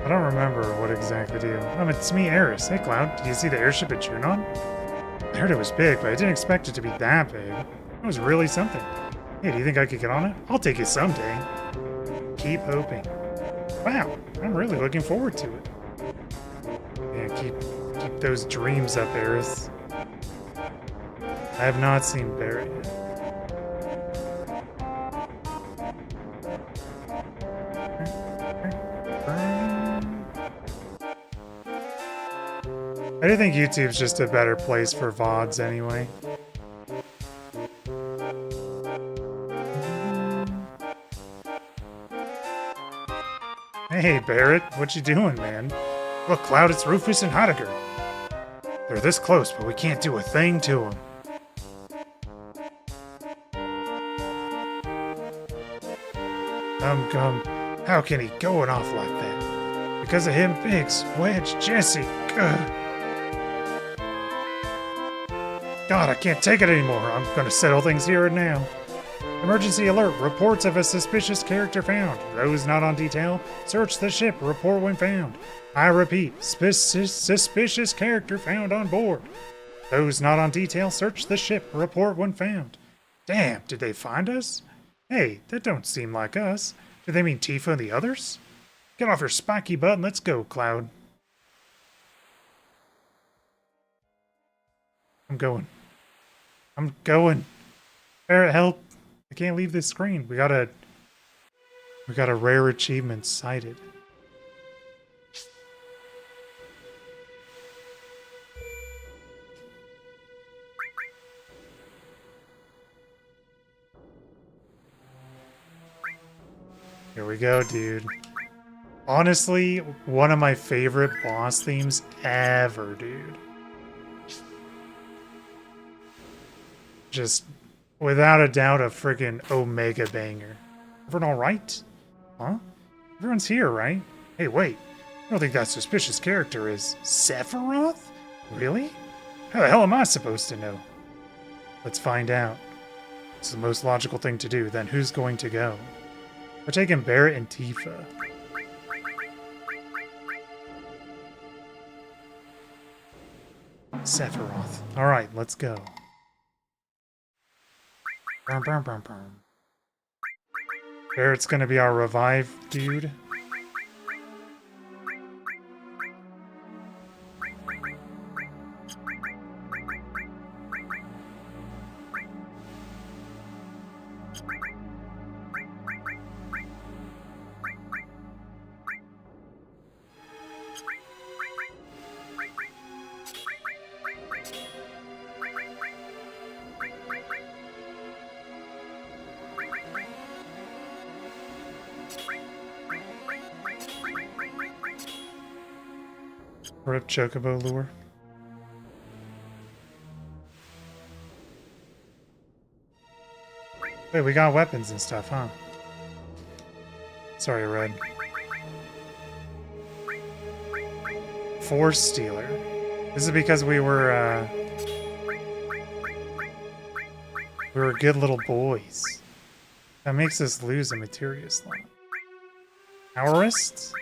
I don't remember what exactly to do. Oh, it's me, Eris. Hey, Cloud, did you see the airship at Junon? I heard it was big, but I didn't expect it to be that big. It was really something. Hey, do you think I could get on it? I'll take it someday. Keep hoping. Wow, I'm really looking forward to it. Yeah, keep those dreams up, Eris. I have not seen Barret yet. I do think YouTube's just a better place for VODs anyway. Hey, Barret, what you doing, man? Look, Cloud, it's Rufus and Heidegger. They're this close, but we can't do a thing to them. How can he going off like that? Because of him, Biggs, Wedge, Jesse. God, I can't take it anymore. I'm gonna settle things here and now. Emergency alert. Reports of a suspicious character found. Those not on detail, search the ship. Report when found. I repeat, suspicious character found on board. Those not on detail, search the ship. Report when found. Damn, did they find us? Hey, that don't seem like us. Do they mean Tifa and the others? Get off your spiky butt and let's go, Cloud. I'm going. Barret, help. I can't leave this screen. We got a rare achievement sighted. Here we go, dude. Honestly, one of my favorite boss themes ever, dude. Just, without a doubt, a friggin' Omega banger. Everyone alright? Huh? Everyone's here, right? Hey, wait. I don't think that suspicious character is Sephiroth? Really? How the hell am I supposed to know? Let's find out. It's the most logical thing to do. Then who's going to go? We're taking Barret and Tifa. Sephiroth. Alright, let's go. Barret's gonna be our revive dude. Rip Chocobo lure. Wait, we got weapons and stuff, huh? Sorry, Red. Force Stealer. This is because we were good little boys. That makes us lose a materia slot. Our wrists?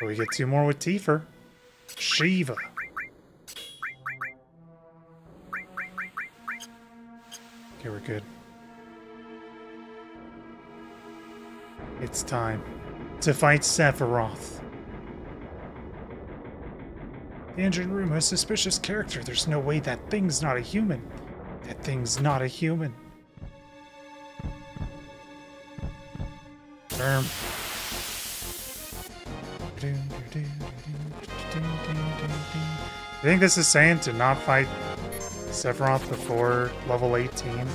We get 2 more with Tifa. Shiva. Okay, we're good. It's time to fight Sephiroth. The engine room has suspicious character. There's no way that thing's not a human. That thing's not a human. I think this is saying to not fight Sephiroth before level 18.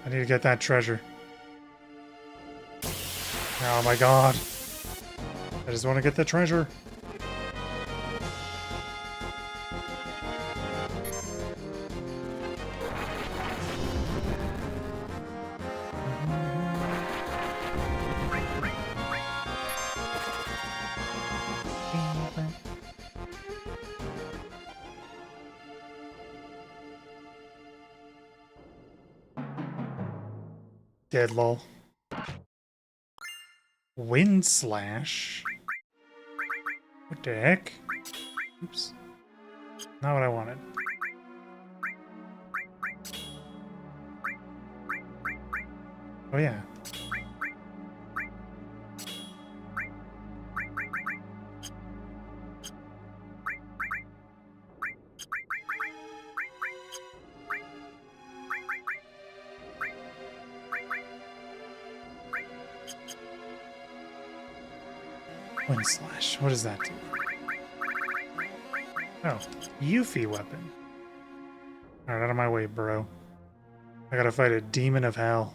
I need to get that treasure. Oh my god. I just want to get the treasure. Dead lol. Wind slash. What the heck? Oops. Not what I wanted. Oh yeah. Wind slash. What does that do? Oh, Yuffie weapon. Alright, out of my way, bro. I gotta fight a demon of hell.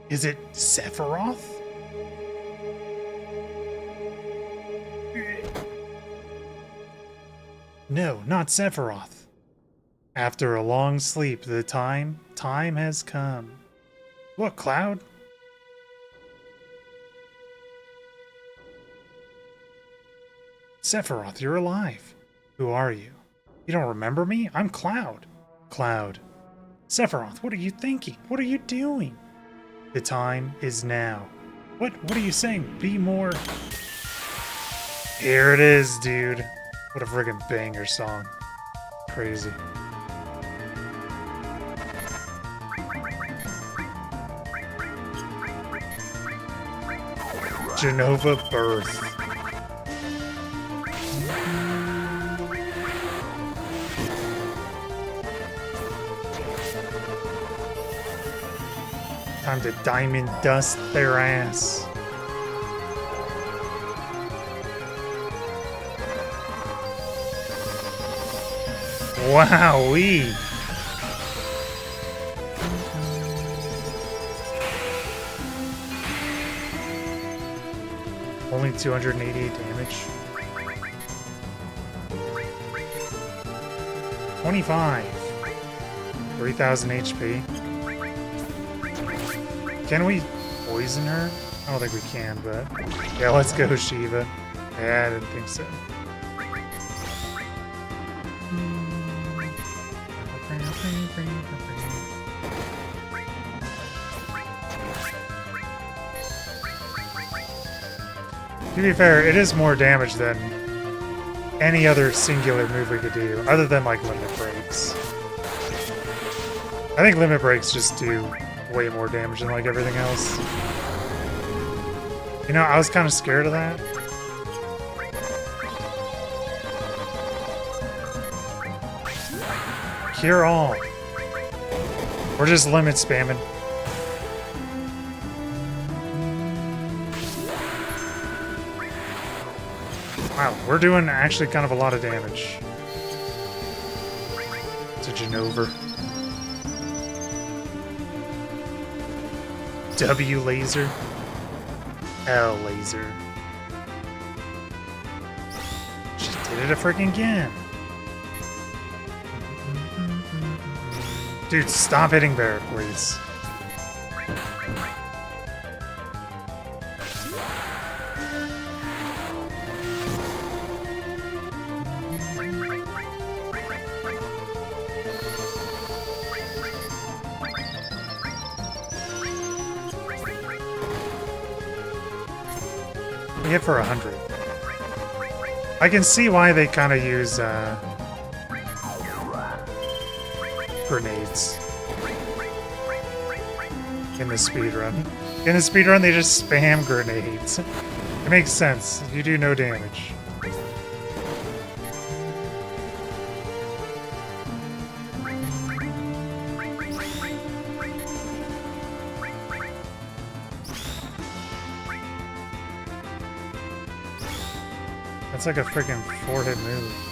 Is it Sephiroth? No, not Sephiroth. After a long sleep, the time has come. Look, Cloud. Sephiroth, you're alive. Who are you? You don't remember me? I'm Cloud. Cloud. Sephiroth, what are you thinking? What are you doing? The time is now. What are you saying? Be more... Here it is, dude. What a friggin' banger song. Crazy. Genova Birth. Time to diamond dust their ass. Wowee! Only 288 damage. 25. 3,000 HP. Can we poison her? I don't think we can, but... Yeah, let's go, Shiva. Yeah, I didn't think so. To be fair, it is more damage than any other singular move we could do, other than, like, limit breaks. I think limit breaks just do way more damage than, like, everything else. You know, I was kind of scared of that. Cure all. We're just limit spamming. Wow, we're doing actually kind of a lot of damage to Genova. W laser. L laser. She did it a freaking again. Dude, stop hitting Barrett, please. We hit for 100. I can see why they kind of use grenades in the speedrun. In the speedrun, they just spam grenades. It makes sense. You do no damage. That's like a freaking 4-hit move.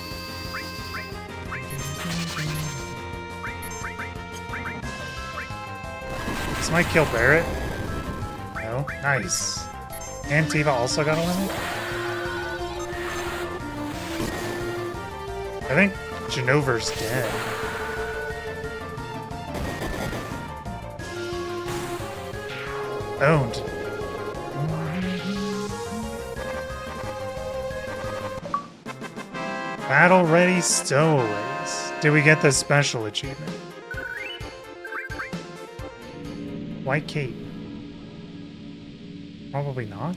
This might kill Barrett. No? Nice. And Tifa also got a limit? I think Genover's dead. Owned. Battle ready stowaways. Did we get the special achievement? White cape. Probably not.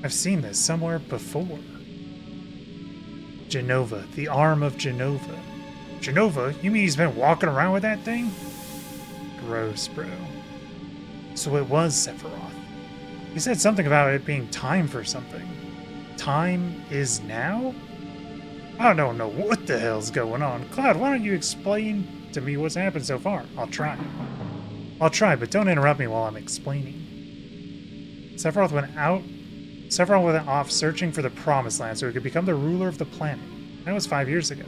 I've seen this somewhere before. Genova, the arm of Genova. Genova? You mean he's been walking around with that thing? Gross, bro. So it was Sephiroth. He said something about it being time for something. Time is now? I don't know what the hell's going on. Cloud, why don't you explain to me what's happened so far? I'll try, but don't interrupt me while I'm explaining. Sephiroth went off searching for the Promised Land so he could become the ruler of the planet. That was 5 years ago.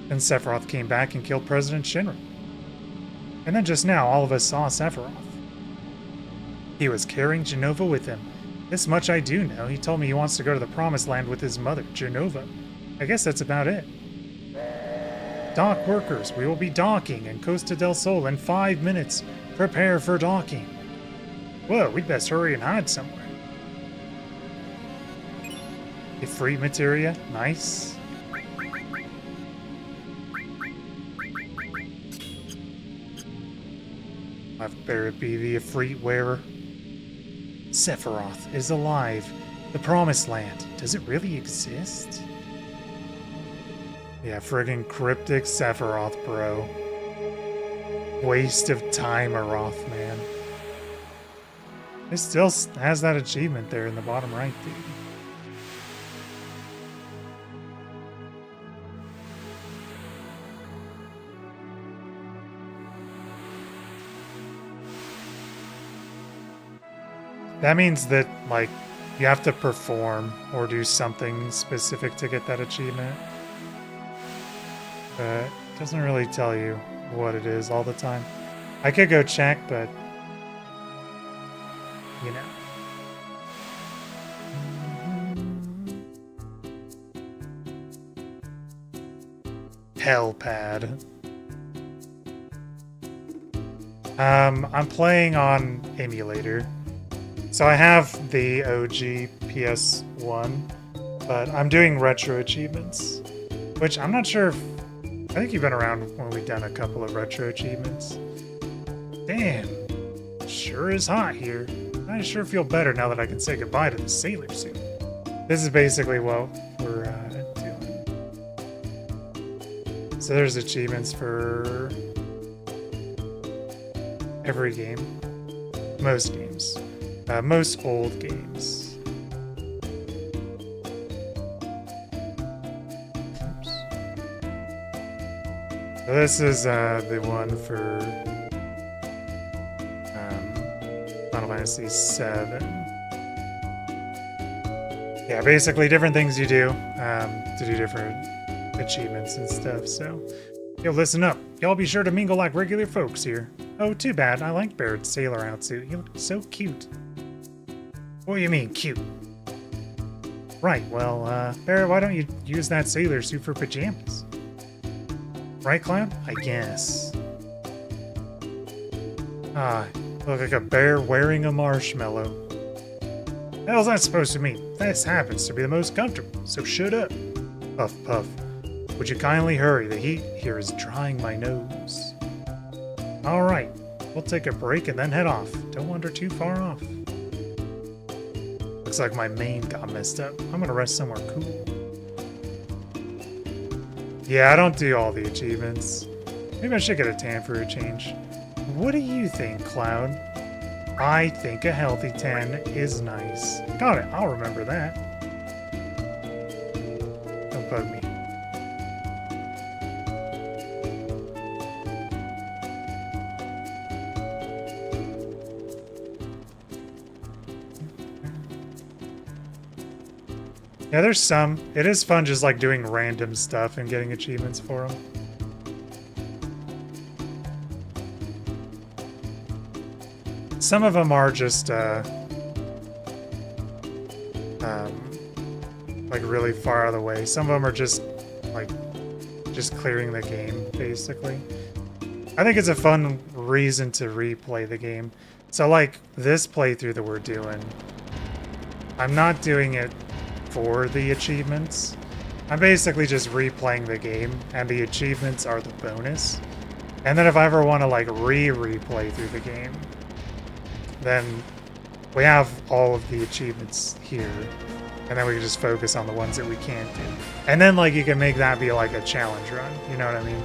Then Sephiroth came back and killed President Shinra. And then just now, all of us saw Sephiroth. He was carrying Genova with him. This much I do know. He told me he wants to go to the Promised Land with his mother, Genova. I guess that's about it. Dock workers, we will be docking in Costa Del Sol in 5 minutes. Prepare for docking. Whoa, we'd best hurry and hide somewhere. Ifrit materia, nice. I've better be the Ifrit wearer. Sephiroth is alive. The Promised Land. Does it really exist? Yeah, friggin' cryptic Sephiroth, bro. Waste of time, Aroth, man. It still has that achievement there in the bottom right, dude. That means that, like, you have to perform or do something specific to get that achievement. But it doesn't really tell you what it is all the time. I could go check, but, you know. Hellpad. I'm playing on emulator. So I have the OG PS1, but I'm doing retro achievements, which I'm not sure if... I think you've been around when we've done a couple of retro achievements. Damn, sure is hot here. I sure feel better now that I can say goodbye to the sailor suit. This is basically what we're doing. So there's achievements for every game, most games. Most old games. Oops. This is the one for Final Fantasy VII. Yeah, basically different things you do to do different achievements and stuff. So, yo, listen up. Y'all be sure to mingle like regular folks here. Oh, too bad. I like Barrett's sailor outsuit. You look so cute. What do you mean, cute? Right, well, Barrett, why don't you use that sailor suit for pajamas? Right, Cloud? I guess. Ah, look like a bear wearing a marshmallow. The hell's that supposed to mean? This happens to be the most comfortable, so shut up. Puff, puff. Would you kindly hurry? The heat here is drying my nose. Alright, we'll take a break and then head off. Don't wander too far off. Looks like my mane got messed up. I'm gonna rest somewhere cool. Yeah, I don't do all the achievements. Maybe I should get a tan for a change. What do you think, Cloud? I think a healthy tan is nice. Got it, I'll remember that. Don't bug me. Yeah, there's some. It is fun just like doing random stuff and getting achievements for them. Some of them are just like really far out of the way. Some of them are just like just clearing the game, basically. I think it's a fun reason to replay the game. So like this playthrough that we're doing, I'm not doing it for the achievements. I'm basically just replaying the game, and the achievements are the bonus. And then if I ever want to like replay through the game, then we have all of the achievements here, and then we can just focus on the ones that we can't do. And then like you can make that be like a challenge run, you know what I mean?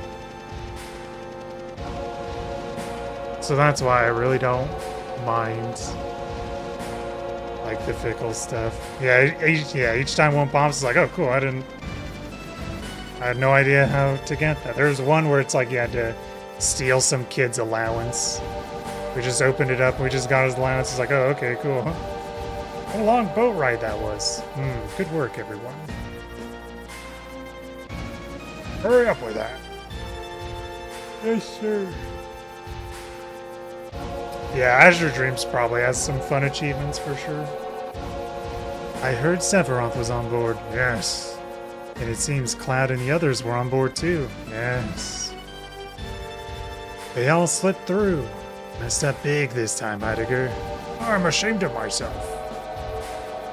So that's why I really don't mind like the fickle stuff. Yeah, each time one pops, it's like, oh cool, I had no idea how to get that. There's one where it's like you had to steal some kid's allowance. We just opened it up and we just got his allowance. It's like, oh, okay, cool. What a long boat ride that was. Good work, everyone. Hurry up with that. Yes, sir. Yeah, Azure Dreams probably has some fun achievements for sure. I heard Sephiroth was on board. Yes. And it seems Cloud and the others were on board too. Yes. They all slipped through. Messed up big this time, Heidegger. I'm ashamed of myself.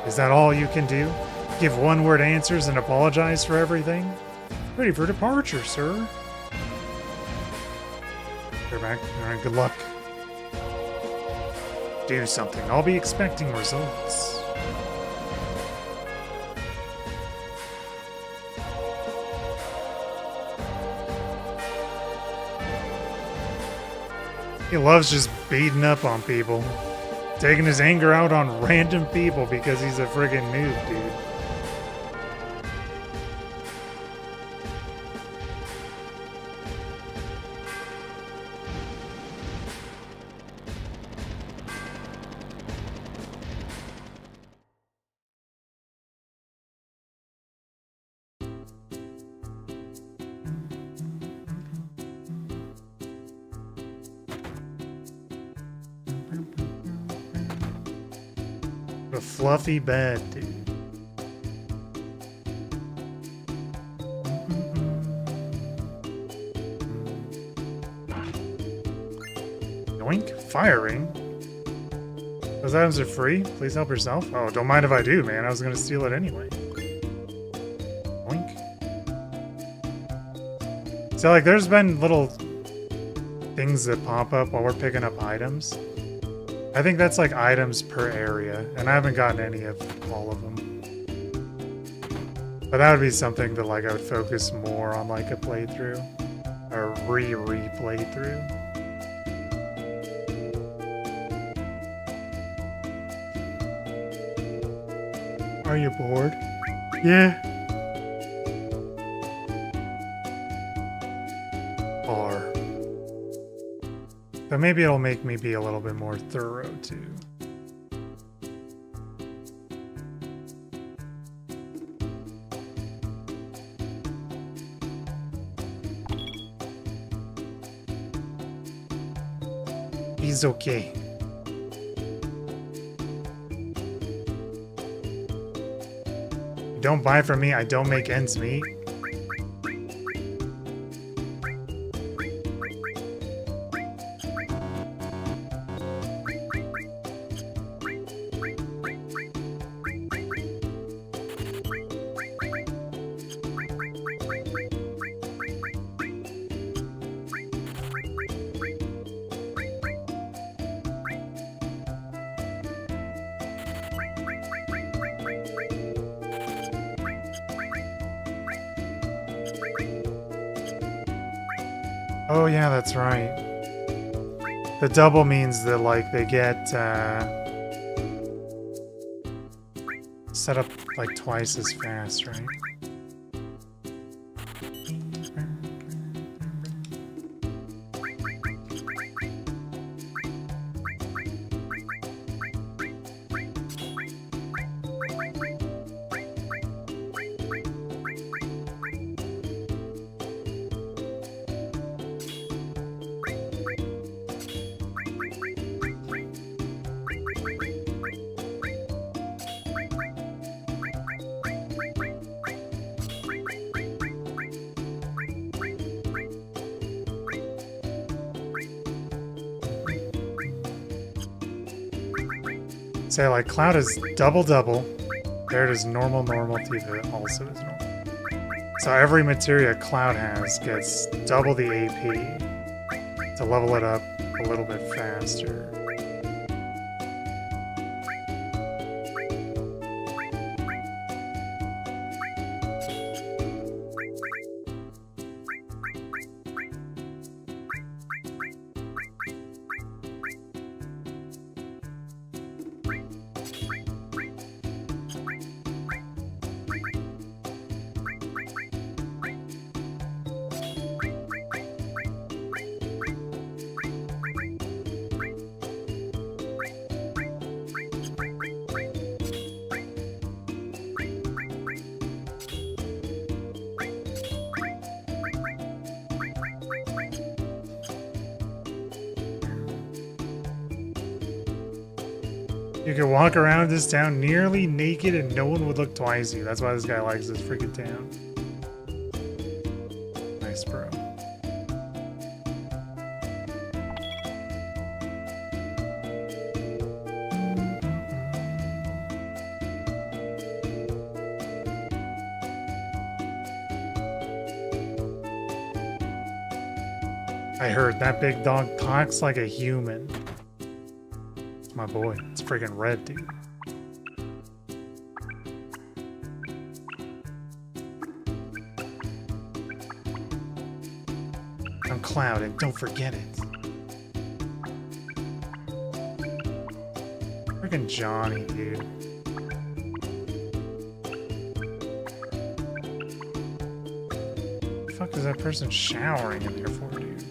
Is that all you can do? Give one-word answers and apologize for everything? Ready for departure, sir. You're back. Alright, good luck. Do something. I'll be expecting results. He loves just beating up on people. Taking his anger out on random people because he's a friggin' noob, dude. A fluffy bed, dude. Yoink, firing? Those items are free? Please help yourself. Oh, don't mind if I do, man. I was gonna steal it anyway. Yoink. So, like, there's been little things that pop up while we're picking up items. I think that's like items per area, and I haven't gotten any of all of them. But that would be something that like I would focus more on like a playthrough, or re-playthrough. Are you bored? Yeah. maybe it'll make me be a little bit more thorough too. He's okay. You don't buy from me, I don't make ends meet. Oh yeah, that's right. The double means that like they get set up like twice as fast, right? Say like Cloud is double. There it is normal. Tifa also is normal. So every materia Cloud has gets double the AP to level it up a little bit faster. You can walk around this town nearly naked and no one would look twice at you. That's why this guy likes this freaking town. Nice, bro. I heard that big dog talks like a human. My boy, it's freaking red, dude. I'm Cloud, and don't forget it. Freaking Johnny, dude. What the fuck is that person showering in here for, dude?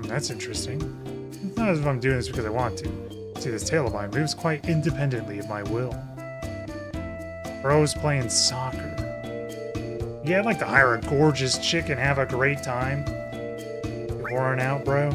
That's interesting. It's not as if I'm doing this because I want to. See, this tail of mine moves quite independently of my will. Bro's playing soccer. Yeah, I'd like to hire a gorgeous chick and have a great time. You whoring out, bro?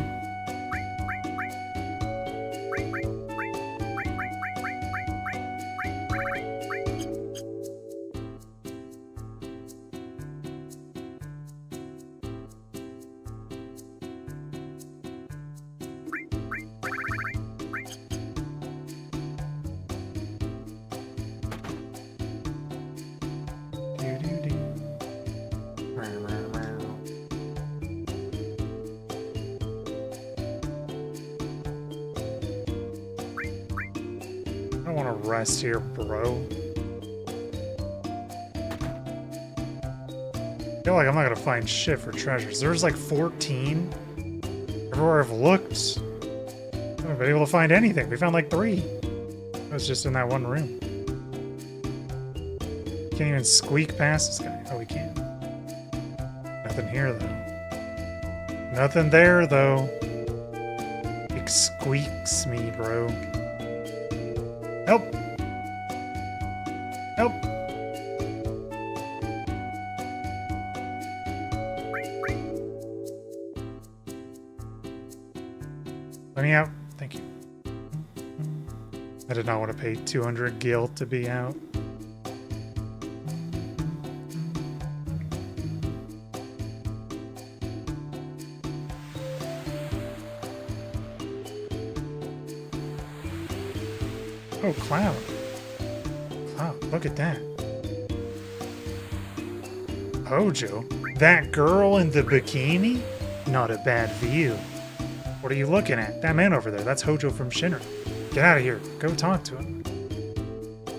Rest here, bro. I feel like I'm not gonna find shit for treasures. There's like 14 everywhere I've looked. I haven't haven't been able to find anything. We found like 3. I was just in that one room. Can't even squeak past this guy. Oh, we can. Nothing here, though. Nothing there, though. It squeaks me, bro. Help! Help! Let me out. Thank you. I did not want to pay 200 gil to be out. Oh, Cloud. Cloud, look at that. Hojo? That girl in the bikini? Not a bad view. What are you looking at? That man over there, that's Hojo from Shinra. Get out of here. Go talk to him.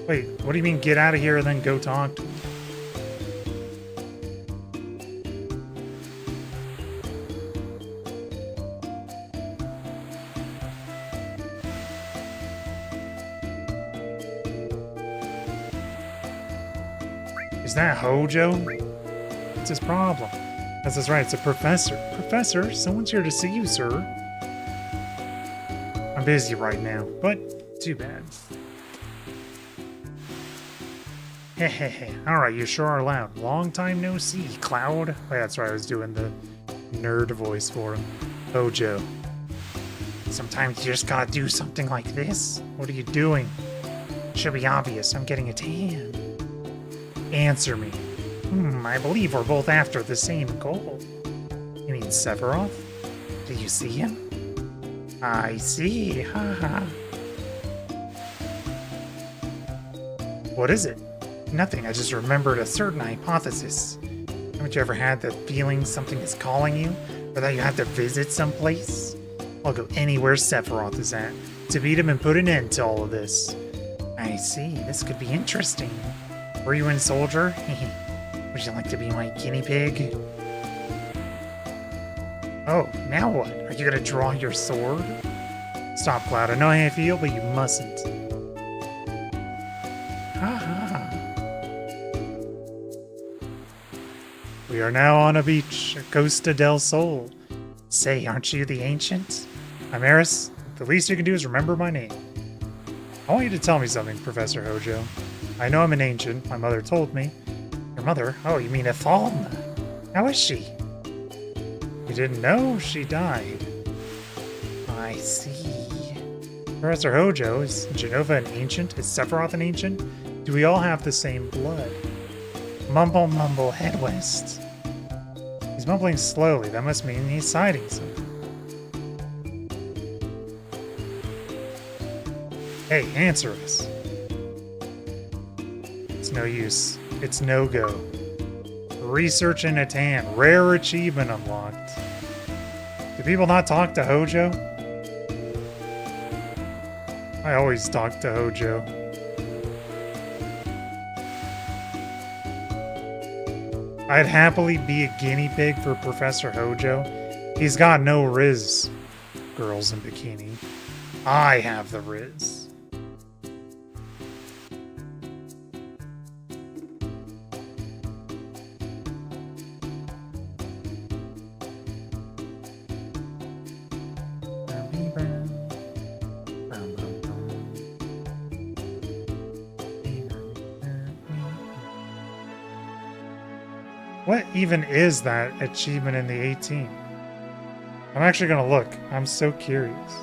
Wait, what do you mean get out of here and then go talk to him? Is that Hojo? What's his problem? That's right, it's a professor. Professor, someone's here to see you, sir. I'm busy right now, but too bad. Hehehe. Alright, you sure are loud. Long time no see, Cloud. Oh, yeah, that's right, I was doing the nerd voice for him. Hojo. Sometimes you just gotta do something like this. What are you doing? Should be obvious, I'm getting a tan. Answer me. I believe we're both after the same goal. You mean Sephiroth? Do you see him? I see, haha. What is it? Nothing, I just remembered a certain hypothesis. Haven't you ever had the feeling something is calling you? Or that you have to visit someplace? I'll go anywhere Sephiroth is at, to beat him and put an end to all of this. I see, this could be interesting. Were you in Soldier? Would you like to be my guinea pig? Oh, now what? Are you gonna draw your sword? Stop, Cloud. I know how you feel, but you mustn't. Haha. We are now on a beach at Costa Del Sol. Say, aren't you the ancient? I'm Eris. The least you can do is remember my name. I want you to tell me something, Professor Hojo. I know I'm an ancient. My mother told me. Your mother? Oh, you mean Athalna? How is she? You didn't know? She died. I see. Professor Hojo, is Jenova an ancient? Is Sephiroth an ancient? Do we all have the same blood? Mumble, mumble, head west. He's mumbling slowly. That must mean he's hiding something. Hey, answer us. It's no use. It's no go. Research in a tan. Rare achievement unlocked. Do people not talk to Hojo? I always talk to Hojo. I'd happily be a guinea pig for Professor Hojo. He's got no riz, girls in bikini. I have the riz. What even is that achievement in the 18? I'm actually gonna look. I'm so curious.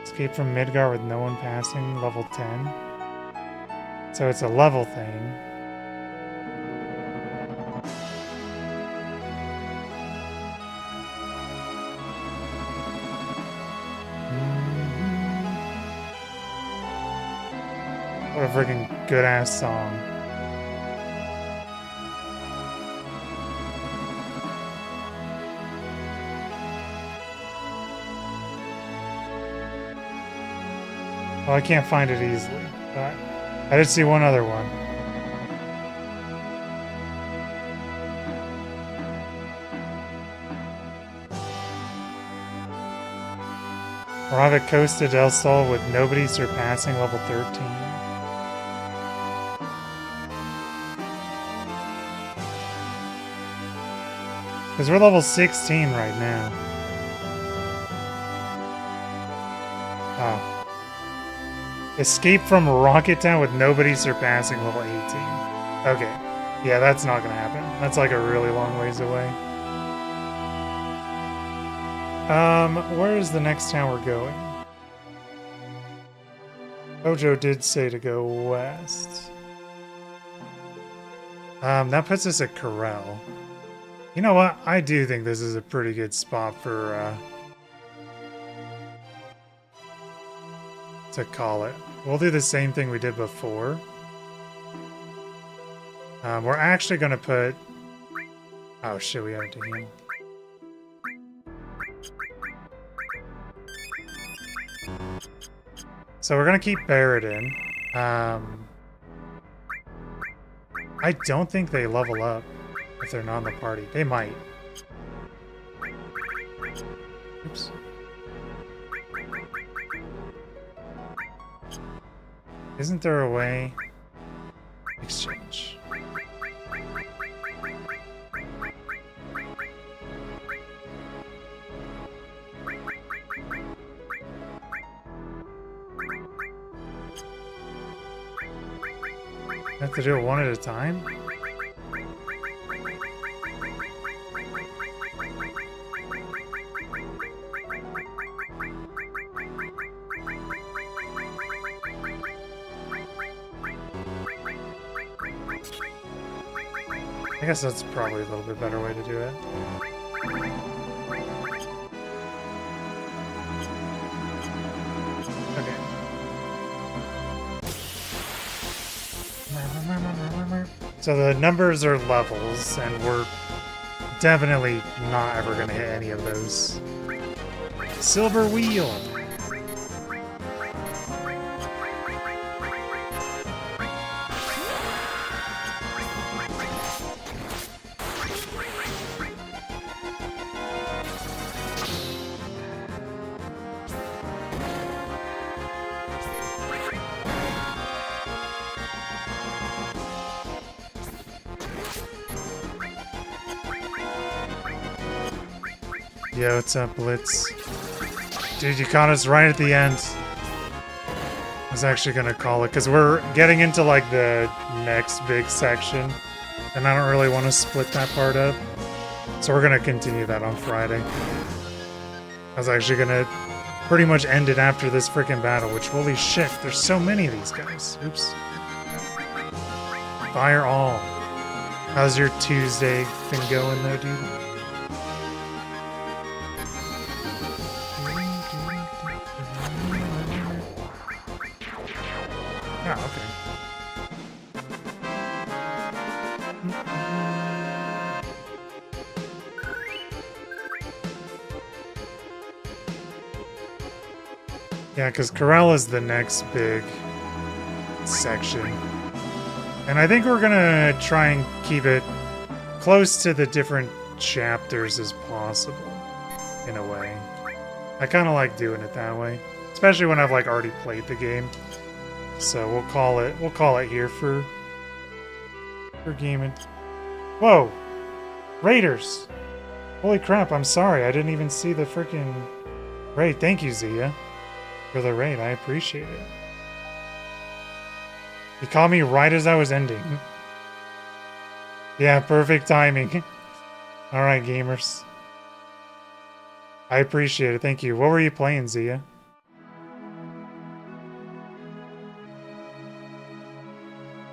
Escape from Midgar with no one passing, level 10. So it's a level thing. What a freaking good ass song. Well, I can't find it easily, but I did see one other one. Arrive at Costa Del Sol with nobody surpassing level 13. Because we're level 16 right now. Oh. Escape from Rocket Town with nobody surpassing level 18. Okay. Yeah, that's not gonna happen. That's like a really long ways away. Where is the next town we're going? Ojo did say to go west. That puts us at Corel. You know what? I do think this is a pretty good spot for, to call it. We'll do the same thing we did before. We're actually gonna put... Oh shit, we have to heal. So we're gonna keep Barrett in. I don't think they level up if they're not in the party. They might. Oops. Isn't there a way? Exchange. Have to do it one at a time? I guess that's probably a little bit better way to do it. Okay. So the numbers are levels, and we're definitely not ever going to hit any of those. Silver wheel! Yo, what's up, Blitz? Dude, you caught us right at the end. I was actually gonna call it, because we're getting into, like, the next big section. And I don't really want to split that part up. So we're gonna continue that on Friday. I was actually gonna pretty much end it after this freaking battle, which, holy shit, there's so many of these guys. Oops. Fire all. How's your Tuesday been going, though, dude? Oh, okay. Yeah, because Corel is the next big section. And I think we're gonna try and keep it close to the different chapters as possible, in a way. I kind of like doing it that way. Especially when I've, like, already played the game. So we'll call it here for gaming. Whoa! Raiders! Holy crap, I'm sorry, I didn't even see the freaking raid. Thank you, Zia, for the raid. I appreciate it. You caught me right as I was ending. Yeah, perfect timing. Alright, gamers. I appreciate it, thank you. What were you playing, Zia?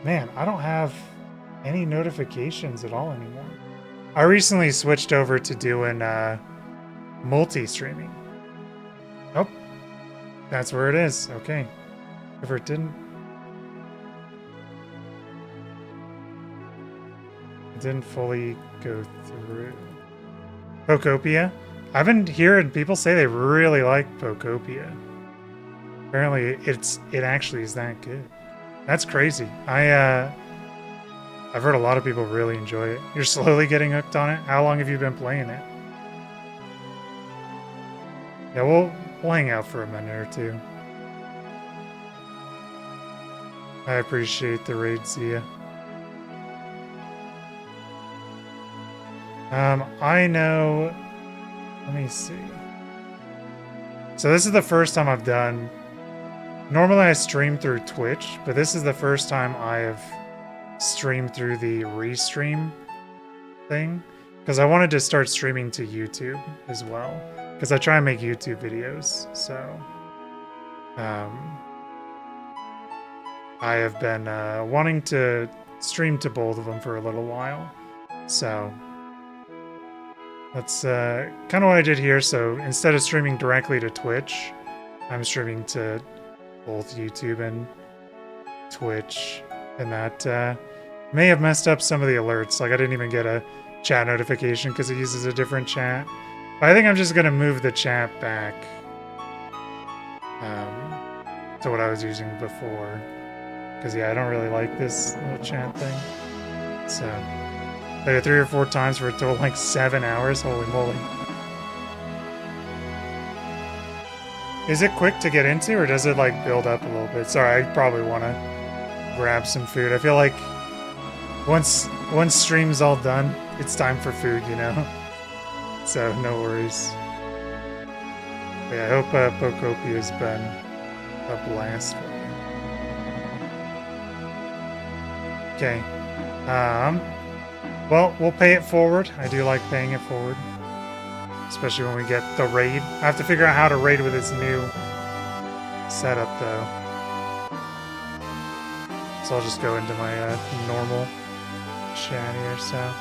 Man, I don't have any notifications at all anymore. I recently switched over to doing multi-streaming. Oh, that's where it is. Okay. If it didn't... It didn't fully go through. Pokopia? I've been hearing people say they really like Pokopia. Apparently it actually is that good. That's crazy. I've heard a lot of people really enjoy it. You're slowly getting hooked on it? How long have you been playing it? Yeah, we'll hang out for a minute or two. I appreciate the raid, Zia. I know... Let me see. So this is the first time I've done... Normally I stream through Twitch, but this is the first time I have streamed through the restream thing. Because I wanted to start streaming to YouTube as well. Because I try and make YouTube videos, so... I have been wanting to stream to both of them for a little while. So... That's kind of what I did here. So instead of streaming directly to Twitch, I'm streaming to both YouTube and Twitch. And that may have messed up some of the alerts. Like I didn't even get a chat notification because it uses a different chat. But I think I'm just going to move the chat back to what I was using before. Because yeah, I don't really like this little chat thing. So... Played it 3 or 4 times for a total like 7 hours. Holy moly. Is it quick to get into or does it like build up a little bit? Sorry, I probably want to grab some food. I feel like once stream's all done, it's time for food, you know? So no worries. But yeah, I hope Pokopia has been a blast for you. Okay. Well, we'll pay it forward. I do like paying it forward. Especially when we get the raid. I have to figure out how to raid with this new setup, though. So I'll just go into my normal chat here, so...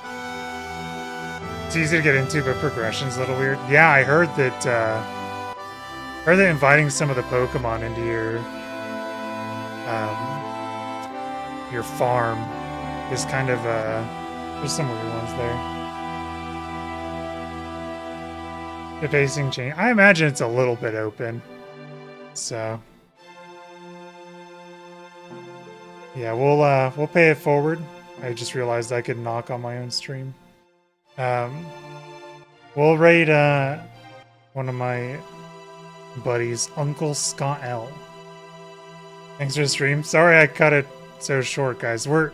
It's easy to get into, but progression's a little weird. Yeah, I heard that, inviting some of the Pokemon into your farm is kind of, there's some weird ones there. The pacing change. I imagine it's a little bit open. So yeah, we'll pay it forward. I just realized I could knock on my own stream. We'll raid one of my buddies, Uncle Scott L. Thanks for the stream. Sorry I cut it so short, guys. We're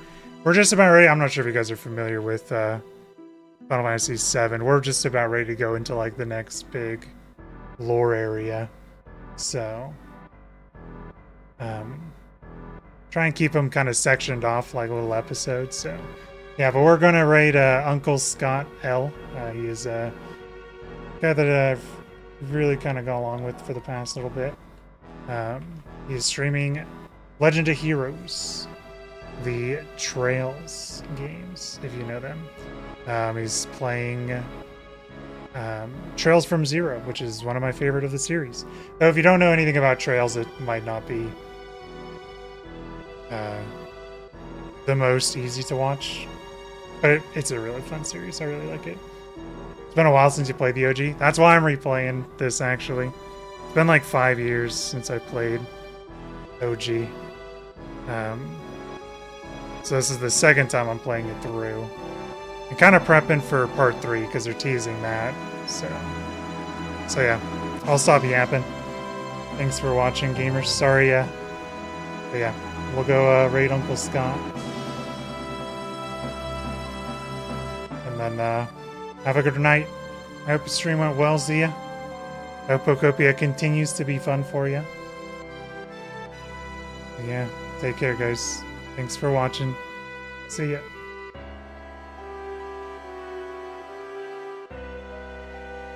just about ready. I'm not sure if you guys are familiar with Final Fantasy VII. We're just about ready to go into like the next big lore area. So, try and keep them kind of sectioned off like little episodes. So, yeah, but we're gonna raid Uncle Scott L. He is a guy that I've really kind of gone along with for the past little bit. He's streaming Legend of Heroes. The Trails games, if you know them. He's playing Trails from Zero, which is one of my favorite of the series. Though if you don't know anything about Trails, it might not be the most easy to watch. But it's a really fun series. I really like it. It's been a while since you played the OG. That's why I'm replaying this, actually. It's been like 5 years since I played OG. So this is the second time I'm playing it through. I'm kind of prepping for part 3 because they're teasing that. So yeah, I'll stop yapping. Thanks for watching, gamers. Sorry, but yeah, we'll go raid Uncle Scott. And then have a good night. I hope the stream went well, Zia. I hope Pokopia continues to be fun for you. Yeah, take care, guys. Thanks for watching. See ya.